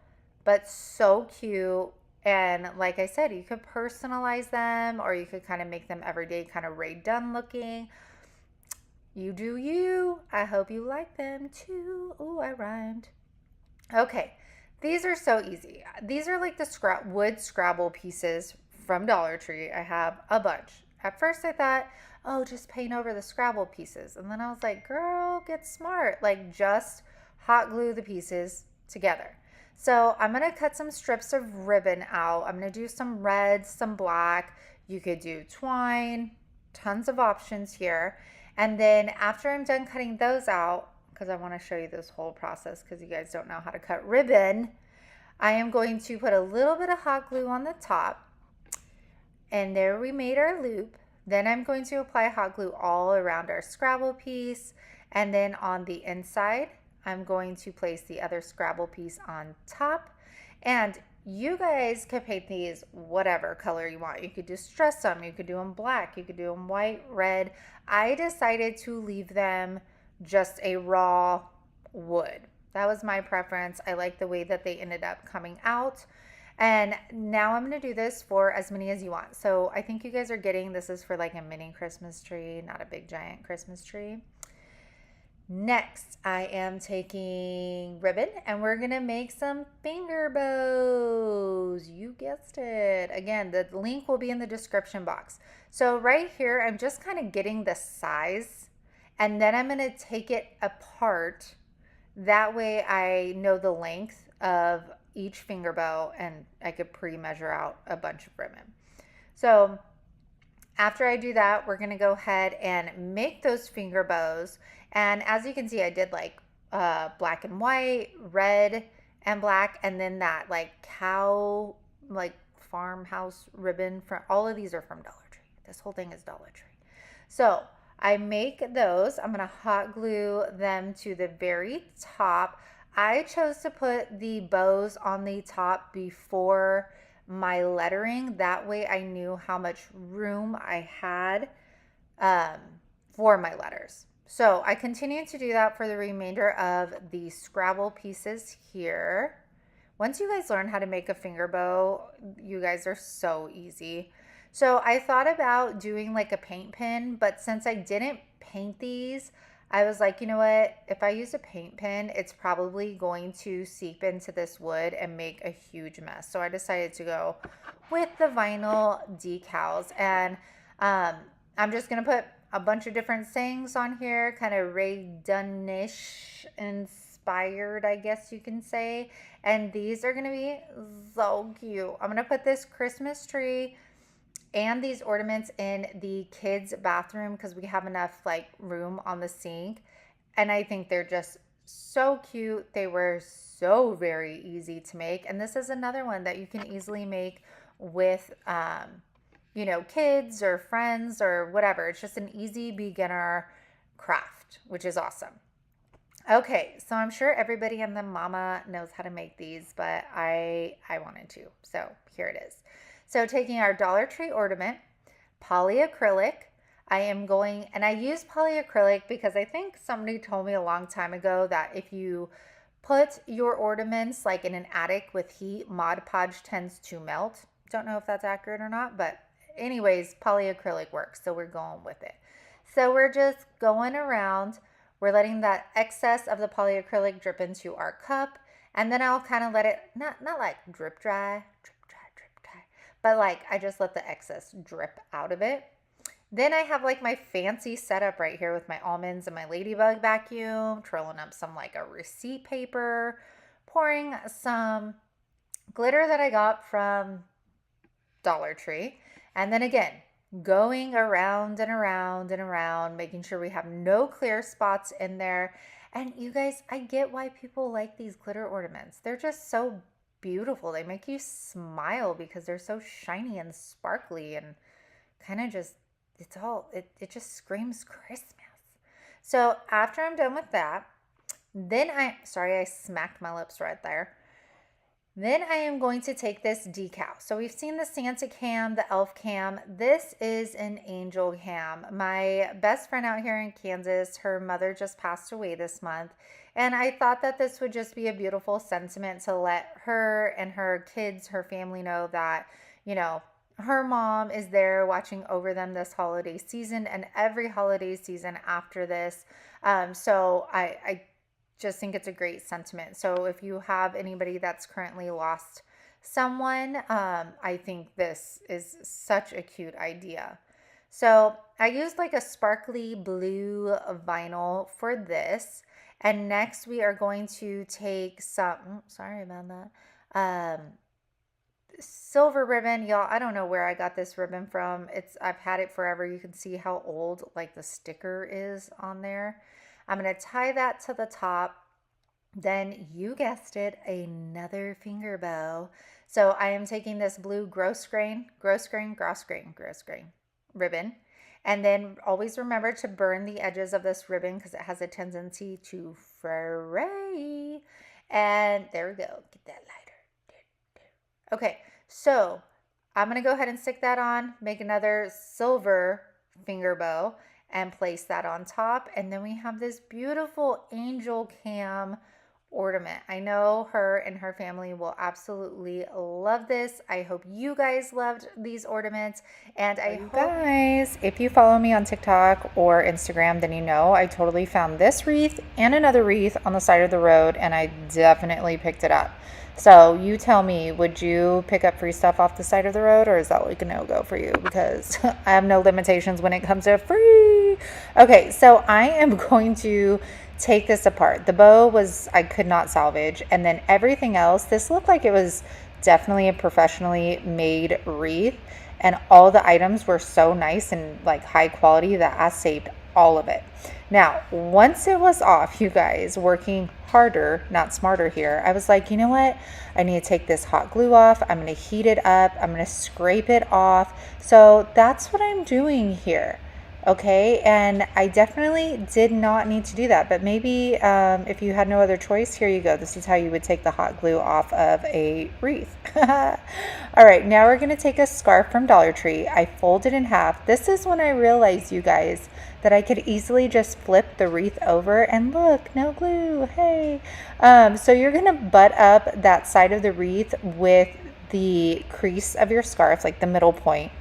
but so cute. And like I said, you could personalize them or you could kind of make them everyday, kind of Rae Dunn looking. You do you. I hope you like them too. Oh, I rhymed. Okay, these are so easy. These are like the wood Scrabble pieces from Dollar Tree. I have a bunch. At first I thought, oh, just paint over the Scrabble pieces. And then I was like, girl, get smart. Like just hot glue the pieces together. So I'm going to cut some strips of ribbon out. I'm going to do some red, some black. You could do twine, tons of options here. And then after I'm done cutting those out, because I want to show you this whole process because you guys don't know how to cut ribbon, I am going to put a little bit of hot glue on the top. And there we made our loop. Then I'm going to apply hot glue all around our Scrabble piece. And then on the inside, I'm going to place the other Scrabble piece on top. And you guys can paint these whatever color you want. You could distress them. You could do them black. You could do them white, red. I decided to leave them just a raw wood. That was my preference. I like the way that they ended up coming out. And now I'm going to do this for as many as you want. So I think you guys are getting, this is for like a mini Christmas tree, not a big giant Christmas tree. Next, I am taking ribbon and we're going to make some finger bows. You guessed it. Again, the link will be in the description box. So right here, I'm just kind of getting the size and then I'm going to take it apart. That way I know the length of each finger bow and I could pre-measure out a bunch of ribbon. So after I do that, we're going to go ahead and make those finger bows. And as you can see, I did like black and white, red and black, and then that like cow, like farmhouse ribbon. From all of these are from Dollar Tree. This whole thing is Dollar Tree. So I make those. I'm going to hot glue them to the very top. I chose to put the bows on the top before my lettering. That way I knew how much room I had for my letters. So I continue to do that for the remainder of the Scrabble pieces here. Once you guys learn how to make a finger bow, you guys are so easy. So I thought about doing like a paint pen, but since I didn't paint these, I was like, you know what? If I use a paint pen, it's probably going to seep into this wood and make a huge mess. So I decided to go with the vinyl decals. And I'm just going to put a bunch of different sayings on here, kind of Rae Dunn-ish inspired, I guess you can say. And these are going to be so cute. I'm going to put this Christmas tree and these ornaments in the kids' bathroom because we have enough like room on the sink. And I think they're just so cute. They were so very easy to make. And this is another one that you can easily make with, you know, kids or friends or whatever. It's just an easy beginner craft, which is awesome. Okay, so I'm sure everybody and the mama knows how to make these, but I wanted to. So here it is. So taking our Dollar Tree ornament, polyacrylic, I am going, and I use polyacrylic because I think somebody told me a long time ago that if you put your ornaments like in an attic with heat, Mod Podge tends to melt. Don't know if that's accurate or not, but anyways, polyacrylic works, so we're going with it. So we're just going around, we're letting that excess of the polyacrylic drip into our cup, and then I'll kind of let it, not like drip dry, but like I just let the excess drip out of it. Then I have like my fancy setup right here with my almonds and my ladybug vacuum, twirling up some like a receipt paper, pouring some glitter that I got from Dollar Tree. And then again, going around and around and around, making sure we have no clear spots in there. And you guys, I get why people like these glitter ornaments. They're just so beautiful. They make you smile because they're so shiny and sparkly and kind of just, it just screams Christmas. So after I'm done with that, Then sorry, I smacked my lips right there. Then I am going to take this decal. So we've seen the Santa cam, the elf cam. This is an angel cam. My best friend out here in Kansas, her mother just passed away this month. And I thought that this would just be a beautiful sentiment to let her and her kids, her family know that, you know, her mom is there watching over them this holiday season and every holiday season after this. So I just think it's a great sentiment. So if you have anybody that's currently lost someone, I think this is such a cute idea. So I used like a sparkly blue vinyl for this. And next we are going to take some, sorry about that, silver ribbon. Y'all, I don't know where I got this ribbon from. I've had it forever. You can see how old like the sticker is on there. I'm going to tie that to the top. Then you guessed it, another finger bow. So I am taking this blue gross grain ribbon. And then always remember to burn the edges of this ribbon because it has a tendency to fray. And there we go. Get that lighter. Okay, so I'm going to go ahead and stick that on, make another silver finger bow, and place that on top. And then we have this beautiful angel cam ornament. I know her and her family will absolutely love this. I hope you guys loved these ornaments. And I hope guys, if you follow me on TikTok or Instagram, then you know I totally found this wreath and another wreath on the side of the road, and I definitely picked it up. So you tell me, would you pick up free stuff off the side of the road, or is that like a no-go for you? Because I have no limitations when it comes to free. Okay, so I am going to take this apart. The bow I could not salvage. And then everything else, this looked like it was definitely a professionally made wreath. And all the items were so nice and like high quality that I saved all of it. Now, once it was off, you guys, working harder, not smarter here, I was like, you know what? I need to take this hot glue off. I'm going to heat it up. I'm going to scrape it off. So that's what I'm doing here. Okay, and I definitely did not need to do that, but maybe if you had no other choice, here you go. This is how you would take the hot glue off of a wreath. All right, now we're going to take a scarf from Dollar Tree. I fold it in half. This is when I realized, you guys, that I could easily just flip the wreath over and look, no glue, hey. So you're going to butt up that side of the wreath with the crease of your scarf, like the middle point.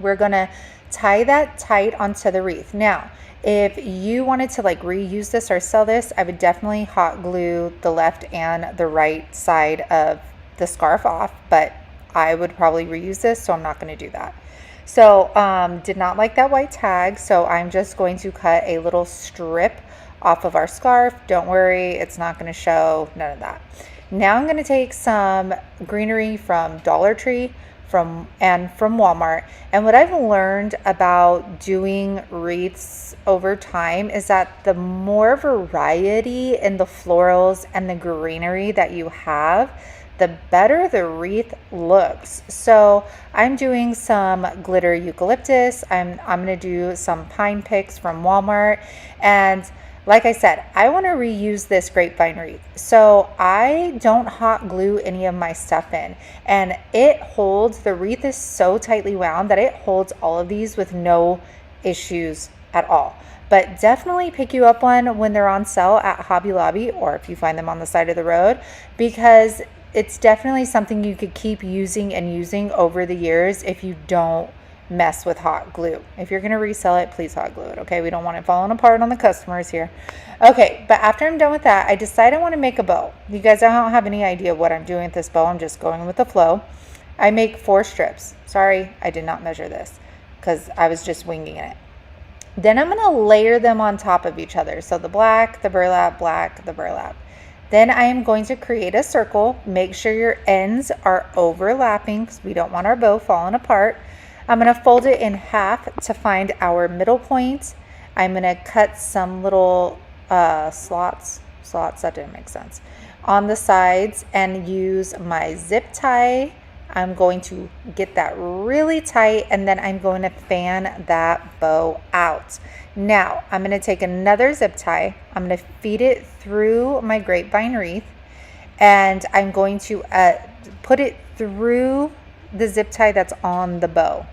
We're going to tie that tight onto the wreath. Now, if you wanted to like reuse this or sell this, I would definitely hot glue the left and the right side of the scarf off, but I would probably reuse this, so I'm not going to do that. So did not like that white tag, so I'm just going to cut a little strip off of our scarf. Don't worry, it's not going to show, none of that. Now I'm going to take some greenery from Dollar Tree from Walmart. And what I've learned about doing wreaths over time is that the more variety in the florals and the greenery that you have, the better the wreath looks. So I'm doing some glitter eucalyptus. I'm going to do some pine picks from Walmart. And like I said, I want to reuse this grapevine wreath. So I don't hot glue any of my stuff in. And it holds, the wreath is so tightly wound that it holds all of these with no issues at all. But definitely pick you up one when they're on sale at Hobby Lobby, or if you find them on the side of the road, because it's definitely something you could keep using and using over the years if you don't mess with hot glue. If you're going to resell it, please hot glue it, okay? We don't want it falling apart on the customers here. Okay, but after I'm done with that, I decide I want to make a bow. You guys don't have any idea what I'm doing with this bow. I'm just going with the flow. I make 4 strips. Sorry, I did not measure this because I was just winging it. Then I'm going to layer them on top of each other. So the black, the burlap, black, the burlap. Then I am going to create a circle. Make sure your ends are overlapping because we don't want our bow falling apart. I'm going to fold it in half to find our middle point. I'm going to cut some little slots, that didn't make sense, on the sides and use my zip tie I'm going to get that really tight, and then I'm going to fan that bow out. Now, I'm going to take another zip tie. I'm going to feed it through my grapevine wreath, and I'm going to put it through the zip tie that's on the bow,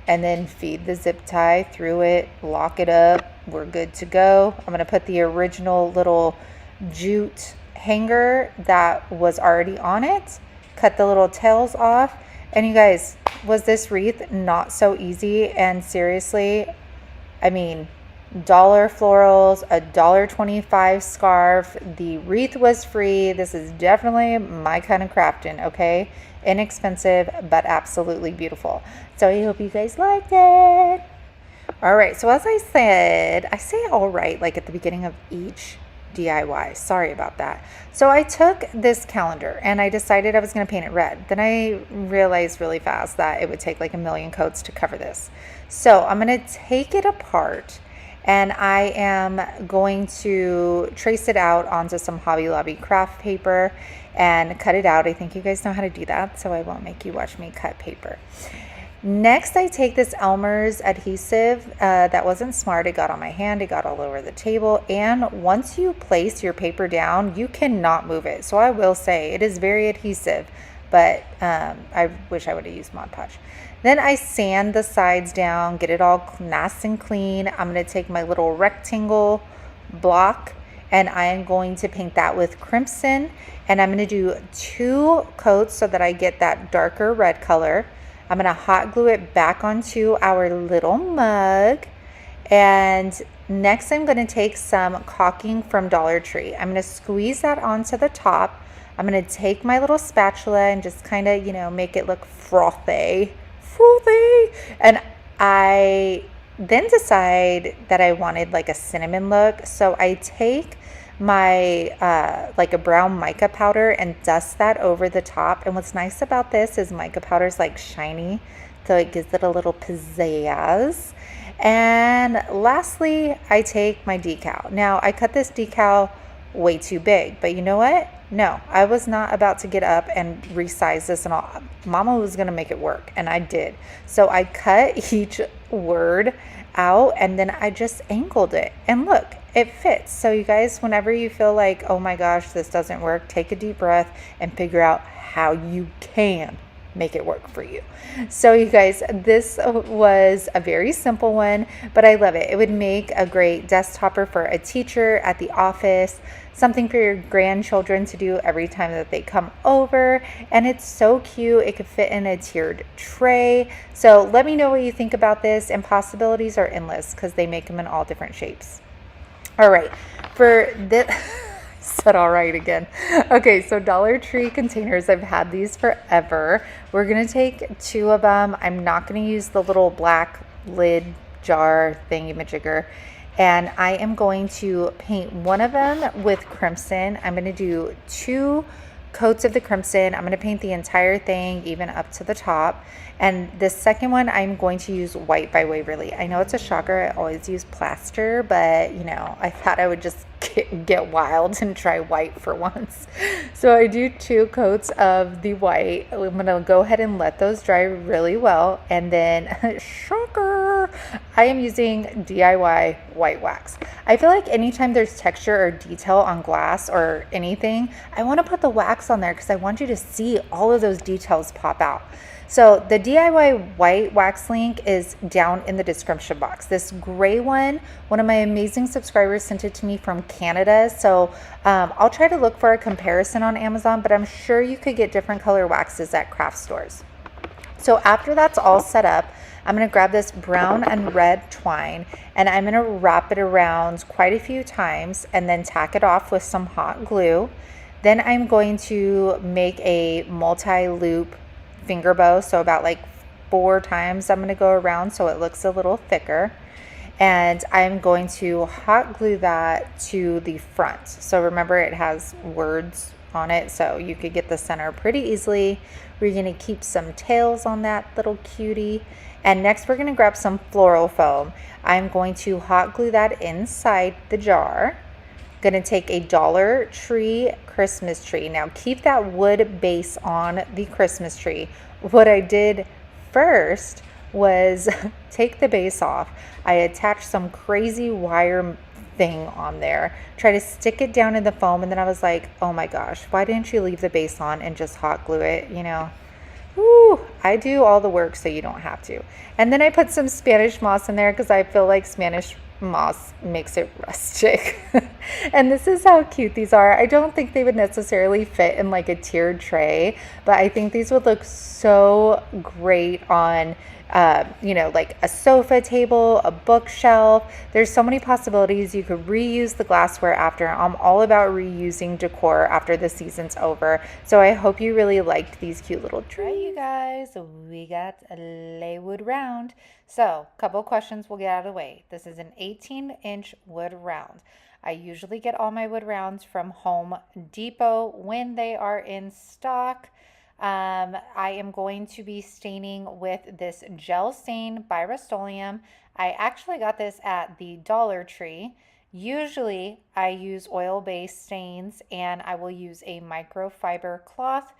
and then feed the zip tie through it, lock it up. We're good to go. I'm going to put the original little jute hanger that was already on it, cut the little tails off. And you guys, was this wreath not so easy? And seriously, I mean, dollar florals, $1.25 scarf. The wreath was free. This is definitely my kind of crafting, okay? Inexpensive, but absolutely beautiful. So I hope you guys liked it. All right, so as I said, I say all right like at the beginning of each DIY. Sorry about that. So I took this calendar and I decided I was going to paint it red. Then I realized really fast that it would take like a million coats to cover this. So I'm going to take it apart, and I am going to trace it out onto some Hobby Lobby craft paper and cut it out. I think you guys know how to do that, so I won't make you watch me cut paper. Next, I take this Elmer's adhesive that wasn't smart. It got on my hand, it got all over the table, and once you place your paper down, you cannot move it. So I will say it is very adhesive, but I wish I would have used Mod Podge. Then I sand the sides down, get it all nice and clean. I'm going to take my little rectangle block, and I am going to paint that with crimson, and I'm going to do 2 coats so that I get that darker red color. I'm going to hot glue it back onto our little mug. And next I'm going to take some caulking from Dollar Tree. I'm going to squeeze that onto the top. I'm going to take my little spatula and just kind of, make it look frothy. And I then decide that I wanted like a cinnamon look. So I take my like a brown mica powder and dust that over the top. And what's nice about this is mica powder is like shiny, so it gives it a little pizzazz. And lastly, I take my decal. Now I cut this decal way too big, but you know what? No, I was not about to get up and resize this and all. Mama was gonna make it work, and I did. So I cut each word out, and then I just angled it, and look, it fits. So you guys, whenever you feel like, oh my gosh, this doesn't work, take a deep breath and figure out how you can make it work for you. So you guys, this was a very simple one, but I love it. It would make a great desk topper for a teacher at the office, something for your grandchildren to do every time that they come over. And it's so cute. It could fit in a tiered tray. So let me know what you think about this, and possibilities are endless because they make them in all different shapes. All right, for this, said all right again. Okay, so Dollar Tree containers, I've had these forever. We're gonna take 2 of them. I'm not gonna use the little black lid jar thingy-majigger. And I am going to paint one of them with crimson. I'm gonna do 2 coats of the crimson. I'm gonna paint the entire thing, even up to the top. And the second one, I'm going to use White by Waverly. I know it's a shocker, I always use plaster, but I thought I would just get wild and try white for once. So I do 2 coats of the white. I'm gonna go ahead and let those dry really well. And then, shocker, I am using DIY white wax. I feel like anytime there's texture or detail on glass or anything, I wanna put the wax on there because I want you to see all of those details pop out. So the DIY white wax link is down in the description box. This gray one of my amazing subscribers sent it to me from Canada. So I'll try to look for a comparison on Amazon, but I'm sure you could get different color waxes at craft stores. So after that's all set up, I'm gonna grab this brown and red twine, and I'm gonna wrap it around quite a few times and then tack it off with some hot glue. Then I'm going to make a multi-loop finger bow, so about like 4 times I'm going to go around so it looks a little thicker, and I'm going to hot glue that to the front. So remember, it has words on it, so you could get the center pretty easily. We're going to keep some tails on that little cutie, and next we're going to grab some floral foam. I'm going to hot glue that inside the jar. going to take a Dollar Tree Christmas tree. Now keep that wood base on the Christmas tree. What I did first was take the base off. I attached some crazy wire thing on there, try to stick it down in the foam, and then I was like, oh my gosh, why didn't you leave the base on and just hot glue it, you know? Woo, I do all the work so you don't have to. And then I put some Spanish moss in there because I feel like Spanish moss makes it rustic. And this is how cute these are. I don't think they would necessarily fit in like a tiered tray, but I think these would look so great on you know, like a sofa table, a bookshelf. There's so many possibilities. You could reuse the glassware after. I'm all about reusing decor after the season's over. So I hope you really liked these cute little trees. Right, you guys, we got a laywood round. So a couple questions we'll get out of the way. This is an 18-inch wood round. I usually get all my wood rounds from Home Depot when they are in stock. I am going to be staining with this gel stain by Rust-Oleum. I actually got this at the Dollar Tree. Usually I use oil-based stains, and I will use a microfiber cloth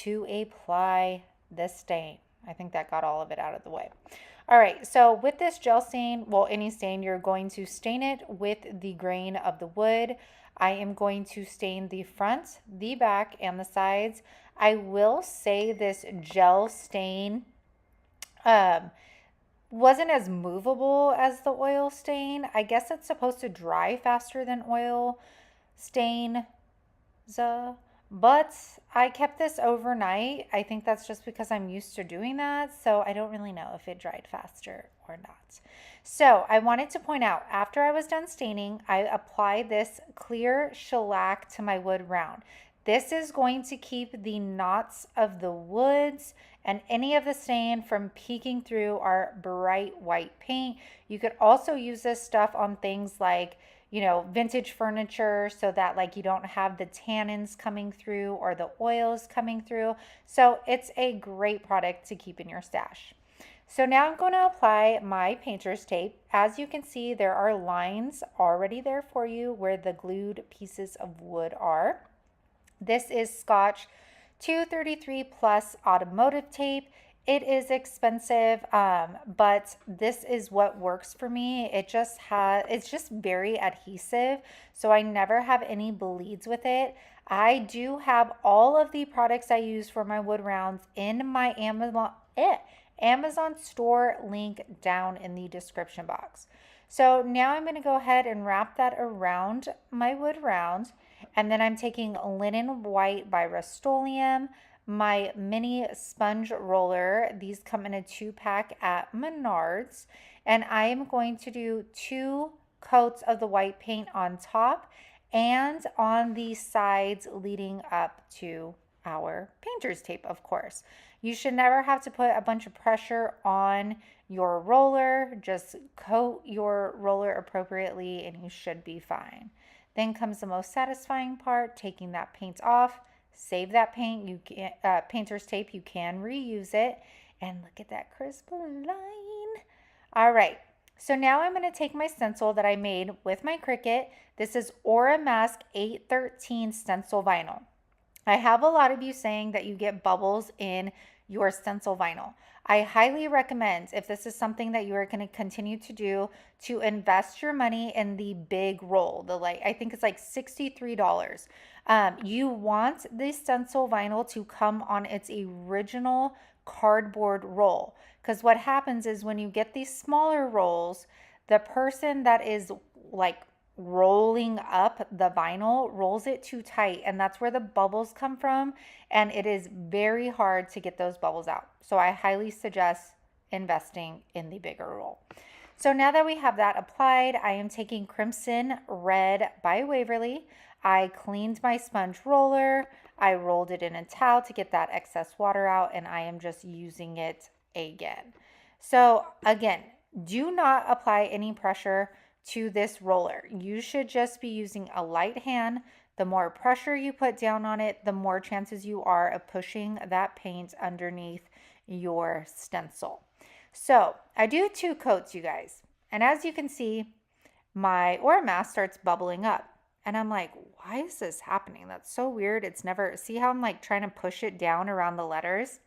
to apply the stain. I think that got all of it out of the way. All right, so with this gel stain, well, any stain, you're going to stain it with the grain of the wood. I am going to stain the front, the back, and the sides. I will say this gel stain wasn't as movable as the oil stain. I guess it's supposed to dry faster than oil stain, but I kept this overnight. I think that's just because I'm used to doing that, so I don't really know if it dried faster or not. So I wanted to point out, after I was done staining, I applied this clear shellac to my wood round. This is going to keep the knots of the woods and any of the stain from peeking through our bright white paint. You could also use this stuff on things like, you know, vintage furniture, so that like you don't have the tannins coming through or the oils coming through. So it's a great product to keep in your stash. So now I'm going to apply my painter's tape. As you can see, there are lines already there for you where the glued pieces of wood are. This is Scotch 233 Plus automotive tape. It is expensive, but this is what works for me. It's just very adhesive, so I never have any bleeds with it. I do have all of the products I use for my wood rounds in my Amazon store link down in the description box. So now I'm going to go ahead and wrap that around my wood round. And then I'm taking Linen White by Rust-Oleum, my mini sponge roller. These come in a 2-pack at Menards. And I am going to do 2 coats of the white paint on top and on the sides leading up to our painter's tape, of course. You should never have to put a bunch of pressure on your roller. Just coat your roller appropriately and you should be fine. Then comes the most satisfying part, taking that paint off. Save that paint. You can painter's tape. You can reuse it. And look at that crisp line. All right. So now I'm going to take my stencil that I made with my Cricut. This is Aura Mask 813 stencil vinyl. I have a lot of you saying that you get bubbles in your stencil vinyl. I highly recommend, if this is something that you are going to continue to do, to invest your money in the big roll. I think it's like $63. You want the stencil vinyl to come on its original cardboard roll, because what happens is when you get these smaller rolls, the person that is like rolling up the vinyl rolls it too tight, and that's where the bubbles come from, and it is very hard to get those bubbles out. So I highly suggest investing in the bigger roll. So now that we have that applied, I am taking Crimson Red by Waverly. I cleaned my sponge roller, I rolled it in a towel to get that excess water out, and I am just using it again. So again, do not apply any pressure to this roller. You should just be using a light hand. The more pressure you put down on it, the more chances you are of pushing that paint underneath your stencil. So I do 2 coats, you guys. And as you can see, my Aura Mask starts bubbling up. And I'm like, why is this happening? That's so weird. It's never, see how I'm like trying to push it down around the letters?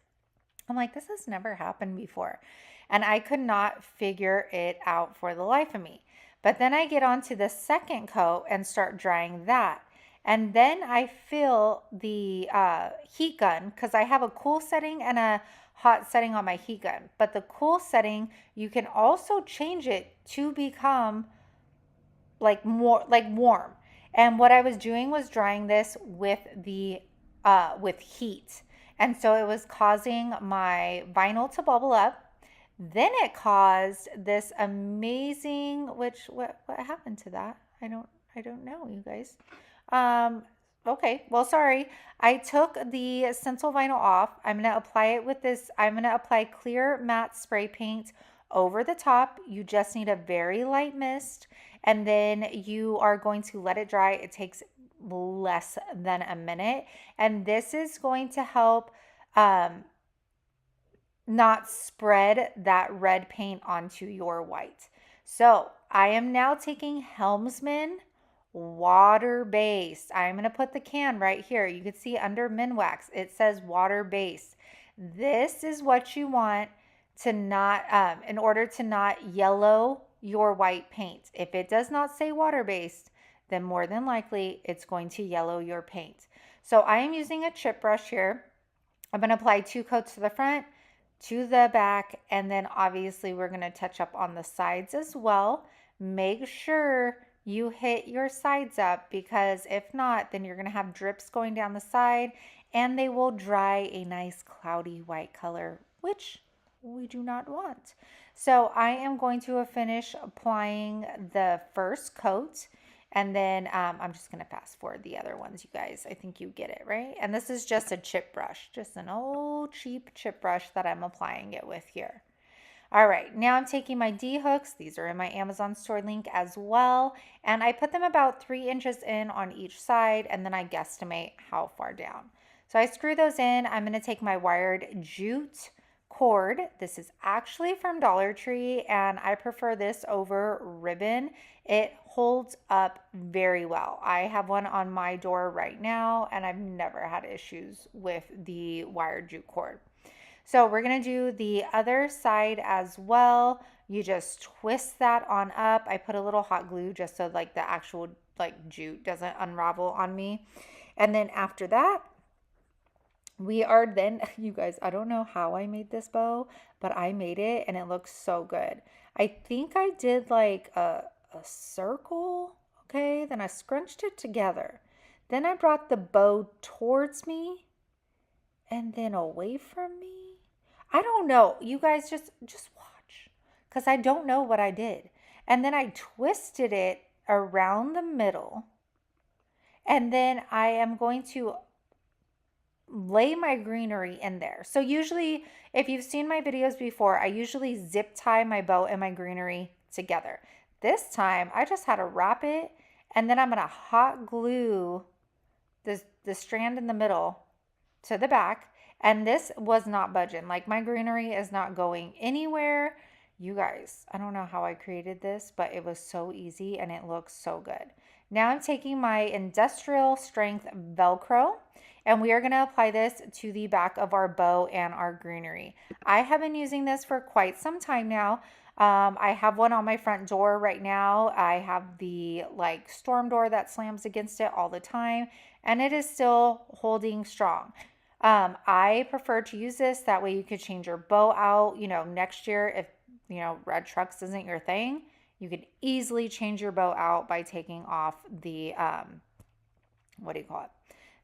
I'm like, this has never happened before. And I could not figure it out for the life of me. But then I get onto the second coat and start drying that. And then I fill the heat gun because I have a cool setting and a hot setting on my heat gun. But the cool setting, you can also change it to become like more like warm. And what I was doing was drying this with the with heat. And so it was causing my vinyl to bubble up. Then it caused this amazing, which what happened to that? I don't know, you guys. Um okay, well sorry. I took the stencil vinyl off. I'm going to apply it with this. I'm going to apply clear matte spray paint over the top. You just need a very light mist, and then you are going to let it dry. It takes less than a minute, and this is going to help um, not spread that red paint onto your white. So I am now taking Helmsman water based. I'm going to put the can right here. You can see under Minwax, it says water based. This is what you want to not, in order to not yellow your white paint. If it does not say water based, then more than likely it's going to yellow your paint. So I am using a chip brush here. I'm going to apply 2 coats to the front, to the back, and then obviously we're going to touch up on the sides as well. Make sure you hit your sides up, because if not, then you're going to have drips going down the side and they will dry a nice cloudy white color, which we do not want. So I am going to finish applying the first coat, and then I'm just going to fast forward the other ones, you guys. I think you get it, right? And this is just a chip brush, just an old cheap chip brush that I'm applying it with here. All right, now I'm taking my D hooks. These are in my Amazon store link as well. And I put them about 3 inches in on each side, and then I guesstimate how far down. So I screw those in. I'm going to take my wired jute cord. This is actually from Dollar Tree, and I prefer this over ribbon. It holds up very well. I have one on my door right now, and I've never had issues with the wired jute cord. So we're going to do the other side as well. You just twist that on up. I put a little hot glue just so like the actual like jute doesn't unravel on me. And then after that, we are then, you guys, I don't know how I made this bow, but I made it and it looks so good. I think I did like a circle, okay? Then I scrunched it together. Then I brought the bow towards me and then away from me. I don't know. You guys just watch, because I don't know what I did. And then I twisted it around the middle. And then I am going to lay my greenery in there. So usually, if you've seen my videos before, I usually zip tie my bow and my greenery together. This time, I just had to wrap it, and then I'm going to hot glue the strand in the middle to the back. And this was not budging. Like, my greenery is not going anywhere. You guys, I don't know how I created this, but it was so easy and it looks so good. Now I'm taking my industrial strength Velcro, and we are going to apply this to the back of our bow and our greenery. I have been using this for quite some time now. I have one on my front door right now. I have the like storm door that slams against it all the time, and it is still holding strong. I prefer to use this. That way you could change your bow out, next year if, red trucks isn't your thing. You could easily change your bow out by taking off the, what do you call it?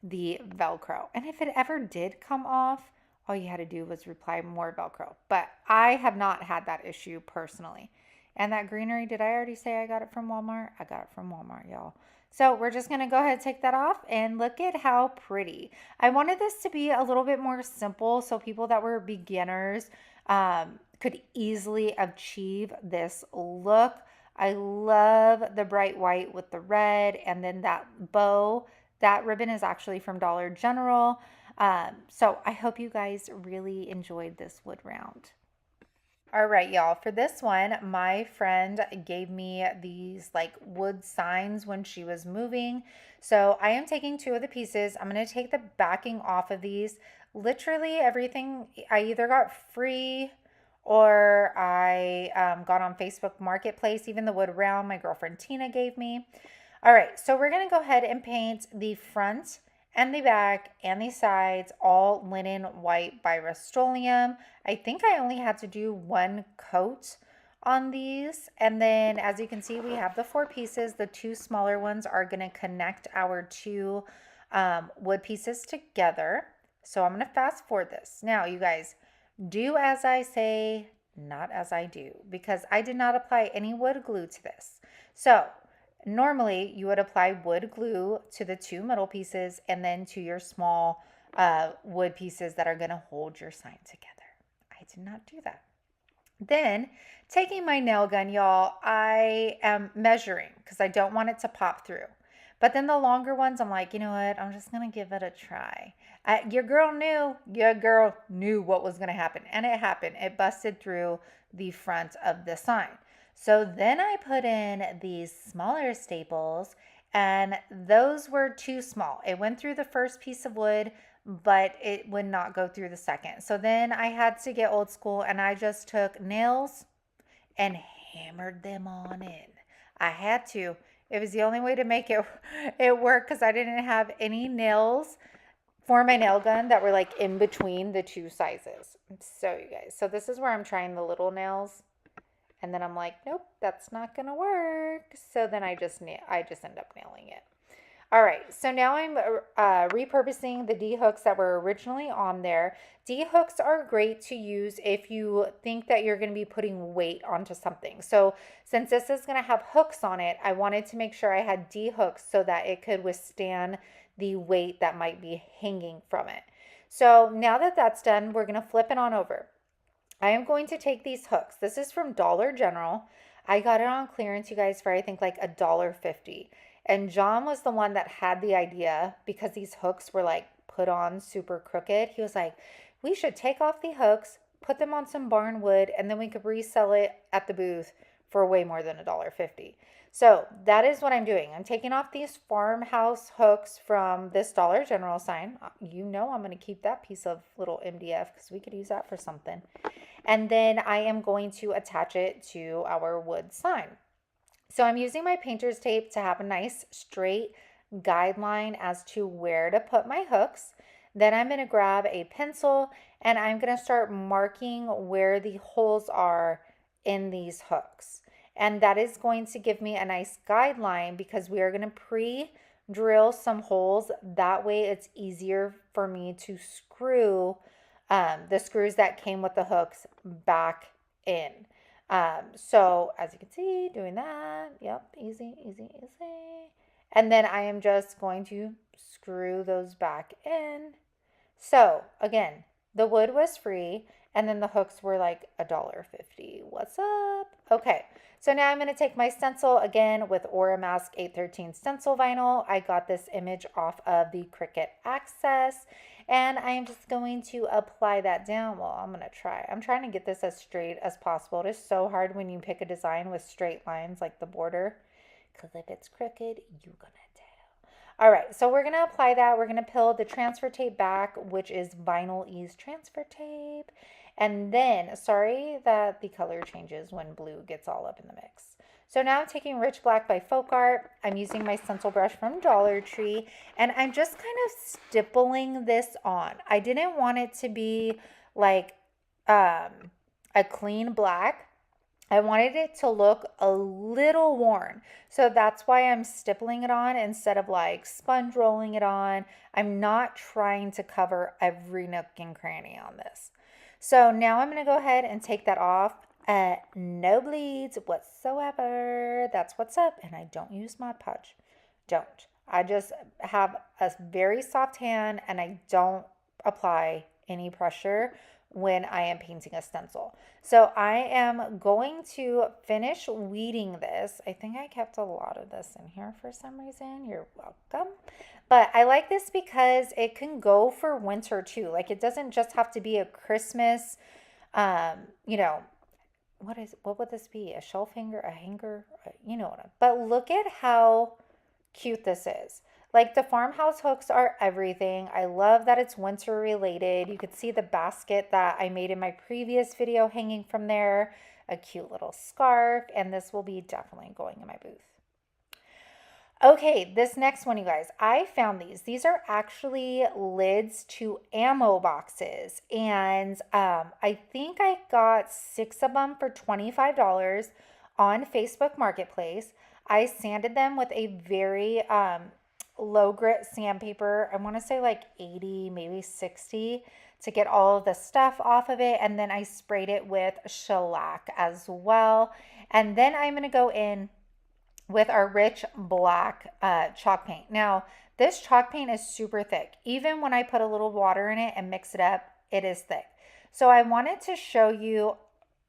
The Velcro. And if it ever did come off, all you had to do was apply more Velcro. But I have not had that issue personally. And that greenery, did I already say I got it from Walmart? I got it from Walmart, y'all. So we're just going to go ahead and take that off, and look at how pretty. I wanted this to be a little bit more simple so people that were beginners could easily achieve this look. I love the bright white with the red, and then that bow. That ribbon is actually from Dollar General. So I hope you guys really enjoyed this wood round. All right, y'all, for this one, my friend gave me these like wood signs when she was moving. So I am taking two of the pieces. I'm going to take the backing off of these. Literally everything I either got free or I got on Facebook Marketplace. Even the wood round my girlfriend Tina gave me. All right, so we're going to go ahead and paint the front and the back and the sides all linen white by Rust-Oleum. I think I only had to do one coat on these. And then as you can see, we have the four pieces. The two smaller ones are going to connect our two wood pieces together. So I'm going to fast forward this. Now, you guys, do as I say, not as I do, because I did not apply any wood glue to this. So normally you would apply wood glue to the two middle pieces and then to your small wood pieces that are going to hold your sign together. I did not do that. Then taking my nail gun, y'all, I am measuring because I don't want it to pop through. But then the longer ones, I'm like, you know what? I'm just going to give it a try. Your girl knew what was going to happen. And it happened. It busted through the front of the sign. So then I put in these smaller staples, and those were too small. It went through the first piece of wood, but it would not go through the second. So then I had to get old school, and I just took nails and hammered them on in. I had to. It was the only way to make it work because I didn't have any nails for my nail gun that were like in between the two sizes. So you guys, so this is where I'm trying the little nails. And then I'm like, nope, that's not going to work. So then I just end up nailing it. All right, so now I'm repurposing the D-hooks that were originally on there. D-hooks are great to use if you think that you're going to be putting weight onto something. So since this is going to have hooks on it, I wanted to make sure I had D-hooks so that it could withstand the weight that might be hanging from it. So now that that's done, we're going to flip it on over. I am going to take these hooks. This is from Dollar General. I got it on clearance, you guys, for I think like $1.50. And John was the one that had the idea because these hooks were like put on super crooked. He was like, we should take off the hooks, put them on some barn wood, and then we could resell it at the booth for way more than $1.50. So that is what I'm doing. I'm taking off these farmhouse hooks from this Dollar General sign. You know I'm going to keep that piece of little MDF because we could use that for something. And then I am going to attach it to our wood sign. So I'm using my painter's tape to have a nice straight guideline as to where to put my hooks. Then I'm going to grab a pencil and I'm going to start marking where the holes are in these hooks. And that is going to give me a nice guideline because we are going to pre-drill some holes. That way it's easier for me to screw the screws that came with the hooks back in. So as you can see, doing that, yep, easy, easy, easy. And then I am just going to screw those back in. So again, the wood was free and then the hooks were like $1.50. What's up? Okay, so now I'm going to take my stencil again with Aura Mask 813 stencil vinyl. I got this image off of the Cricut Access. And I am just going to apply that down. Well, I'm trying to get this as straight as possible. It is so hard when you pick a design with straight lines like the border. Because if it's crooked, you're going to tell. All right, so we're going to apply that. We're going to peel the transfer tape back, which is Vinyl Ease transfer tape. And then, sorry that the color changes when blue gets all up in the mix. So now I'm taking Rich Black by Folk Art. I'm using my stencil brush from Dollar Tree, and I'm just kind of stippling this on. I didn't want it to be like a clean black. I wanted it to look a little worn. So that's why I'm stippling it on instead of like sponge rolling it on. I'm not trying to cover every nook and cranny on this. So now I'm going to go ahead and take that off. No bleeds whatsoever. That's what's up. And I don't use Mod Podge. Don't. I just have a very soft hand and I don't apply any pressure when I am painting a stencil. So I am going to finish weeding this. I think I kept a lot of this in here for some reason. You're welcome. But I like this because it can go for winter too. Like it doesn't just have to be a Christmas, what would this be? A shelf hanger, a hanger? You know what but look at how cute this is. Like the farmhouse hooks are everything. I love that it's winter related. You could see the basket that I made in my previous video hanging from there, a cute little scarf, and this will be definitely going in my booth. Okay, this next one, you guys, I found these. These are actually lids to ammo boxes. And I think I got 6 of them for $25 on Facebook Marketplace. I sanded them with a very low grit sandpaper. I want to say like 80, maybe 60 to get all of the stuff off of it. And then I sprayed it with shellac as well. And then I'm going to go in with our rich black chalk paint. Now, this chalk paint is super thick. Even when I put a little water in it and mix it up, it is thick. So I wanted to show you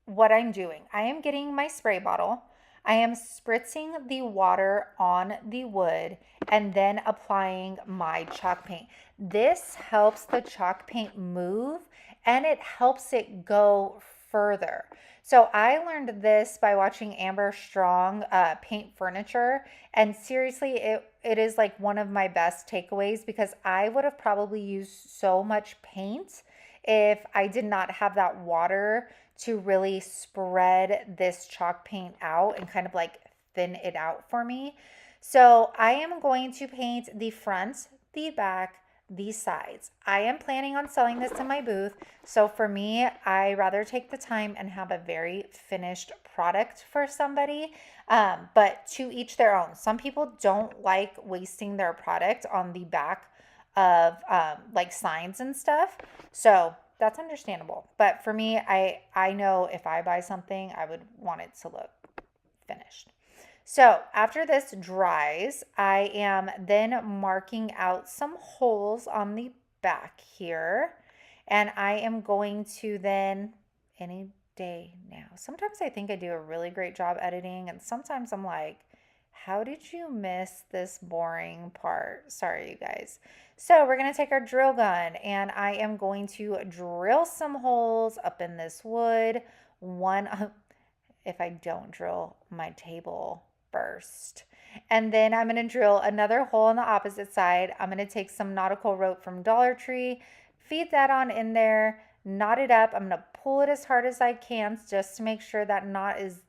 what I'm doing. I am getting my spray bottle. I am spritzing the water on the wood and then applying my chalk paint. This helps the chalk paint move and it helps it go further. So I learned this by watching Amber Strong paint furniture, and seriously, it is like one of my best takeaways because I would have probably used so much paint if I did not have that water to really spread this chalk paint out and kind of like thin it out for me. So I am going to paint the front, the back, these sides. I am planning on selling this in my booth. So for me, I rather take the time and have a very finished product for somebody. But to each their own. Some people don't like wasting their product on the back of like signs and stuff. So that's understandable. But for me, I know if I buy something, I would want it to look finished. So after this dries, I am then marking out some holes on the back here. And I am going to then, any day now, sometimes I think I do a really great job editing. And sometimes I'm like, how did you miss this boring part? Sorry, you guys. So we're going to take our drill gun and I am going to drill some holes up in this wood. If I don't drill my table first. And then I'm going to drill another hole on the opposite side. I'm going to take some nautical rope from Dollar Tree, feed that on in there, knot it up. I'm going to pull it as hard as I can just to make sure that knot is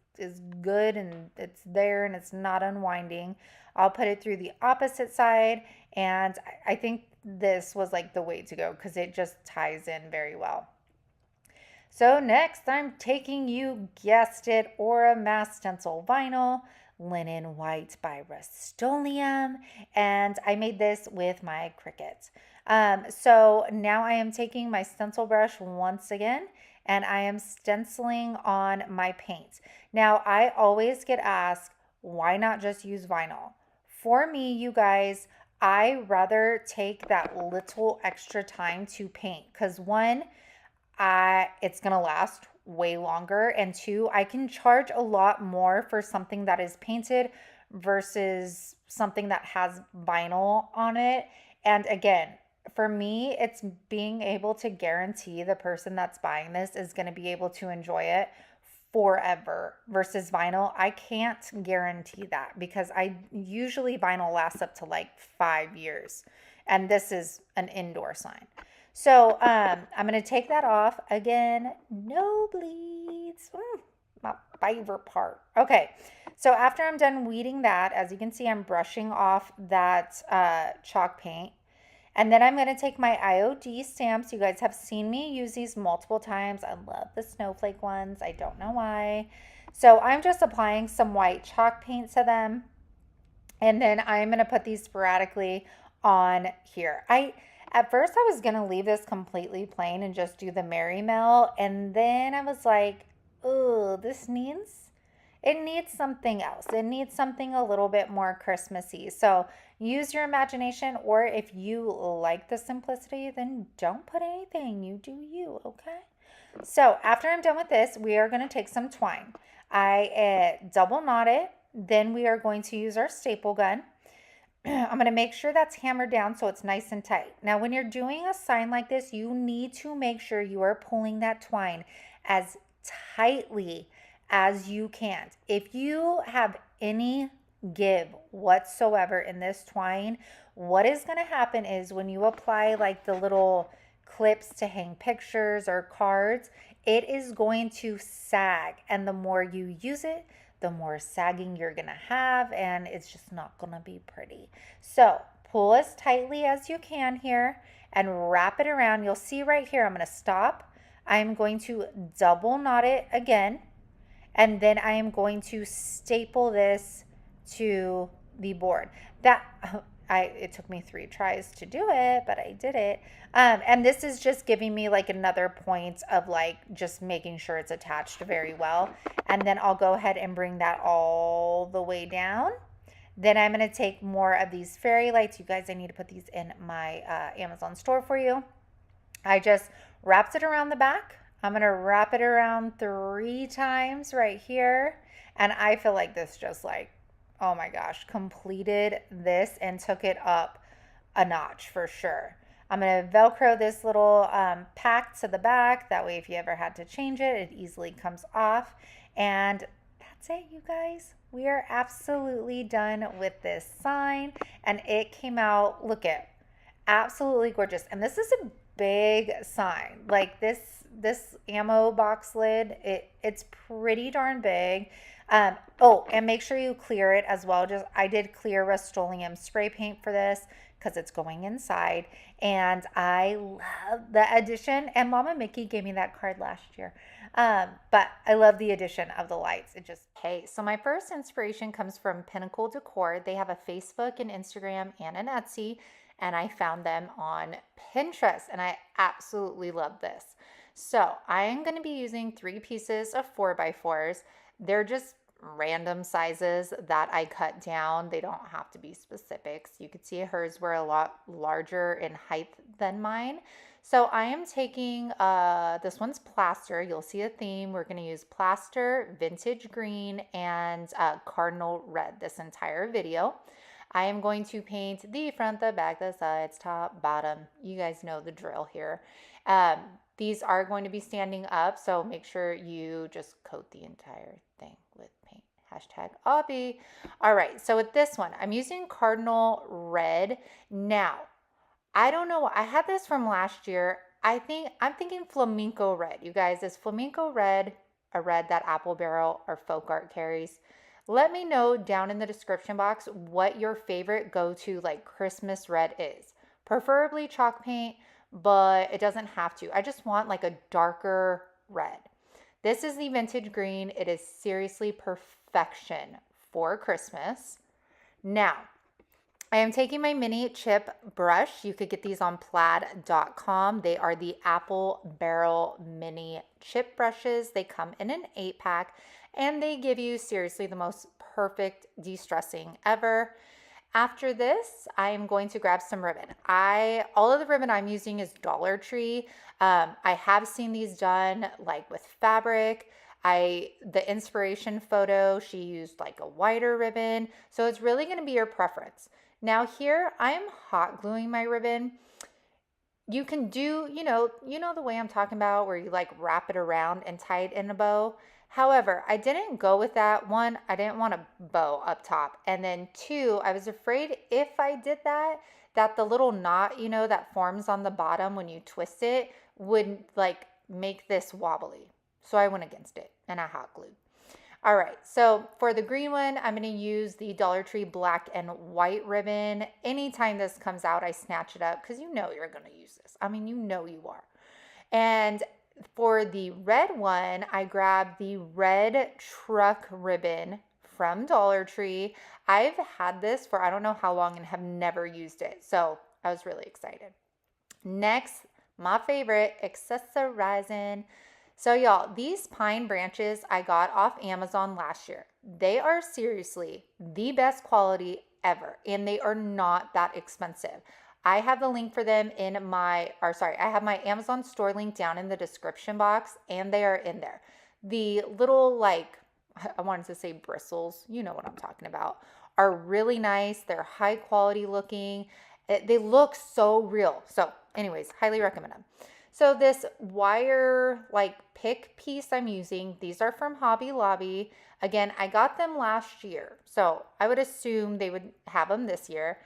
good and it's there and it's not unwinding. I'll put it through the opposite side, and I think this was like the way to go because it just ties in very well. So next I'm taking, you guessed it, Aura Mass Stencil Vinyl, Linen White by Rust-Oleum, and I made this with my Cricut. So now I am taking my stencil brush once again, and I am stenciling on my paint. Now I always get asked, why not just use vinyl? For me, you guys, I rather take that little extra time to paint because one, it's gonna last way longer, and two, I can charge a lot more for something that is painted versus something that has vinyl on it. And again, for me, it's being able to guarantee the person that's buying this is going to be able to enjoy it forever versus vinyl. I can't guarantee that because usually vinyl lasts up to like 5 years, and this is an indoor sign. So I'm going to take that off. Again, no bleeds. My favorite part. Okay, so after I'm done weeding that, as you can see, I'm brushing off that chalk paint. And then I'm going to take my IOD stamps. You guys have seen me use these multiple times. I love the snowflake ones. I don't know why. So I'm just applying some white chalk paint to them. And then I'm going to put these sporadically on here. At first I was going to leave this completely plain and just do the Merry Mel. And then I was like, oh, it needs something else. It needs something a little bit more Christmassy. So use your imagination, or if you like the simplicity, then don't put anything. You do you, okay? So after I'm done with this, we are going to take some twine. I double knot it. Then we are going to use our staple gun. I'm going to make sure that's hammered down so it's nice and tight. Now, when you're doing a sign like this, you need to make sure you are pulling that twine as tightly as you can. If you have any give whatsoever in this twine, what is going to happen is when you apply like the little clips to hang pictures or cards, it is going to sag. And the more you use it, the more sagging you're going to have, and it's just not going to be pretty. So pull as tightly as you can here and wrap it around. You'll see right here, I'm going to stop. I'm going to double knot it again, and then I am going to staple this to the board. It took me 3 tries to do it, but I did it. And this is just giving me like another point of like just making sure it's attached very well. And then I'll go ahead and bring that all the way down. Then I'm going to take more of these fairy lights. You guys, I need to put these in my Amazon store for you. I just wrapped it around the back. I'm going to wrap it around 3 times right here. And I feel like this just like, oh my gosh, completed this and took it up a notch for sure. I'm going to Velcro this little pack to the back. That way, if you ever had to change it, it easily comes off. And that's it, you guys. We are absolutely done with this sign. And it came out, look at, absolutely gorgeous. And this is a big sign. Like this ammo box lid, it's pretty darn big. Oh, and make sure you clear it as well. I did clear Rust-Oleum spray paint for this because it's going inside. And I love the addition. And Mama Mickey gave me that card last year. But I love the addition of the lights. It just, hey, so my first inspiration comes from Pinnacle Decor. They have a Facebook and Instagram and an Etsy. And I found them on Pinterest. And I absolutely love this. So I am going to be using 3 pieces of 4x4s. They're just random sizes that I cut down. They don't have to be specifics. You could see hers were a lot larger in height than mine. So I am taking, this one's plaster. You'll see a theme. We're going to use plaster, vintage green, and cardinal red this entire video. I am going to paint the front, the back, the sides, top, bottom. You guys know the drill here. These are going to be standing up, so make sure you just coat the entire thing with paint. #Obby. All right, so with this one, I'm using cardinal red. Now, I don't know. I had this from last year. I'm thinking flamenco red. You guys, is flamenco red a red that Apple Barrel or Folk Art carries? Let me know down in the description box what your favorite go-to like Christmas red is. Preferably chalk paint, but it doesn't have to. I just want like a darker red. This is the vintage green. It is seriously perfection for Christmas. Now, I am taking my mini chip brush. You could get these on plaid.com. They are the Apple Barrel mini chip brushes. They come in an 8-pack and they give you seriously the most perfect de-stressing ever. After this, I am going to grab some ribbon. All of the ribbon I'm using is Dollar Tree. I have seen these done like with fabric. The inspiration photo, she used like a wider ribbon. So it's really going to be your preference. Now here, I am hot gluing my ribbon. You can do, you know the way I'm talking about where you like wrap it around and tie it in a bow. However, I didn't go with that. 1, I didn't want a bow up top. And then 2, I was afraid if I did that the little knot, that forms on the bottom when you twist it would like make this wobbly. So I went against it and I hot glued. All right, so for the green one, I'm going to use the Dollar Tree black and white ribbon. Anytime this comes out, I snatch it up because you know you're going to use this. I mean, you know you are. And for the red one, I grabbed the red truck ribbon from Dollar Tree. I've had this for I don't know how long and have never used it. So I was really excited. Next, my favorite, accessorizing. So y'all, these pine branches I got off Amazon last year. They are seriously the best quality ever, and they are not that expensive. I have the link for them I have my Amazon store link down in the description box, and they are in there. The little, like, I wanted to say bristles, you know what I'm talking about, are really nice. They're high quality looking. They look so real. So anyways, highly recommend them. So this wire like pick piece I'm using, these are from Hobby Lobby. Again, I got them last year, so I would assume they would have them this year.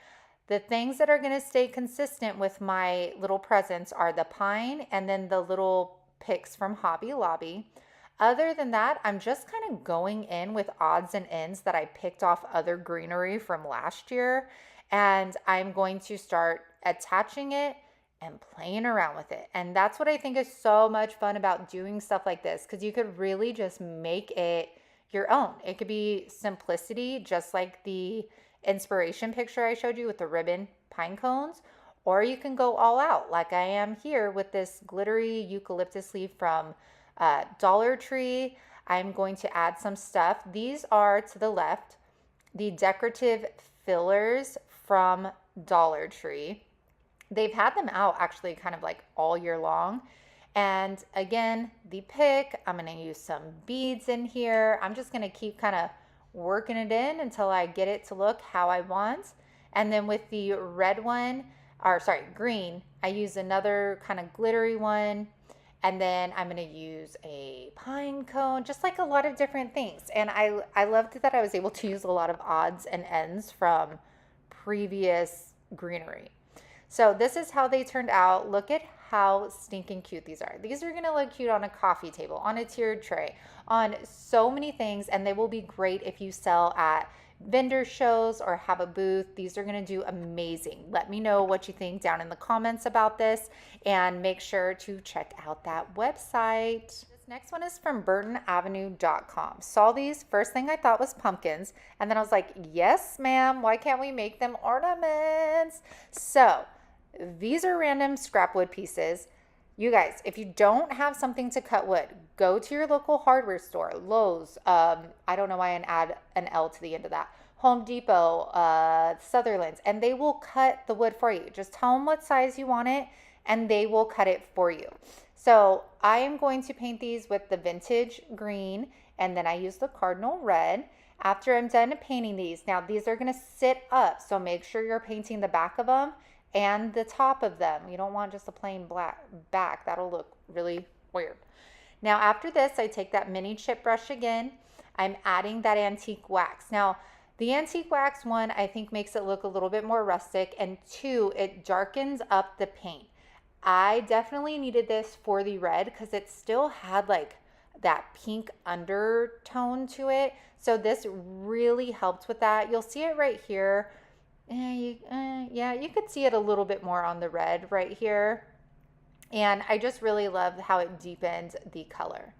The things that are going to stay consistent with my little presents are the pine and then the little picks from Hobby Lobby. Other than that, I'm just kind of going in with odds and ends that I picked off other greenery from last year. And I'm going to start attaching it and playing around with it. And that's what I think is so much fun about doing stuff like this, because you could really just make it your own. It could be simplicity, just like the inspiration picture I showed you with the ribbon pine cones, or you can go all out like I am here with this glittery eucalyptus leaf from Dollar Tree. I'm going to add some stuff. These are to the left, the decorative fillers from Dollar Tree. They've had them out actually kind of like all year long. And again, the pick, I'm going to use some beads in here. I'm just going to keep kind of working it in until I get it to look how I want. And then with the red one, or sorry, green, I use another kind of glittery one. And then I'm going to use a pine cone, just like a lot of different things. And I loved that I was able to use a lot of odds and ends from previous greenery. So this is how they turned out. Look at how stinking cute these are. These are going to look cute on a coffee table, on a tiered tray, on so many things, and they will be great if you sell at vendor shows or have a booth. These are going to do amazing. Let me know what you think down in the comments about this, and make sure to check out that website. This next one is from BurtonAvenue.com. Saw these, first thing I thought was pumpkins, and then I was like, yes ma'am, why can't we make them ornaments? So these are random scrap wood pieces. You guys, if you don't have something to cut wood, go to your local hardware store, Lowe's, I don't know why I add an L to the end of that, Home Depot, Sutherland's, and they will cut the wood for you. Just tell them what size you want it, and they will cut it for you. So I am going to paint these with the vintage green, and then I use the cardinal red. After I'm done painting these, now these are going to sit up, so make sure you're painting the back of them and the top of them. You don't want just a plain black back. That'll look really weird. Now after this, I take that mini chip brush again. I'm adding that antique wax. Now the antique wax, one, I think makes it look a little bit more rustic, and two, it darkens up the paint. I definitely needed this for the red because it still had like that pink undertone to it. So this really helped with that. You'll see it right here. Yeah, you could see it a little bit more on the red right here. And I just really love how it deepened the color.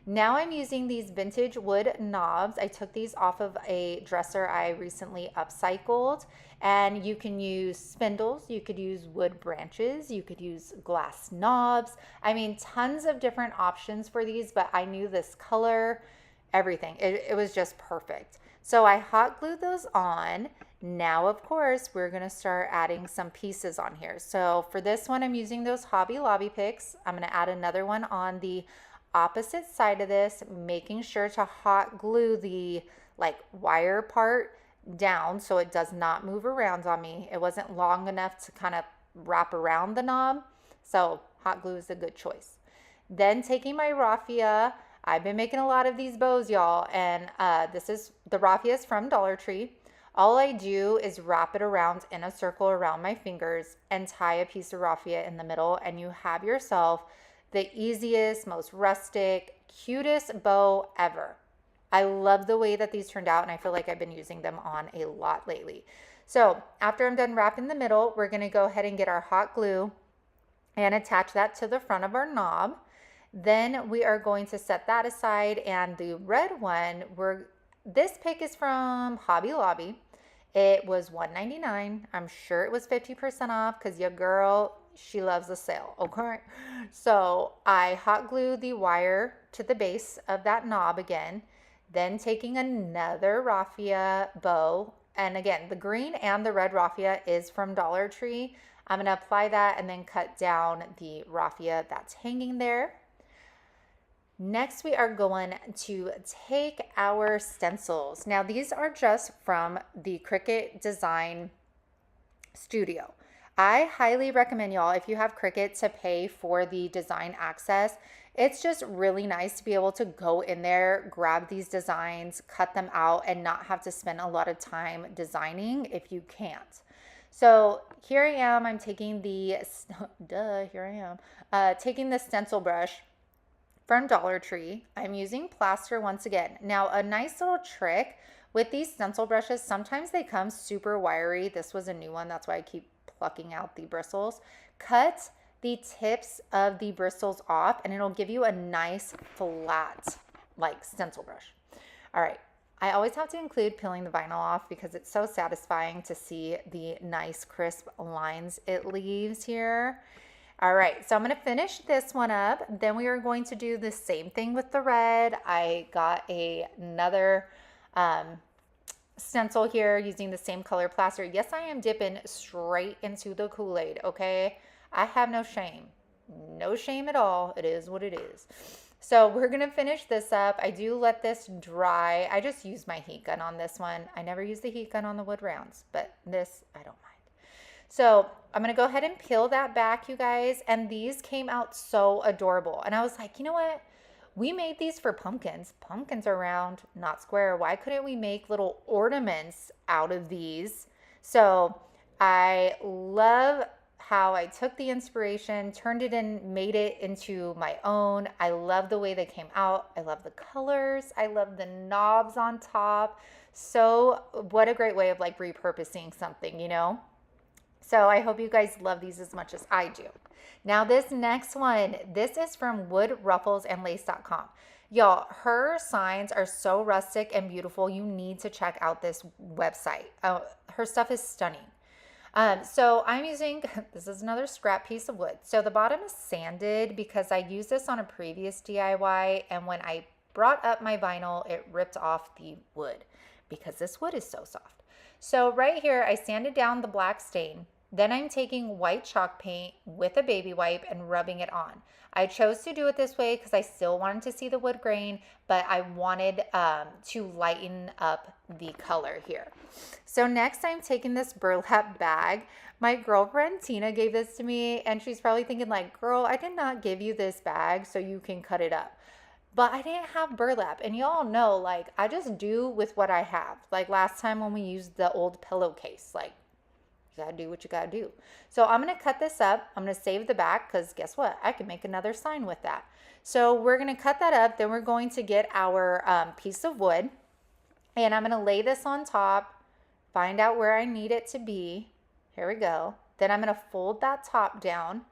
Now I'm using these vintage wood knobs. I took these off of a dresser I recently upcycled. And you can use spindles, you could use wood branches, you could use glass knobs. I mean, tons of different options for these, but I knew this color, everything. It was just perfect. So I hot glued those on. Now, of course, we're going to start adding some pieces on here. So for this one, I'm using those Hobby Lobby picks. I'm going to add another one on the opposite side of this, making sure to hot glue the like wire part down so it does not move around on me. It wasn't long enough to kind of wrap around the knob, so hot glue is a good choice. Then taking my raffia, I've been making a lot of these bows, y'all, and this is the raffia is from Dollar Tree. All I do is wrap it around in a circle around my fingers and tie a piece of raffia in the middle, and you have yourself the easiest, most rustic, cutest bow ever. I love the way that these turned out, and I feel like I've been using them on a lot lately. So after I'm done wrapping the middle, we're going to go ahead and get our hot glue and attach that to the front of our knob. Then we are going to set that aside, and the red one, this pick is from Hobby Lobby. It was $1.99. I'm sure it was 50% off because your girl, she loves a sale, okay? So I hot glue the wire to the base of that knob again, then taking another raffia bow, and again, the green and the red raffia is from Dollar Tree. I'm going to apply that and then cut down the raffia that's hanging there. Next, we are going to take our stencils. Now, these are just from the Cricut Design Studio. I highly recommend y'all, if you have Cricut, to pay for the design access. It's just really nice to be able to go in there, grab these designs, cut them out, and not have to spend a lot of time designing if you can't. So here I am, I'm taking the, taking the stencil brush from Dollar Tree. I'm using plaster once again. Now, a nice little trick with these stencil brushes, sometimes they come super wiry. This was a new one, that's why I keep plucking out the bristles. Cut the tips of the bristles off and it'll give you a nice flat like stencil brush. All right, I always have to include peeling the vinyl off because it's so satisfying to see the nice crisp lines it leaves here. All right, so I'm going to finish this one up. Then we are going to do the same thing with the red. I got another stencil here using the same color plaster. Yes, I am dipping straight into the Kool-Aid, okay? I have no shame. No shame at all. It is what it is. So we're going to finish this up. I do let this dry. I just use my heat gun on this one. I never use the heat gun on the wood rounds, but this I don't mind. So I'm going to go ahead and peel that back, you guys. And these came out so adorable. And I was like, you know what? We made these for pumpkins. Pumpkins are round, not square. Why couldn't we make little ornaments out of these? So I love how I took the inspiration, turned it in, made it into my own. I love the way they came out. I love the colors. I love the knobs on top. So what a great way of like repurposing something, you know? So I hope you guys love these as much as I do. Now this next one, this is from woodrufflesandlace.com. Y'all, her signs are so rustic and beautiful. You need to check out this website. Her stuff is stunning. So I'm using, this is another scrap piece of wood. So the bottom is sanded because I used this on a previous DIY. And when I brought up my vinyl, it ripped off the wood because this wood is so soft. So right here, I sanded down the black stain. Then I'm taking white chalk paint with a baby wipe and rubbing it on. I chose to do it this way because I still wanted to see the wood grain, but I wanted to lighten up the color here. So next I'm taking this burlap bag. My girlfriend Tina gave this to me and she's probably thinking like, girl, I did not give you this bag so you can cut it up. But I didn't have burlap, and y'all know, like, I just do with what I have. Like last time when we used the old pillowcase, like, you gotta do what you gotta do. So I'm gonna cut this up. I'm gonna save the back because guess what? I can make another sign with that. So we're gonna cut that up. Then we're going to get our piece of wood, and I'm gonna lay this on top, find out where I need it to be. Here we go. Then I'm gonna fold that top down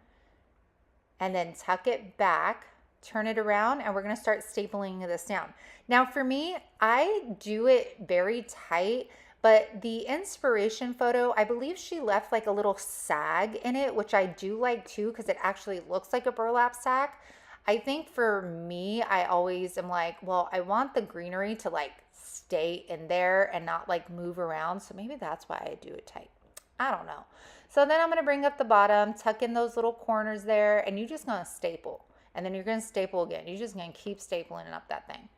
and then tuck it back. Turn it around, and we're going to start stapling this down. Now for me, I do it very tight, but the inspiration photo, I believe she left like a little sag in it, which I do like too because it actually looks like a burlap sack. I think for me, I always am like, well, I want the greenery to like stay in there and not like move around. So maybe that's why I do it tight. I don't know. So then I'm going to bring up the bottom, tuck in those little corners there, and you're just going to staple. And then you're going to staple again. You're just going to keep stapling up that thing.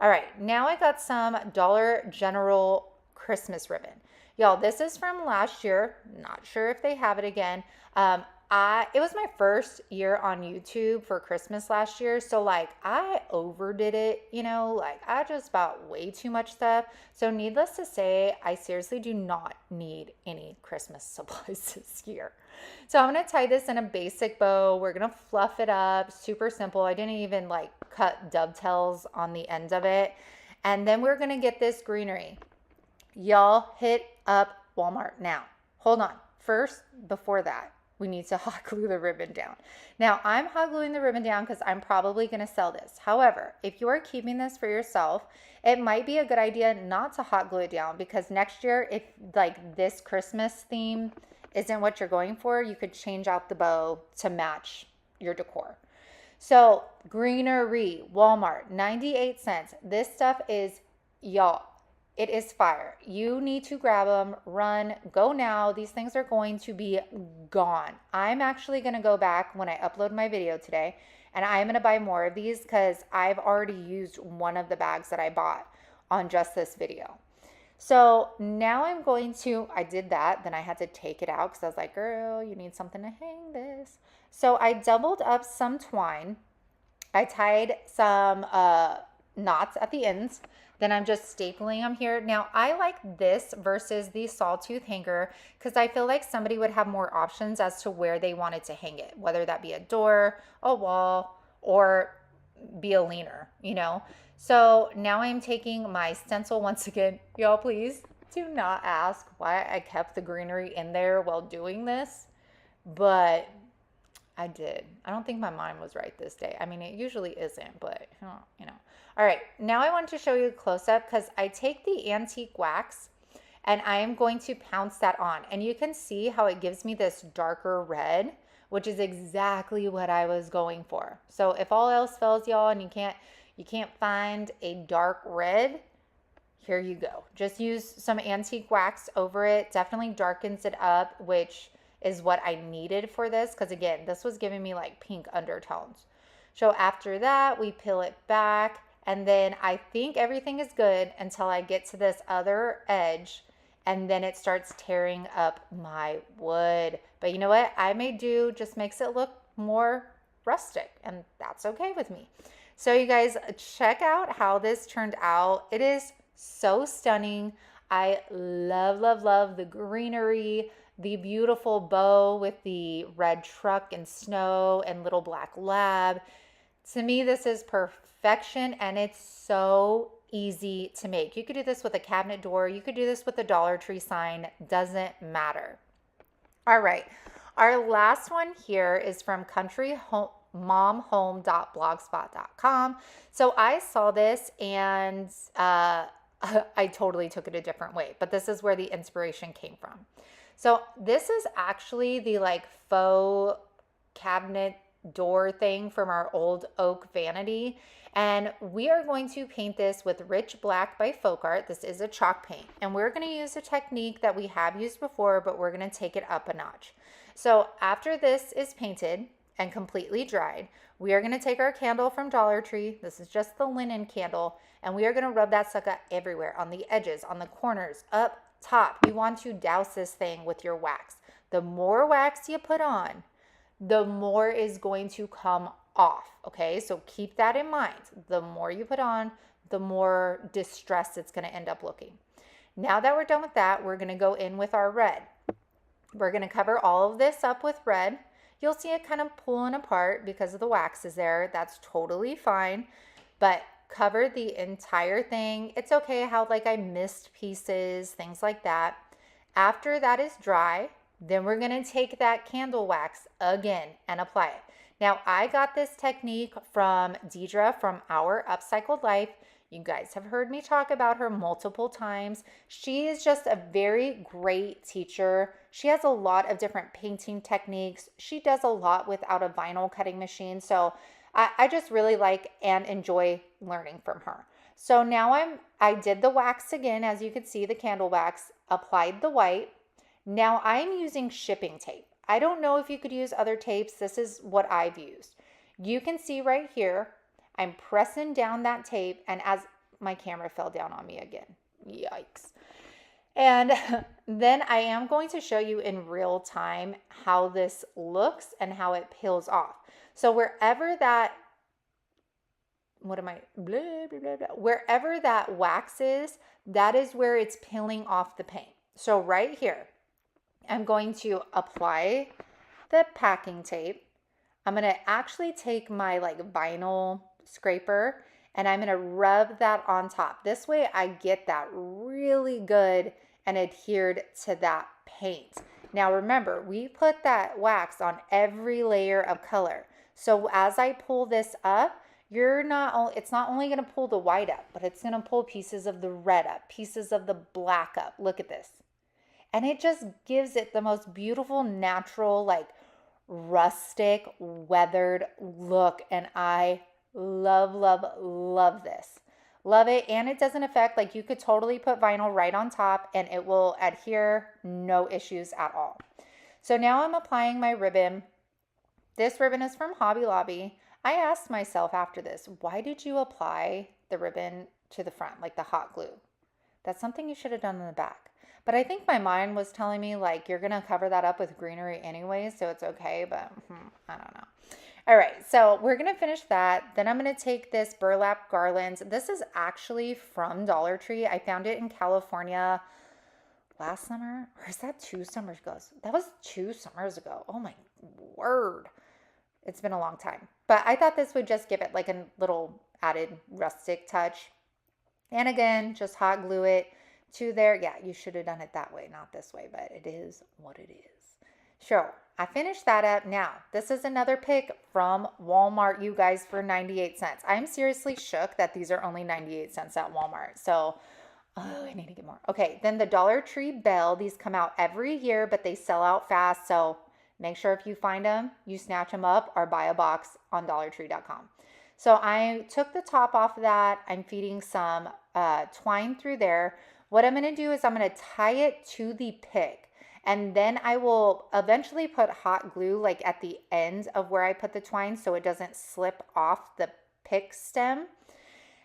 All right, now I got some Dollar General Christmas ribbon. Y'all, this is from last year. Not sure if they have it again. It was my first year on YouTube for Christmas last year. So like I overdid it, you know, like I just bought way too much stuff. So needless to say, I seriously do not need any Christmas supplies this year. So I'm going to tie this in a basic bow. We're going to fluff it up. Super simple. I didn't even like cut dovetails on the end of it. And then we're going to get this greenery. Y'all hit up Walmart now. Hold on. First, before that, we need to hot glue the ribbon down. Now, I'm hot gluing the ribbon down because I'm probably going to sell this. However, if you are keeping this for yourself, it might be a good idea not to hot glue it down because next year, if like this Christmas theme isn't what you're going for, you could change out the bow to match your decor. So greenery, Walmart, 98 cents. This stuff is, y'all, it is fire. You need to grab them, run, go now. These things are going to be gone. I'm actually going to go back when I upload my video today, and I'm going to buy more of these because I've already used one of the bags that I bought on just this video. So now I'm going to, I did that, then I had to take it out because I was like, girl, you need something to hang this. So I doubled up some twine. I tied some knots at the ends. Then I'm just stapling them here. Now I like this versus the sawtooth hanger because I feel like somebody would have more options as to where they wanted to hang it, whether that be a door, a wall, or be a leaner, you know? So now I'm taking my stencil once again. Y'all, please do not ask why I kept the greenery in there while doing this, but I did. I don't think my mind was right this day. I mean, it usually isn't, but you know. All right, now I want to show you a close up because I take the antique wax and I am going to pounce that on. And you can see how it gives me this darker red, which is exactly what I was going for. So if all else fails, y'all, and you can't find a dark red, here you go. Just use some antique wax over it. Definitely darkens it up, which is what I needed for this because again, this was giving me like pink undertones. So after that, we peel it back and then I think everything is good until I get to this other edge and then it starts tearing up my wood. But you know what? I may do, just makes it look more rustic and that's okay with me. So you guys check out how this turned out. It is so stunning. I love, love, love the greenery, the beautiful bow with the red truck and snow and little black lab. To me, this is perfection and it's so easy to make. You could do this with a cabinet door. You could do this with a Dollar Tree sign. Doesn't matter. All right. Our last one here is from countrymomhome.blogspot.com. So I saw this and I totally took it a different way, but this is where the inspiration came from. So this is actually the like faux cabinet door thing from our old oak vanity. And we are going to paint this with Rich Black by Folk Art. This is a chalk paint. And we're going to use a technique that we have used before, but we're going to take it up a notch. So after this is painted and completely dried, we are going to take our candle from Dollar Tree. This is just the linen candle. And we are going to rub that sucker everywhere, on the edges, on the corners, up top. You want to douse this thing with your wax. The more wax you put on, the more is going to come off. Okay, so keep that in mind. The more you put on, the more distressed it's going to end up looking. Now that we're done with that, we're going to go in with our red. We're going to cover all of this up with red. You'll see it kind of pulling apart because of the wax is there. That's totally fine, but cover the entire thing. It's okay how like I missed pieces, things like that. After that is dry, then we're going to take that candle wax again and apply it. Now I got this technique from Deidre from Our Upcycled Life. You guys have heard me talk about her multiple times. She is just a very great teacher. She has a lot of different painting techniques. She does a lot without a vinyl cutting machine. So I just really like and enjoy learning from her. So now I did the wax again, as you can see, the candle wax, applied the white. Now I'm using shipping tape. I don't know if you could use other tapes. This is what I've used. You can see right here, I'm pressing down that tape, and as my camera fell down on me again, yikes. And then I am going to show you in real time how this looks and how it peels off. So wherever that, wherever that wax is, that is where it's peeling off the paint. So right here, I'm going to apply the packing tape. I'm going to actually take my like vinyl scraper and I'm going to rub that on top. This way I get that really good and adhered to that paint. Now remember, we put that wax on every layer of color. So as I pull this up, it's not only going to pull the white up, but it's going to pull pieces of the red up, pieces of the black up. Look at this. And it just gives it the most beautiful, natural, like rustic, weathered look. And I love, love, love this. Love it. And it doesn't affect, like you could totally put vinyl right on top and it will adhere, no issues at all. So now I'm applying my ribbon. This ribbon is from Hobby Lobby. I asked myself after this, why did you apply the ribbon to the front, like the hot glue? That's something you should have done in the back. But I think my mind was telling me like you're gonna cover that up with greenery anyway, so it's okay, but I don't know. All right, so we're gonna finish that. Then I'm gonna take this burlap garland. This is actually from Dollar Tree. I found it in California last summer, or is that 2 summers ago? That was 2 summers ago. Oh my word. It's been a long time. But I thought this would just give it like a little added rustic touch. And again, just hot glue it to there. Yeah, you should have done it that way, not this way, but it is what it is. Sure, I finished that up. Now, this is another pick from Walmart, you guys, for 98 cents. I'm seriously shook that these are only 98 cents at Walmart. So, oh, I need to get more. Okay, then the Dollar Tree Bell. These come out every year, but they sell out fast. So make sure if you find them, you snatch them up or buy a box on dollartree.com. So I took the top off of that. I'm feeding some twine through there. What I'm going to do is I'm going to tie it to the pick. And then I will eventually put hot glue like at the end of where I put the twine so it doesn't slip off the pick stem.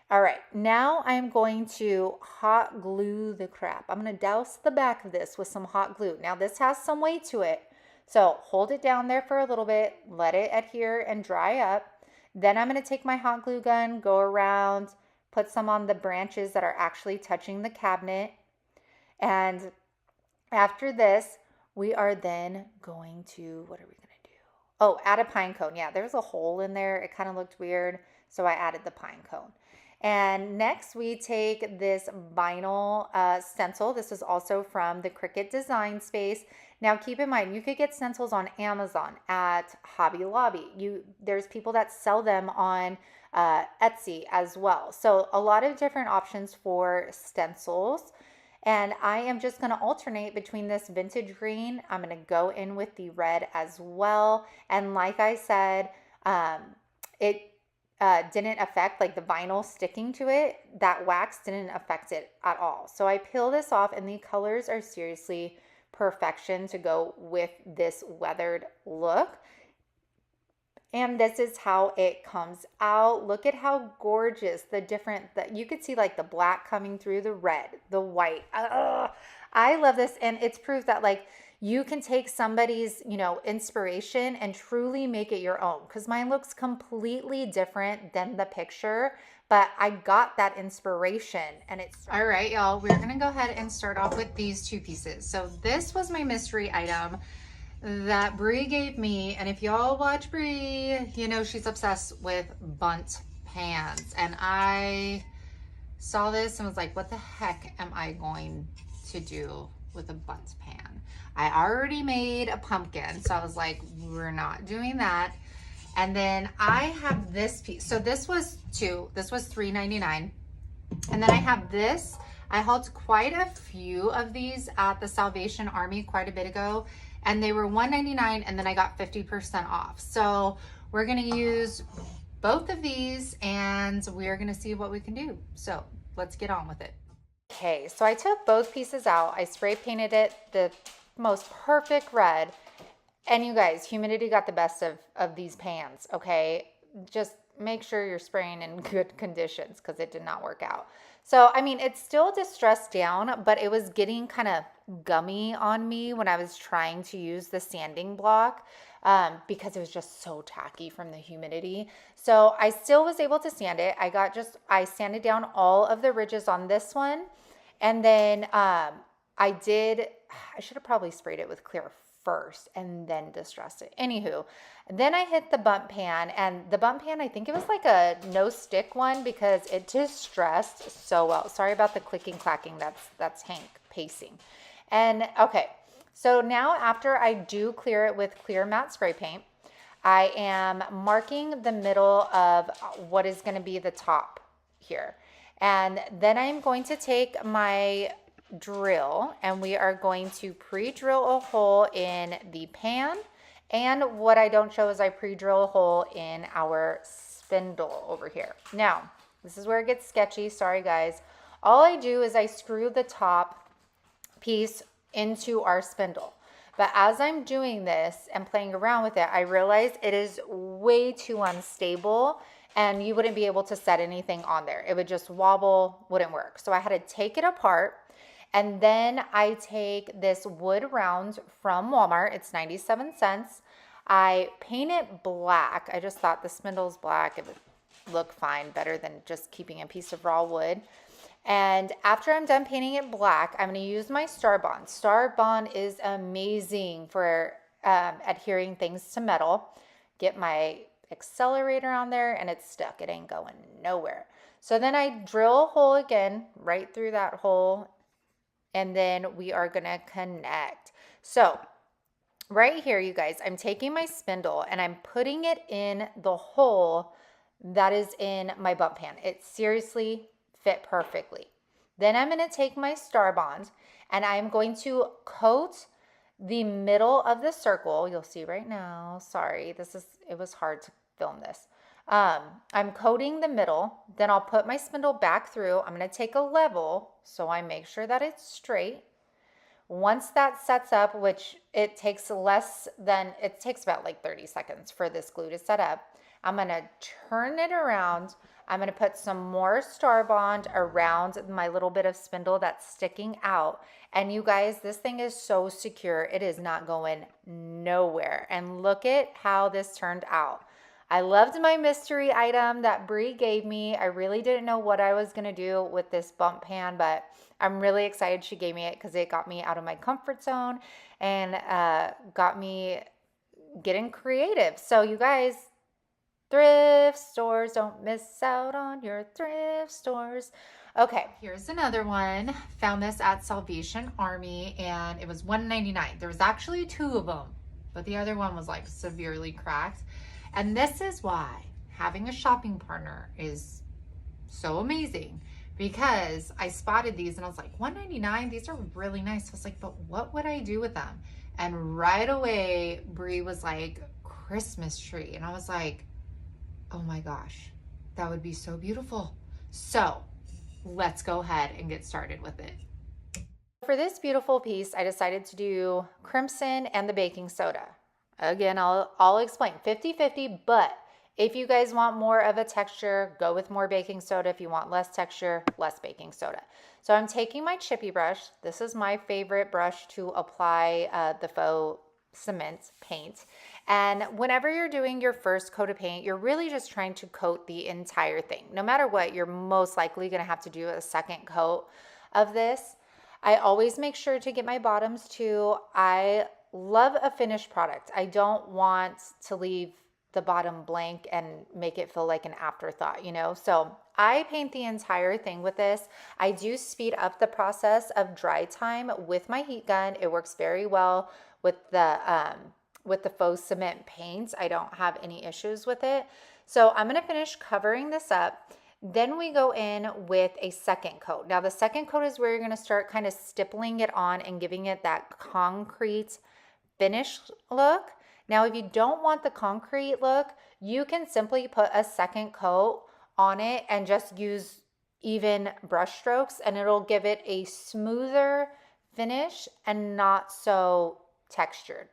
All right, now I'm going to hot glue the crap. I'm going to douse the back of this with some hot glue. Now this has some weight to it. So hold it down there for a little bit, let it adhere and dry up. Then I'm going to take my hot glue gun, go around, put some on the branches that are actually touching the cabinet. And after this, we are then going to, what are we going to do? Oh, add a pine cone. Yeah, there's a hole in there. It kind of looked weird, so I added the pine cone. And next we take this vinyl stencil. This is also from the Cricut Design Space. Now keep in mind, you could get stencils on Amazon, at Hobby Lobby. There's people that sell them on Etsy as well. So a lot of different options for stencils. And I am just going to alternate between this vintage green. I'm going to go in with the red as well. And like I said, it didn't affect like the vinyl sticking to it. That wax didn't affect it at all. So I peel this off and the colors are seriously perfection to go with this weathered look. And this is how it comes out. Look at how gorgeous the different, that you could see like the black coming through, the red, the white. I love this. And it's proof that like you can take somebody's, inspiration and truly make it your own. Because mine looks completely different than the picture, but I got that inspiration and it's all right, y'all. We're gonna go ahead and start off with these two pieces. So this was my mystery item that Brie gave me, and if y'all watch Brie, she's obsessed with bundt pans, and I saw this and was like, what the heck am I going to do with a bundt pan? I already made a pumpkin, so I was like, we're not doing that. And then I have this piece. So this was $3.99. And then I have this. I hauled quite a few of these at the Salvation Army quite a bit ago, and they were $1.99, and then I got 50% off. So we're gonna use both of these and we're gonna see what we can do. So let's get on with it. Okay, so I took both pieces out. I spray painted it the most perfect red. And you guys, humidity got the best of these pans, okay? Just make sure you're spraying in good conditions because it did not work out. So, I mean, it's still distressed down, but it was getting kind of gummy on me when I was trying to use the sanding block because it was just so tacky from the humidity. So I still was able to sand it. I sanded down all of the ridges on this one. And then I should have probably sprayed it with clear first and then distressed it. Anywho, then I hit the bundt pan, and the bundt pan, I think it was like a no stick one because it distressed so well. Sorry about the clicking clacking. That's Hank pacing. And okay, so now after I do clear it with clear matte spray paint, I am marking the middle of what is going to be the top here. And then I'm going to take my drill and we are going to pre-drill a hole in the pan, and what I don't show is I pre-drill a hole in our spindle over here. Now this is where it gets sketchy, sorry guys. All I do is I screw the top piece into our spindle, but as I'm doing this and playing around with it, I realize it is way too unstable and you wouldn't be able to set anything on there. It would just wobble, wouldn't work. So I had to take it apart. And then I take this wood round from Walmart. It's 97 cents. I paint it black. I just thought the spindle's black. It would look fine, better than just keeping a piece of raw wood. And after I'm done painting it black, I'm going to use my Star Bond. Star Bond is amazing for adhering things to metal. Get my accelerator on there and it's stuck. It ain't going nowhere. So then I drill a hole again right through that hole, and then we are going to connect. So right here, you guys, I'm taking my spindle and I'm putting it in the hole that is in my bundt pan. It seriously fit perfectly. Then I'm going to take my Star Bond and I'm going to coat the middle of the circle. You'll see right now. Sorry, it was hard to film this. I'm coating the middle. Then I'll put my spindle back through. I'm going to take a level so I make sure that it's straight. Once that sets up, which it takes about like 30 seconds for this glue to set up, I'm going to turn it around. I'm going to put some more Star Bond around my little bit of spindle that's sticking out. And you guys, this thing is so secure. It is not going nowhere. And look at how this turned out. I loved my mystery item that Brie gave me. I really didn't know what I was going to do with this bundt pan, but I'm really excited she gave me it because it got me out of my comfort zone and got me getting creative. So you guys, thrift stores, don't miss out on your thrift stores. Okay, here's another one. Found this at Salvation Army and it was $1.99. There was actually two of them, but the other one was like severely cracked. And this is why having a shopping partner is so amazing, because I spotted these and I was like, $1.99, these are really nice. I was like, but what would I do with them? And right away, Brie was like, Christmas tree. And I was like, oh my gosh, that would be so beautiful. So let's go ahead and get started with it. For this beautiful piece, I decided to do crimson and the baking soda. Again, I'll explain 50-50, but if you guys want more of a texture, go with more baking soda. If you want less texture, less baking soda. So I'm taking my chippy brush. This is my favorite brush to apply the faux cement paint. And whenever you're doing your first coat of paint, you're really just trying to coat the entire thing. No matter what, you're most likely going to have to do a second coat of this. I always make sure to get my bottoms too. I love a finished product. I don't want to leave the bottom blank and make it feel like an afterthought, you know? So I paint the entire thing with this. I do speed up the process of dry time with my heat gun. It works very well with the faux cement paint. I don't have any issues with it. So I'm going to finish covering this up. Then we go in with a second coat. Now the second coat is where you're going to start kind of stippling it on and giving it that concrete finish look. Now, if you don't want the concrete look, you can simply put a second coat on it and just use even brush strokes and it'll give it a smoother finish and not so textured.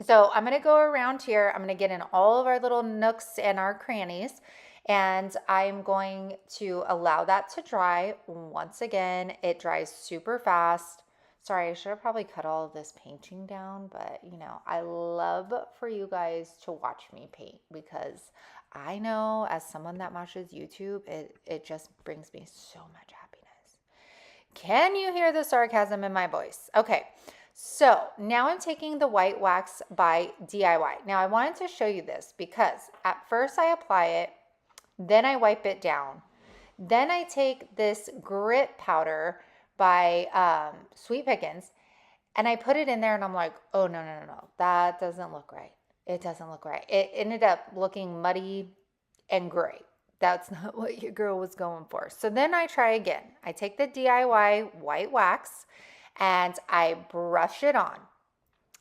So I'm going to go around here. I'm going to get in all of our little nooks and our crannies, and I'm going to allow that to dry. Once again, it dries super fast. Sorry, I should have probably cut all of this painting down, but you know, I love for you guys to watch me paint because I know as someone that watches YouTube, it just brings me so much happiness. Can you hear the sarcasm in my voice? Okay, so now I'm taking the white wax by DIY. Now I wanted to show you this because at first I apply it, then I wipe it down. Then I take this grit powder by Sweet Pickins, and I put it in there and I'm like, oh, no, that doesn't look right. It doesn't look right. It ended up looking muddy and gray. That's not what your girl was going for. So then I try again. I take the DIY white wax and I brush it on.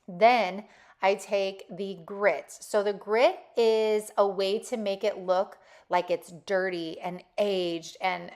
Then I take the grit. So the grit is a way to make it look like it's dirty and aged and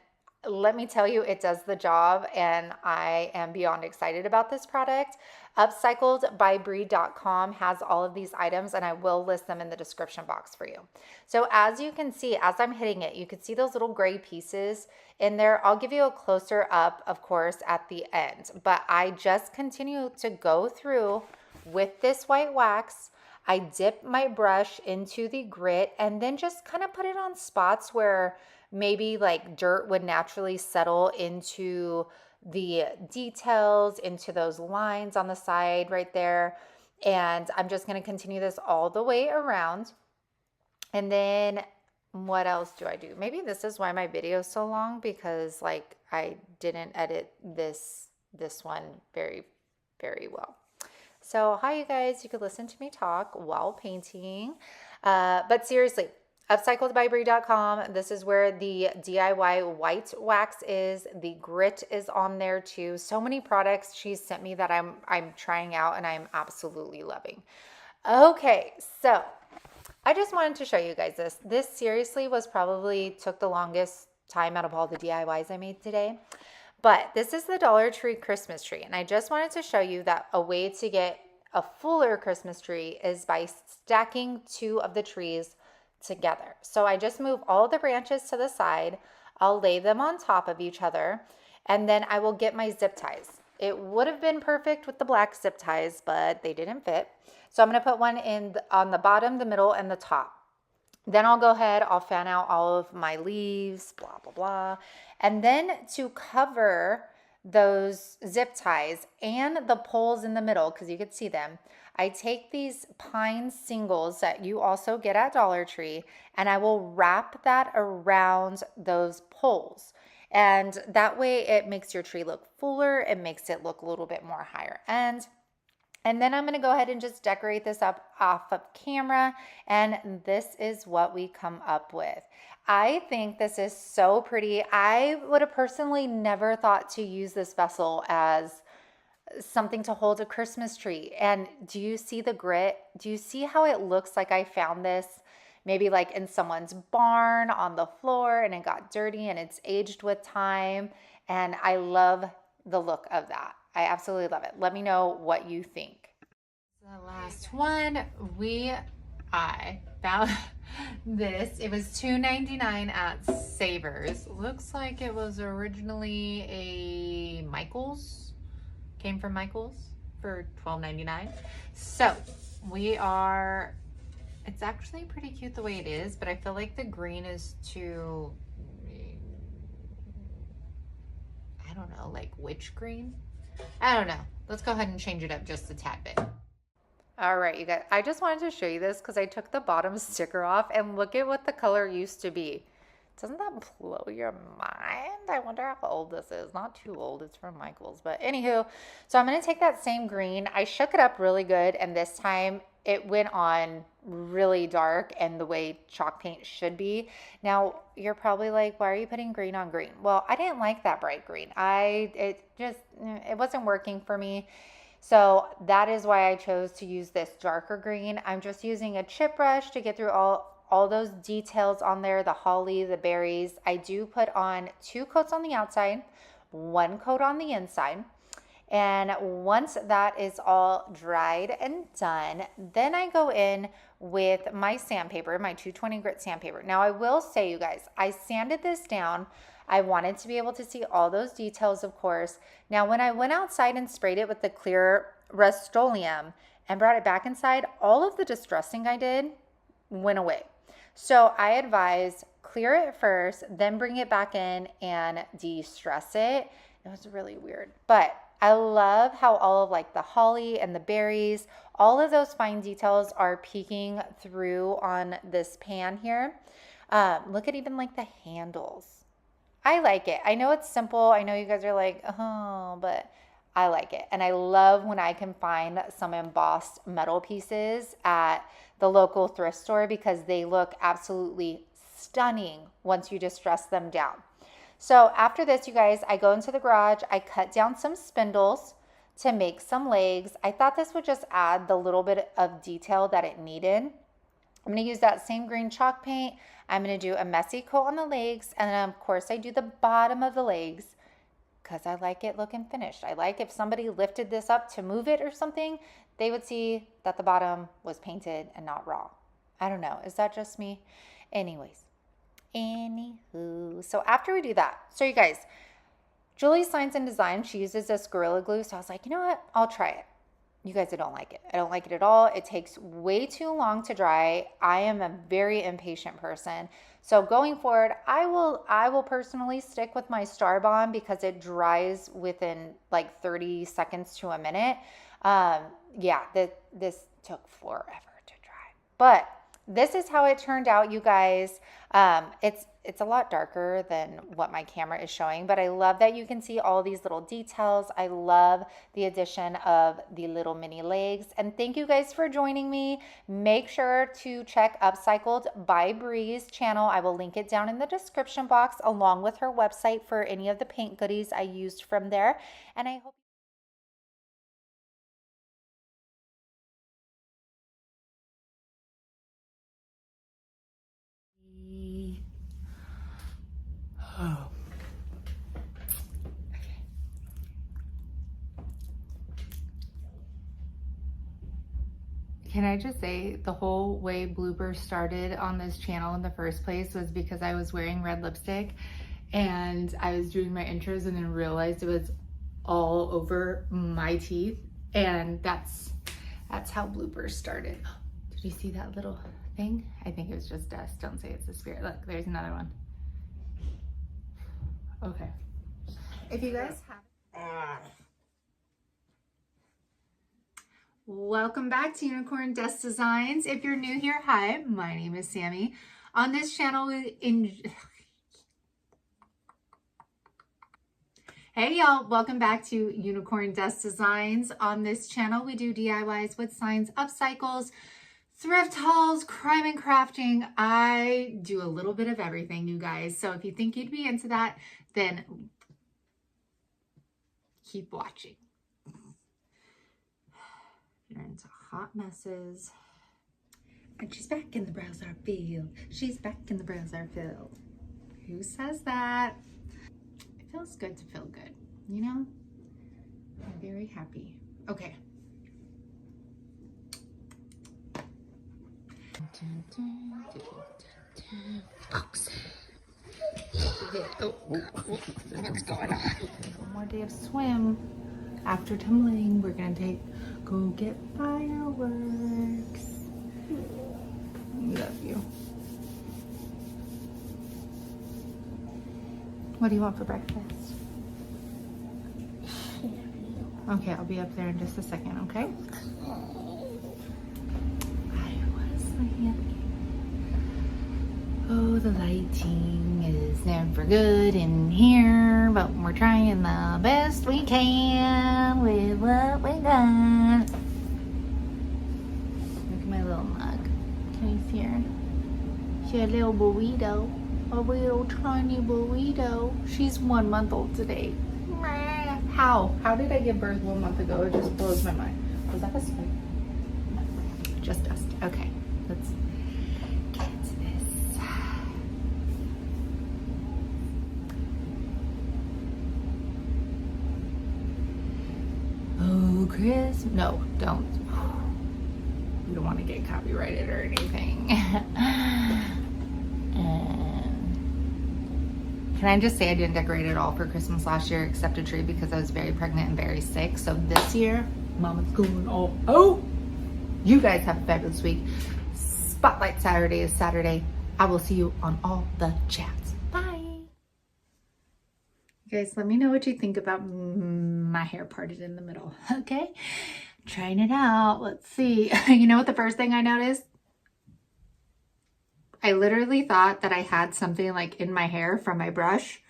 let me tell you, it does the job, and I am beyond excited about this product. Upcycled.com has all of these items, and I will list them in the description box for you. So as you can see, as I'm hitting it, you can see those little gray pieces in there. I'll give you a closer up, of course, at the end, but I just continue to go through with this white wax. I dip my brush into the grit and then just kind of put it on spots where maybe like dirt would naturally settle into the details, into those lines on the side right there. And I'm just going to continue this all the way around. And then what else do I do? Maybe this is why my video is so long, because like I didn't edit this one very, very well. So hi, you guys. You could listen to me talk while painting. But seriously, upcycledbybrie.com. This is where the DIY white wax is. The grit is on there too. So many products she's sent me that I'm trying out and I'm absolutely loving. Okay, so I just wanted to show you guys this. This seriously was probably took the longest time out of all the DIYs I made today. But this is the Dollar Tree Christmas tree, and I just wanted to show you that a way to get a fuller Christmas tree is by stacking two of the trees together. So I just move all the branches to the side, I'll lay them on top of each other, and then I will get my zip ties. It would have been perfect with the black zip ties, but they didn't fit. So I'm going to put one on the bottom, the middle, and the top. Then I'll go ahead, I'll fan out all of my leaves, blah, blah, blah. And then to cover those zip ties and the poles in the middle, because you could see them, I take these pine singles that you also get at Dollar Tree, and I will wrap that around those poles. And that way it makes your tree look fuller. It makes it look a little bit more higher end. And then I'm going to go ahead and just decorate this up off of camera. And this is what we come up with. I think this is so pretty. I would have personally never thought to use this vessel as something to hold a Christmas tree. And do you see the grit? Do you see how it looks like I found this maybe like in someone's barn on the floor and it got dirty and it's aged with time? And I love the look of that. I absolutely love it. Let me know what you think. The last one, I found this. It was $2.99 at Savers. Looks like it was originally a Michaels. Came from Michaels for $12.99. So it's actually pretty cute the way it is, but I feel like the green is too, I don't know, like witch green? I don't know. Let's go ahead and change it up just a tad bit. All right, you guys, I just wanted to show you this because I took the bottom sticker off and look at what the color used to be. Doesn't that blow your mind? I wonder how old this is. Not too old. It's from Michaels. But anywho, so I'm going to take that same green. I shook it up really good, and this time it went on really dark and the way chalk paint should be. Now, you're probably like, why are you putting green on green? Well, I didn't like that bright green. It wasn't working for me. So that is why I chose to use this darker green. I'm just using a chip brush to get through all those details on there, the holly, the berries. I do put on 2 coats on the outside, 1 coat on the inside. And once that is all dried and done, then I go in with my sandpaper, my 220 grit sandpaper. Now I will say, you guys, I sanded this down. I wanted to be able to see all those details, of course. Now, when I went outside and sprayed it with the clear Rust-Oleum and brought it back inside, all of the distressing I did went away. So I advise clear it first, then bring it back in and de-stress it. It was really weird, but I love how all of like the holly and the berries, all of those fine details are peeking through on this pan here. Look at even like the handles. I like it. I know it's simple. I know you guys are like, oh, but I like it. And I love when I can find some embossed metal pieces at the local thrift store because they look absolutely stunning once you distress them down. So after this, you guys, I go into the garage. I cut down some spindles to make some legs. I thought this would just add the little bit of detail that it needed. I'm going to use that same green chalk paint. I'm going to do a messy coat on the legs. And then of course I do the bottom of the legs because I like it looking finished. I like if somebody lifted this up to move it or something, they would see that the bottom was painted and not raw. I don't know. Is that just me? Anyways. Anywho. So after we do that, so you guys, Julie Signs and Design, she uses this Gorilla Glue. So I was like, you know what? I'll try it. You guys, I don't like it. I don't like it at all. It takes way too long to dry. I am a very impatient person. So going forward, I will personally stick with my Star Bond because it dries within like 30 seconds to a minute. Yeah, this took forever to dry. But this is how it turned out, you guys. It's a lot darker than what my camera is showing, but I love that you can see all these little details. I love the addition of the little mini legs. And thank you guys for joining me. Make sure to check Upcycled by Bree's channel. I will link it down in the description box along with her website for any of the paint goodies I used from there. And I hope oh. Can I just say the whole way bloopers started on this channel in the first place was because I was wearing red lipstick and I was doing my intros and then realized it was all over my teeth, and that's how bloopers started. Did you see that little thing? I think it was just dust. Don't say it's a spirit. Look, there's another one. Okay. If you guys have... Welcome back to Unicorn Dust Designs. If you're new here, hi, my name is Sammy. On this channel, Hey y'all, welcome back to Unicorn Dust Designs. On this channel, we do DIYs, wood signs, upcycles, thrift hauls, crime and crafting. I do a little bit of everything, you guys. So if you think you'd be into that, then keep watching. You're into hot messes. And she's back in the browser field. She's back in the browser field. Who says that? It feels good to feel good, you know? I'm very happy. Okay. Oh, what's going on? One more day of swim. After tumbling, we're gonna go get fireworks. Love you. What do you want for breakfast? Okay, I'll be up there in just a second, okay? Oh, the lighting is never good in here, but we're trying the best we can with what we got. Look at my little mug. Can you see her? She's a little burrito. A little tiny burrito. She's 1 month old today. How? How did I give birth 1 month ago? It just blows my mind. Was that a spray? No, just dust. Okay, let's get to this. Oh, Chris. No, don't. We don't want to get copyrighted or anything. Can I just say I didn't decorate at all for Christmas last year except a tree because I was very pregnant and very sick. So this year, Mama's going all out. You guys have a fabulous week. Spotlight Saturday is Saturday. I will see you on all the chats. Bye. You guys, let me know what you think about my hair parted in the middle. Okay? Trying it out. Let's see. You know what the first thing I noticed? I literally thought that I had something like in my hair from my brush.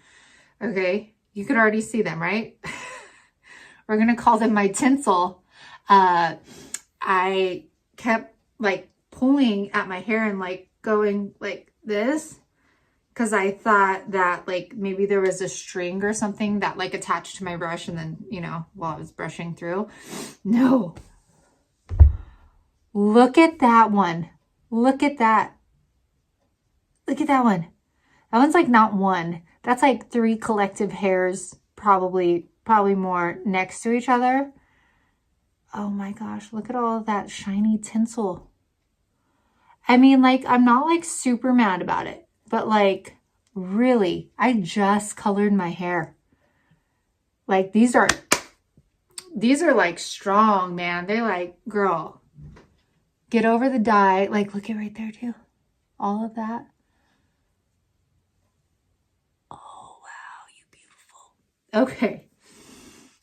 Okay, you could already see them, right? We're gonna call them my tinsel. I kept like pulling at my hair and like going like this because I thought that like maybe there was a string or something that like attached to my brush, and then, you know, while I was brushing through. No. Look at that one. Look at that. Look at that one. That one's like not one. That's like 3 collective hairs, probably more next to each other. Oh my gosh, look at all of that shiny tinsel. I mean, like, I'm not like super mad about it, but like, really, I just colored my hair. Like, these are like strong, man. They're like, girl, get over the dye. Like, look at right there too. All of that. Oh, wow, you beautiful. Okay.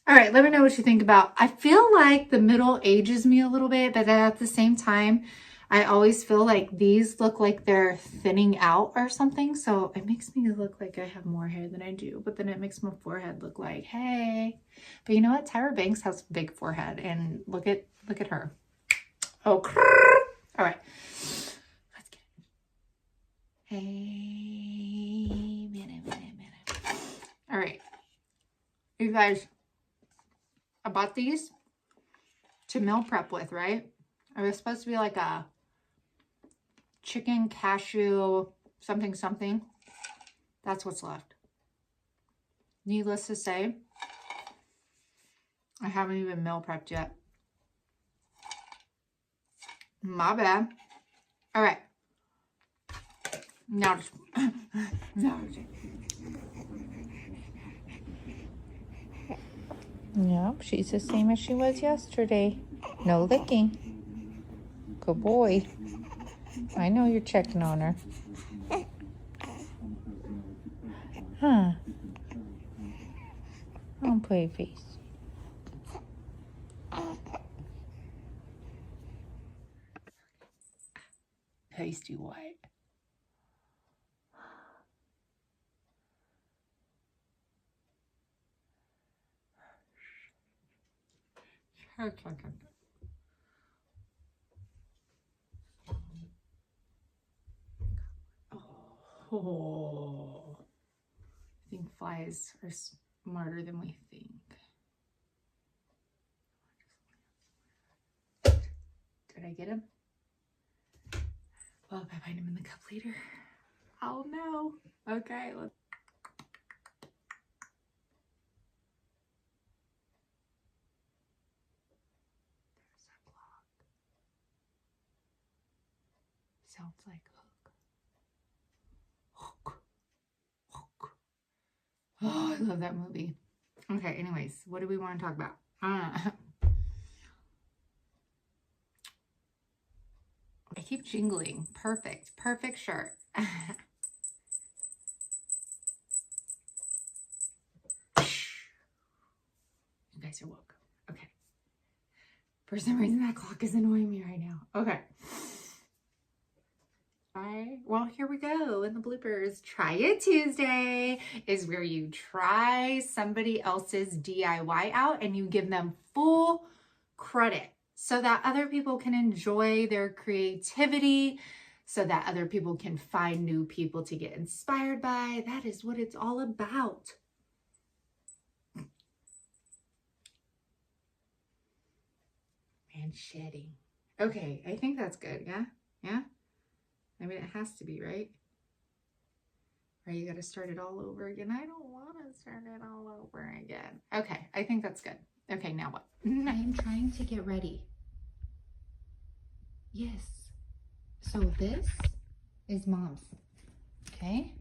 All right, let me know what you think about. I feel like the middle ages me a little bit, but at the same time, I always feel like these look like they're thinning out or something. So it makes me look like I have more hair than I do, but then it makes my forehead look like, hey. But you know what? Tyra Banks has a big forehead, and look at her. Oh, all right. Let's get it. Hey, minute. All right. You guys, I bought these to meal prep with, right? It was supposed to be like a chicken cashew something. That's what's left. Needless to say, I haven't even meal prepped yet. My bad. All right. Now, Yep, she's the same as she was yesterday. No licking. Good boy. I know you're checking on her. Huh. Don't play face. Pasty white. Oh, I think flies are smarter than we think. Did I get him? Well, if I find him in the cup later, I'll know. Okay, let's. There's that clock. Sounds like hook. Oh, I love that movie. Okay, anyways, what do we want to talk about? I keep jingling. Perfect shirt. You guys are welcome. Okay. For some reason, that clock is annoying me right now. Okay. Well, here we go in the bloopers. Try It Tuesday is where you try somebody else's DIY out and you give them full credit so that other people can enjoy their creativity, so that other people can find new people to get inspired by. That is what it's all about. And shedding. Okay, I think that's good. Yeah? Yeah? I mean, it has to be, right? Or you got to start it all over again. I don't want to start it all over again. Okay, I think that's good. Okay, now what? I am trying to get ready. Yes. So this is Mom's. Okay?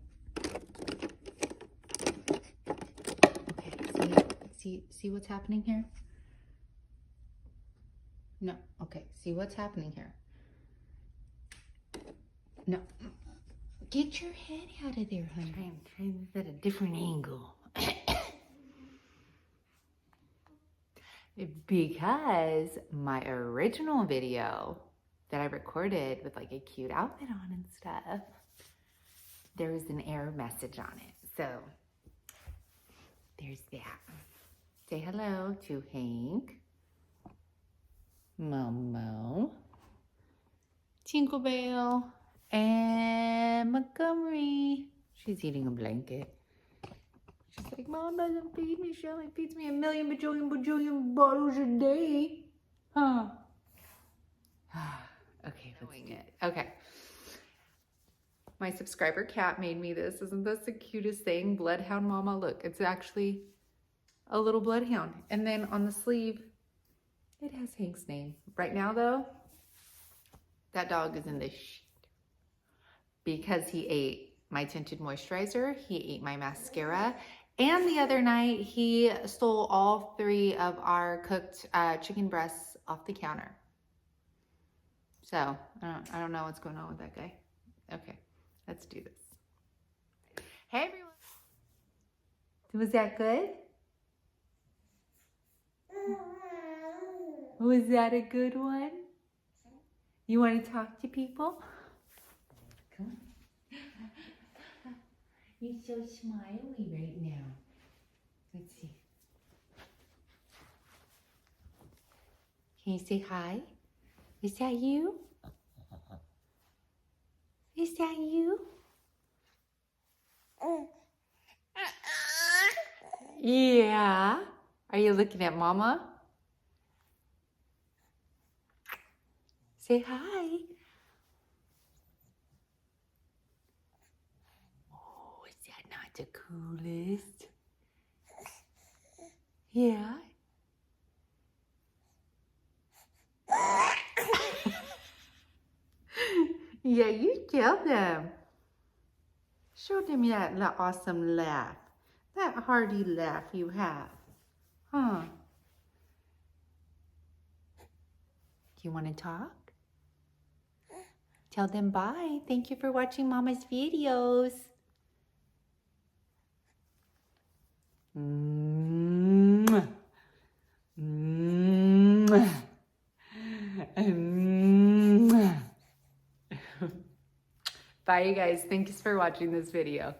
Okay, see what's happening here? No, okay, see what's happening here? No. Get your head out of there, honey. I'm trying this at a different angle. Because my original video that I recorded with like a cute outfit on and stuff, there was an error message on it. So there's that. Say hello to Hank, Momo, Tinkerbell, and Montgomery. She's eating a blanket. She's like, Mom doesn't feed me. She only feeds me a million bajillion bottles a day. Huh. Okay, doing it. Okay. My subscriber cat made me this. Isn't this the cutest thing? Bloodhound Mama. Look, it's actually a little bloodhound. And then on the sleeve, it has Hank's name. Right now, though, that dog is in the shit because he ate my tinted moisturizer. He ate my mascara. And the other night, he stole all 3 of our cooked chicken breasts off the counter. So, I don't know what's going on with that guy. Okay, let's do this. Hey, everyone. Was that good? Was that a good one? You want to talk to people? Come on. You're so smiley right now. Let's see. Can you say hi? Is that you? Is that you? Yeah. Are you looking at Mama? Say hi. Oh, is that not the coolest? Yeah. Yeah, you tell them. Show them that awesome laugh. That hearty laugh you have. Huh? Do you want to talk? Tell them bye. Thank you for watching Mama's videos. Mwah. Mwah. Mwah. Bye, you guys. Thanks for watching this video.